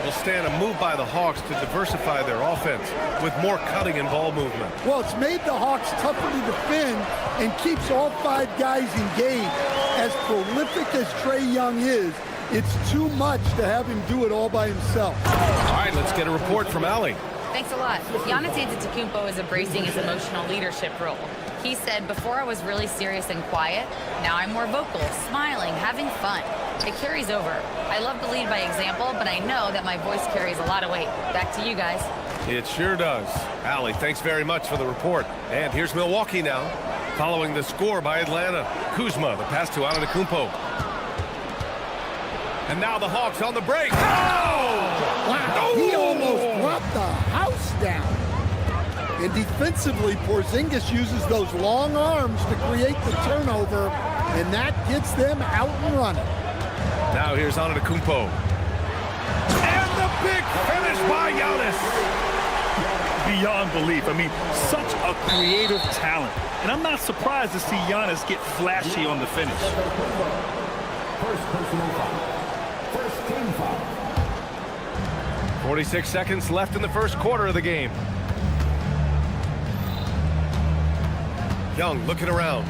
Will stand a move by the Hawks to diversify their offense with more cutting and ball movement. Well, it's made the Hawks tougher to defend and keeps all 5 guys engaged. As prolific as Trae Young is, it's too much to have him do it all by himself. All right, let's get a report from Allie. Thanks a lot. Giannis Antetokounmpo is embracing his emotional leadership role. He said, before I was really serious and quiet, now I'm more vocal, smiling, having fun. It carries over. I love to lead by example, but I know that my voice carries a lot of weight. Back to you guys. It sure does. Allie, thanks very much for the report. And here's Milwaukee now, following the score by Atlanta. Kuzma, the pass to Antetokounmpo. And now the Hawks on the break. Oh! Wow, he almost brought the house down. And defensively, Porzingis uses those long arms to create the turnover, and that gets them out and running. Now here's Antetokounmpo. And the big finish by Giannis. Beyond belief. I mean, such a creative talent. And I'm not surprised to see Giannis get flashy on the finish. First personal foul. First team foul. 46 seconds left in the first quarter of the game. Young looking around.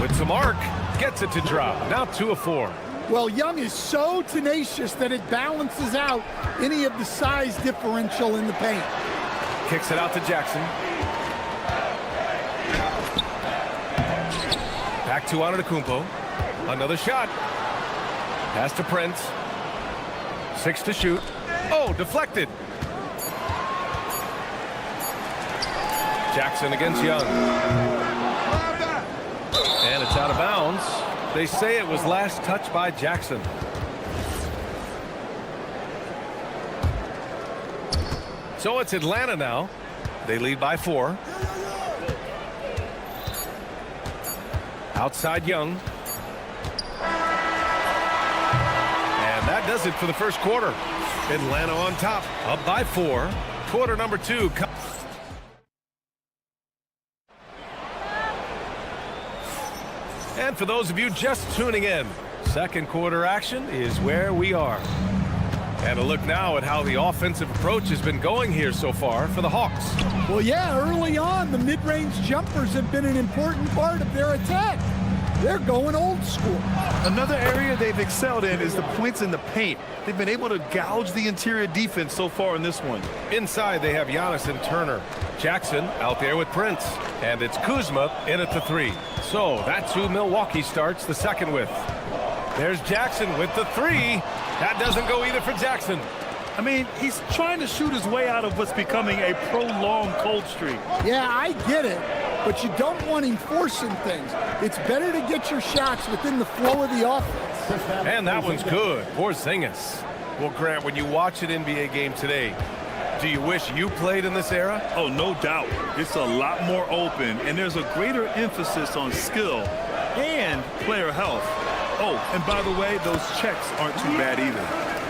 With some arc, gets it to drop. Now 2 of 4. Well, Young is so tenacious that it balances out any of the size differential in the paint. Kicks it out to Jackson. Back to Antetokounmpo. Another shot. Pass to Prince. 6 to shoot. Oh, deflected. Jackson against Young. And it's out of bounds. They say it was last touched by Jackson. So it's Atlanta now. They lead by 4. Outside Young. And that does it for the first quarter. Atlanta on top, up by 4. Quarter number 2. And for those of you just tuning in, second quarter action is where we are. And a look now at how the offensive approach has been going here so far for the Hawks. Well, yeah, early on, the mid-range jumpers have been an important part of their attack. They're going old school. Another area they've excelled in is the points in the paint. They've been able to gouge the interior defense so far in this one. Inside, they have Giannis and Turner. Jackson out there with Prince. And it's Kuzma in at the 3. So that's who Milwaukee starts the second with. There's Jackson with the 3. That doesn't go either for Jackson. I mean, he's trying to shoot his way out of what's becoming a prolonged cold streak. Yeah, I get it, but you don't want him forcing things. It's better to get your shots within the flow of the offense. And that one's good. Porzingis. Well, Grant, when you watch an NBA game today, do you wish you played in this era? Oh, no doubt. It's a lot more open, and there's a greater emphasis on skill and player health. Oh, and by the way, those checks aren't too bad either.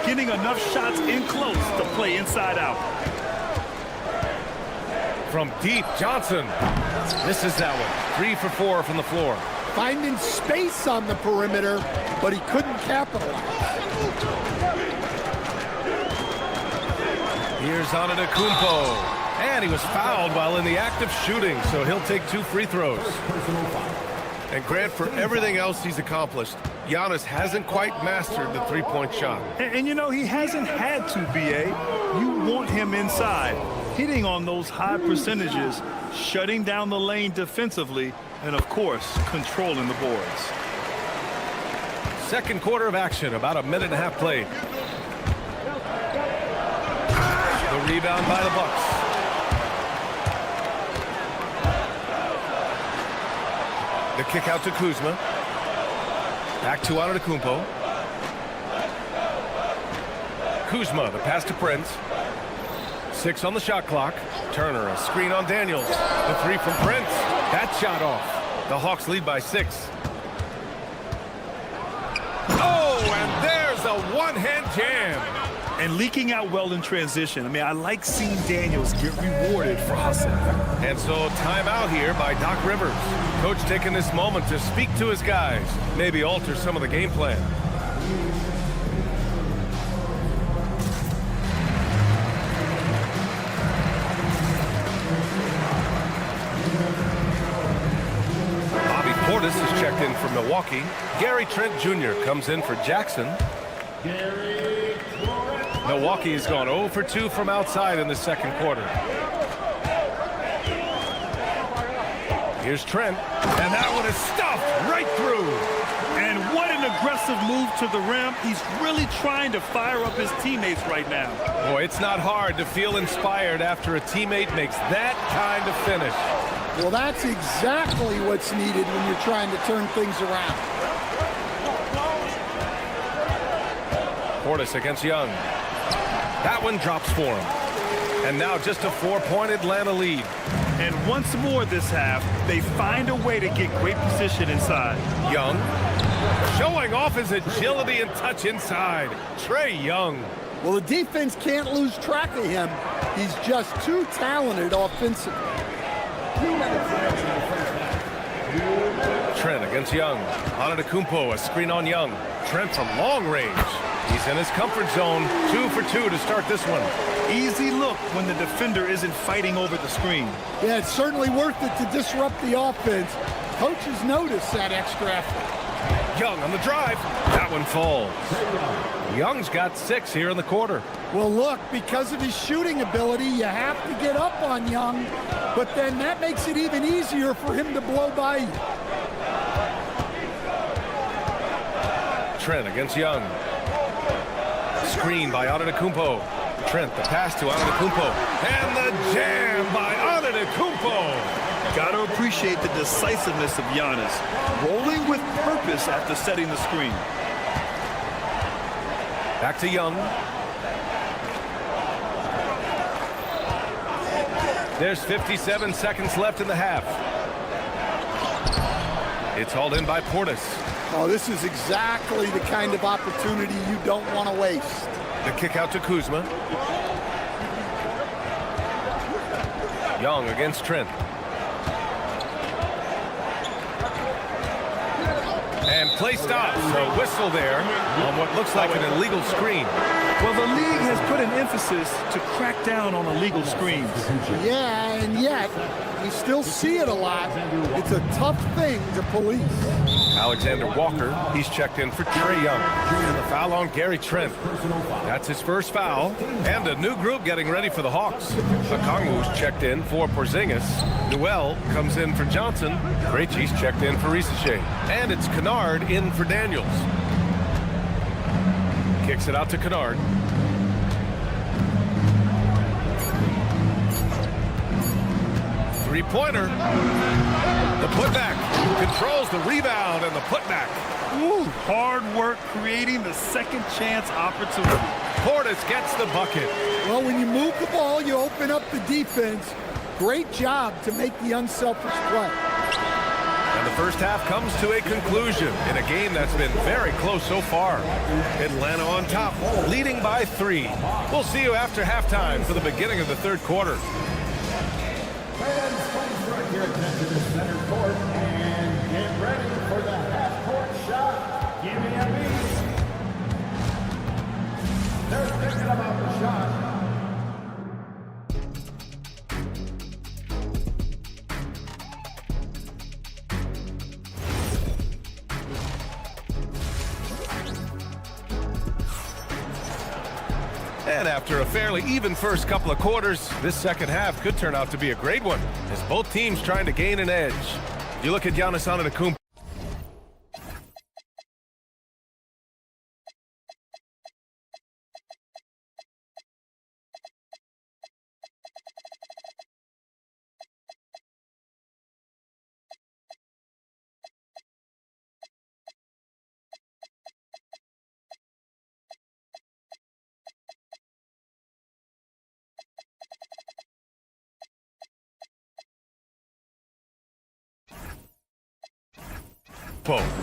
Getting enough shots in close to play inside out. From deep, Johnson. Misses that one. 3 for 4 from the floor. Finding space on the perimeter, but he couldn't capitalize. Here's Antetokounmpo. And he was fouled while in the act of shooting, so he'll take 2 free throws. And Grant, for everything else he's accomplished, Giannis hasn't quite mastered the three-point shot. And you know, he hasn't had to, B.A. You want him inside, hitting on those high percentages, shutting down the lane defensively, and, of course, controlling the boards. Second quarter of action, about a minute and a half played. The rebound by the Bucks. The kick out to Kuzma. Back to Antetokounmpo. Kuzma, the pass to Prince. 6 on the shot clock. Turner, a screen on Daniels. The 3 from Prince. That shot off. The Hawks lead by 6. Oh, and there's a one-hand jam. And leaking out well in transition. I mean, I like seeing Daniels get rewarded for hustling. And so timeout here by Doc Rivers. Coach taking this moment to speak to his guys. Maybe alter some of the game plan. Bobby Portis is checked in for Milwaukee. Gary Trent Jr. comes in for Jackson. Milwaukee has gone 0 for 2 from outside in the second quarter. Here's Trent, and that one is stuffed right through. And what an aggressive move to the rim. He's really trying to fire up his teammates right now. Boy, it's not hard to feel inspired after a teammate makes that kind of finish. Well, that's exactly what's needed when you're trying to turn things around. Portis against Young. That one drops for him. And now just a 4-point Atlanta lead. And once more this half, they find a way to get great position inside. Young showing off his agility and touch inside. Trae Young. Well, the defense can't lose track of him. He's just too talented offensively. Trent against Young. Antetokounmpo, a screen on Young. Trent from long range. He's in his comfort zone. 2 for 2 to start this one. Easy look when the defender isn't fighting over the screen. Yeah, it's certainly worth it to disrupt the offense. Coaches notice that extra effort. Young on the drive. That one falls. Young's got 6 here in the quarter. Well, look, because of his shooting ability, you have to get up on Young, but then that makes it even easier for him to blow by you. Trent against Young. Screen by Antetokounmpo. Trent, the pass to Antetokounmpo. And the jam by Antetokounmpo. Got to appreciate the decisiveness of Giannis. Rolling with purpose after setting the screen. Back to Young. There's 57 seconds left in the half. It's hauled in by Portis. Oh, this is exactly the kind of opportunity you don't want to waste. The kick out to Kuzma. Young against Trent. And play stops. A whistle there on what looks like an illegal screen. Well, the league has put an emphasis to crack down on illegal screens. Yeah, and yet we still see it a lot. It's a tough thing to police. Alexander Walker, he's checked in for Trae Young. And the foul on Gary Trent. That's his first foul. And a new group getting ready for the Hawks. Okongwu's checked in for Porzingis. Newell comes in for Johnson. Krejci's checked in for Risache. And it's Kennard in for Daniels. Kicks it out to Kennard. Three-pointer. The putback. Controls the rebound and the putback. Ooh, hard work creating the second chance opportunity. Portis gets the bucket. Well, when you move the ball, you open up the defense. Great job to make the unselfish play. And the first half comes to a conclusion in a game that's been very close so far. Atlanta on top, leading by 3. We'll see you after halftime for the beginning of the third quarter. Fans, please direct your attention to center court and get ready for the half-court shot. Give me a beat. They're thinking about the shot. And after a fairly even first couple of quarters, this second half could turn out to be a great one, as both teams trying to gain an edge. You look at Giannis Antetokounmpo.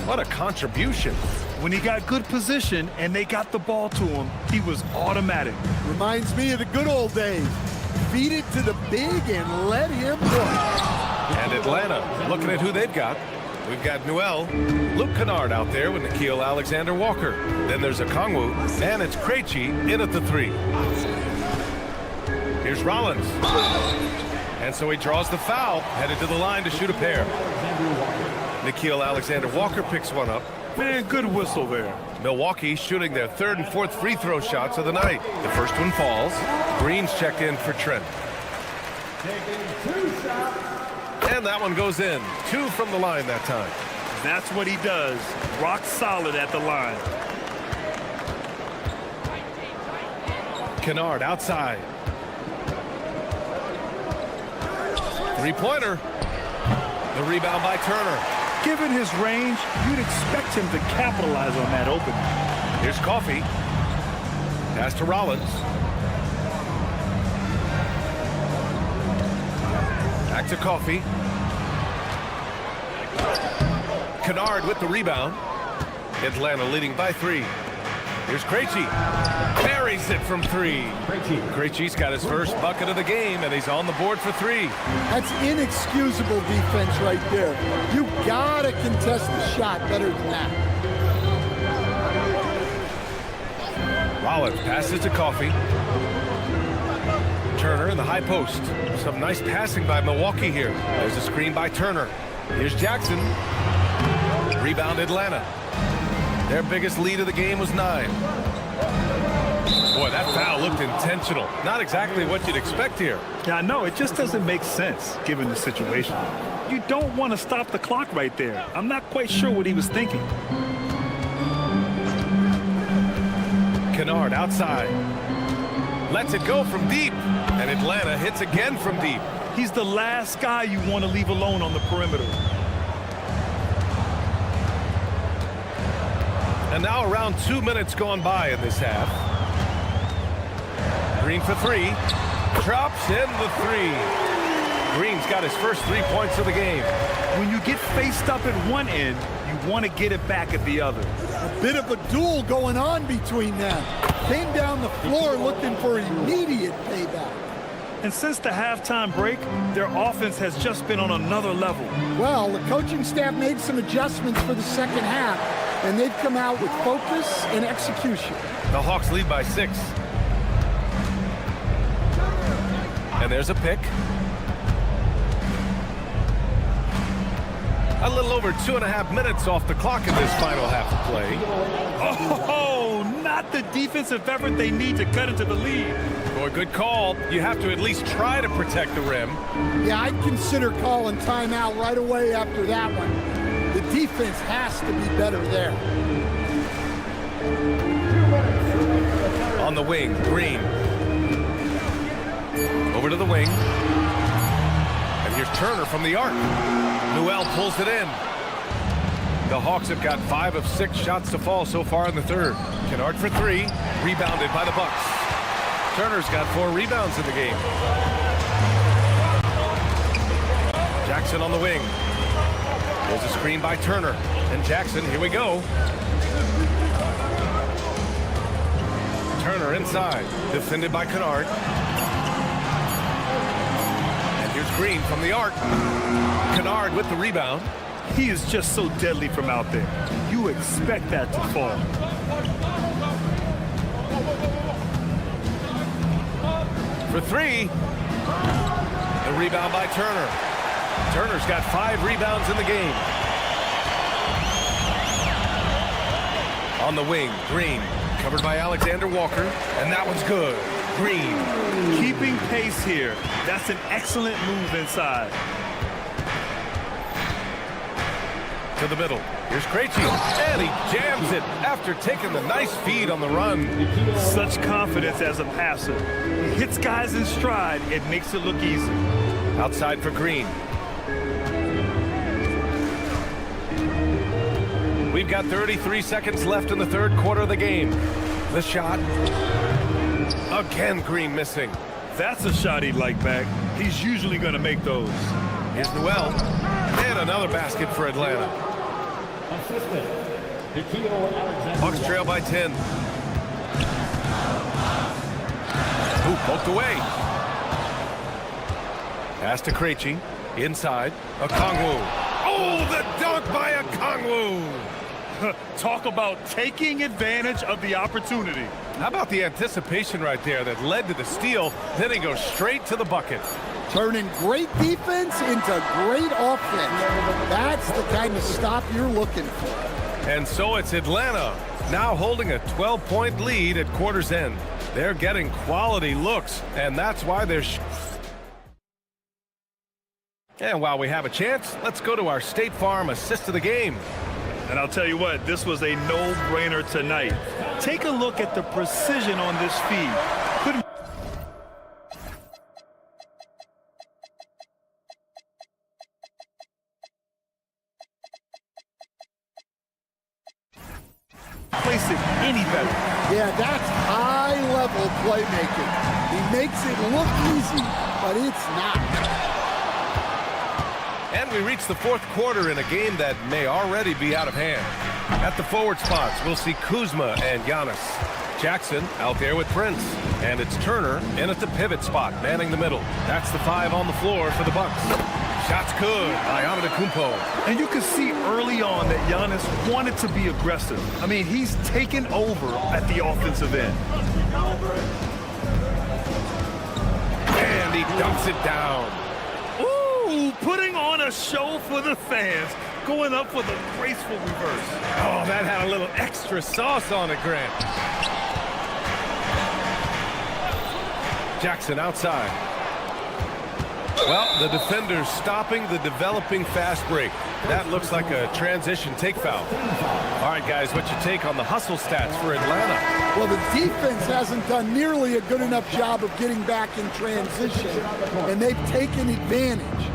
What a contribution. When he got good position and they got the ball to him, he was automatic. Reminds me of the good old days. Feed it to the big and let him go. And Atlanta, looking at who they've got. We've got Newell, Luke Kennard out there with Nickeil Alexander-Walker. Then there's Okongwu, and it's Krejci in at the 3. Here's Rollins. And so he draws the foul, headed to the line to shoot a pair. Nickeil Alexander-Walker picks one up. Man, good whistle there. Milwaukee shooting their 3rd and 4th free throw shots of the night. The first one falls. Green's checked in for Trent. And that one goes in. 2 from the line that time. That's what he does. Rock solid at the line. Kennard outside. Three-pointer. The rebound by Turner. Given his range, you'd expect him to capitalize on that opening. Here's Coffey. Pass to Rollins. Back to Coffey. Kennard with the rebound. Atlanta leading by 3. Here's Krejci. Buries it from 3. Krejci's got his first bucket of the game, and he's on the board for 3. That's inexcusable defense right there. You gotta contest the shot better than that. Rollins passes to Coffey. Turner in the high post. Some nice passing by Milwaukee here. There's a screen by Turner. Here's Jackson. Rebound Atlanta. Their biggest lead of the game was 9. Boy, that foul looked intentional. Not exactly what you'd expect here. Yeah, I know. It just doesn't make sense, given the situation. You don't want to stop the clock right there. I'm not quite sure what he was thinking. Kennard outside. Lets it go from deep. And Atlanta hits again from deep. He's the last guy you want to leave alone on the perimeter. And now around 2 minutes gone by in this half. Green for 3. Drops in the 3. Green's got his first 3 points of the game. When you get faced up at one end, you want to get it back at the other. A bit of a duel going on between them. Came down the floor looking for immediate payback. And since the halftime break, their offense has just been on another level. Well, the coaching staff made some adjustments for the second half, and they've come out with focus and execution. The Hawks lead by 6. And there's a pick. A little over 2.5 minutes off the clock in this final half of play. Oh, not the defensive effort they need to cut into the lead. Boy, good call. You have to at least try to protect the rim. Yeah, I'd consider calling timeout right away after that one. The defense has to be better there. On the wing, Green. Over to the wing. And here's Turner from the arc. Newell pulls it in. The Hawks have got 5 of 6 shots to fall so far in the third. Kennard for 3, rebounded by the Bucks. Turner's got 4 rebounds in the game. Jackson on the wing. There's a screen by Turner. And Jackson, here we go. Turner inside, defended by Kennard. And here's Green from the arc. Kennard with the rebound. He is just so deadly from out there. You expect that to fall. For 3. The rebound by Turner. Turner's got 5 rebounds in the game. On the wing, Green. Covered by Alexander Walker. And that one's good. Green. Keeping pace here. That's an excellent move inside. To the middle. Here's Krejci. And he jams it after taking the nice feed on the run. Such confidence as a passer. He hits guys in stride. It makes it look easy. Outside for Green. We've got 33 seconds left in the third quarter of the game. The shot. Again, Green missing. That's a shot he'd like back. He's usually going to make those. Here's Newell. And another basket for Atlanta. Bucks trail by 10. Ooh, poked away. Pass to Krejci. Inside. Okongwu. Oh, the dunk by Okongwu. Talk about taking advantage of the opportunity. How about the anticipation right there that led to the steal? Then he goes straight to the bucket. Turning great defense into great offense. That's the kind of stop you're looking for. And so it's Atlanta now holding a 12-point lead at quarter's end. They're getting quality looks, and that's why they're... And while we have a chance, let's go to our State Farm assist of the game. And I'll tell you what, this was a no-brainer tonight. Take a look at the precision on this feed. Couldn't place it any better. Yeah, that's high-level playmaking. He makes it look easy, but it's not. And we reach the fourth quarter in a game that may already be out of hand. At the forward spots, we'll see Kuzma and Giannis. Jackson out there with Prince. And it's Turner in at the pivot spot, manning the middle. That's the 5 on the floor for the Bucks. Shots good by Antetokounmpo. And you could see early on that Giannis wanted to be aggressive. I mean, he's taken over at the offensive end. And he dunks it down. Ooh, putting on a show for the fans. Going up for the graceful reverse. Oh, that had a little extra sauce on it, Grant. Jackson outside. Well, the defender's stopping the developing fast break. That looks like a transition take foul. All right, guys, what's your take on the hustle stats for Atlanta? Well, the defense hasn't done nearly a good enough job of getting back in transition, and they've taken advantage,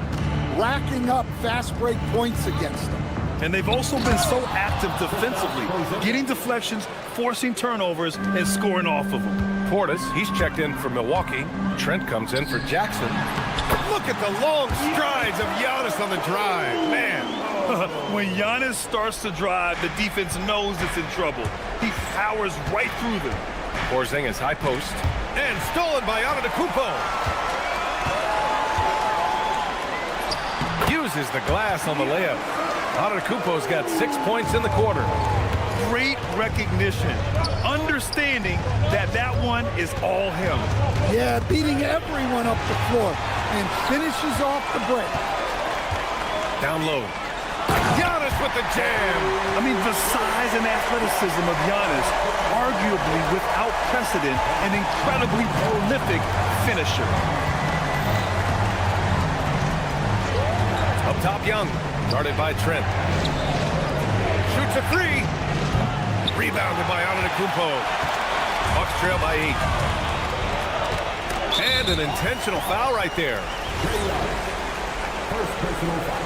racking up fast break points against them. And they've also been so active defensively, getting deflections, forcing turnovers, and scoring off of them. Portis, he's checked in for Milwaukee. Trent comes in for Jackson. Look at the long strides of Giannis on the drive. Man. When Giannis starts to drive, the defense knows it's in trouble. He powers right through them. Porzingis high post. And stolen by Antetokounmpo. Uses the glass on the layup. Antetokounmpo's got 6 points in the quarter. Great recognition. Understanding that that one is all him. Yeah, beating everyone up the floor and finishes off the break. Down low. Giannis with the jam. I mean, the size and athleticism of Giannis, arguably without precedent, an incredibly prolific finisher. Up top, Young. Guarded by Trent. Shoots a three. Rebounded by Antetokounmpo. Bucks trail by 8. And an intentional foul right there. First personal foul.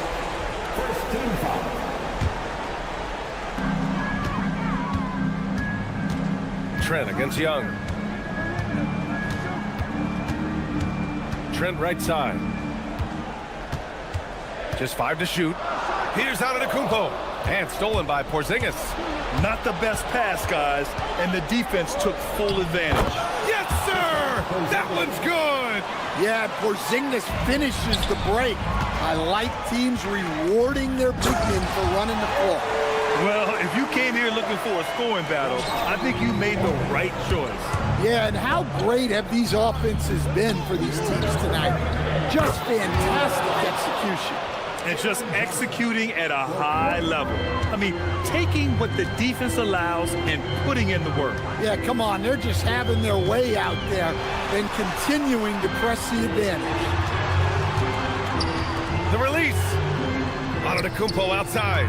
First team foul. Trent against Young. Trent right side. Just 5 to shoot. Here's Antetokounmpo. And stolen by Porzingis. Not the best pass, guys, and the defense took full advantage. Yes, sir! That one's good! Yeah, Porzingis finishes the break. I like teams rewarding their big men for running the floor. Well, if you came here looking for a scoring battle, I think you made the right choice. Yeah, and how great have these offenses been for these teams tonight? Just fantastic execution. And just executing at a high level. I mean, taking what the defense allows and putting in the work. Yeah, come on. They're just having their way out there and continuing to press the advantage. The release. Antetokounmpo outside.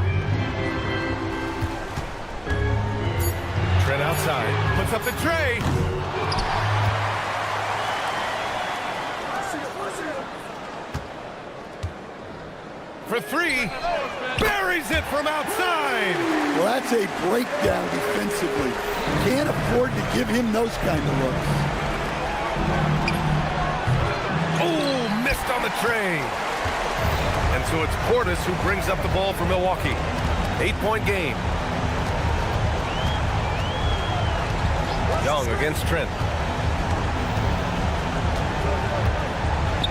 Trent outside. Puts up the tray. For 3, buries it from outside. Well, that's a breakdown defensively. Can't afford to give him those kind of looks. Oh, missed on the tray. And so it's Portis who brings up the ball for Milwaukee. 8-point game. Young against Trent.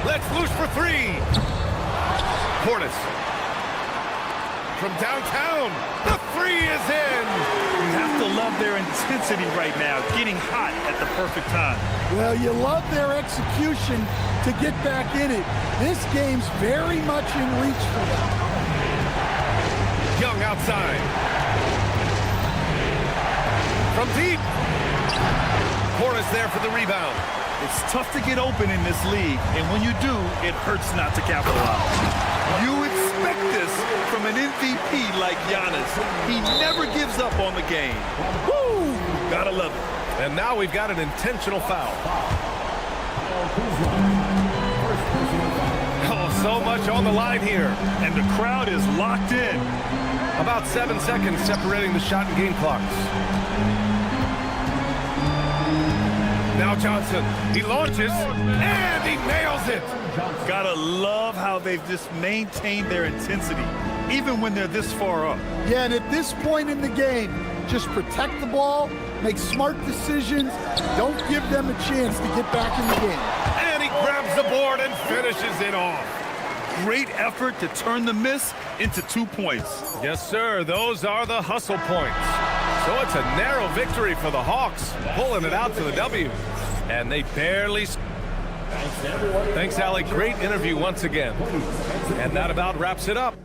Let's loose for 3. Portis. From downtown, the 3 is in! You have to love their intensity right now, getting hot at the perfect time. Well, you love their execution to get back in it. This game's very much in reach for them. Young outside. From deep. Portis there for the rebound. It's tough to get open in this league, and when you do, it hurts not to capitalize. You expect this from an MVP like Giannis. He never gives up on the game. Woo! Gotta love it. And now we've got an intentional foul. Oh, so much on the line here. And the crowd is locked in. About 7 seconds separating the shot and game clocks. Now Johnson, he launches, and he nails it. Gotta love how they've just maintained their intensity, even when they're this far up. Yeah, and at this point in the game, just protect the ball, make smart decisions, don't give them a chance to get back in the game. And he grabs the board and finishes it off. Great effort to turn the miss into 2 points. Yes, sir, those are the hustle points. So it's a narrow victory for the Hawks, pulling it out to the W. And they barely... Thanks, Allie. Great interview once again. And that about wraps it up.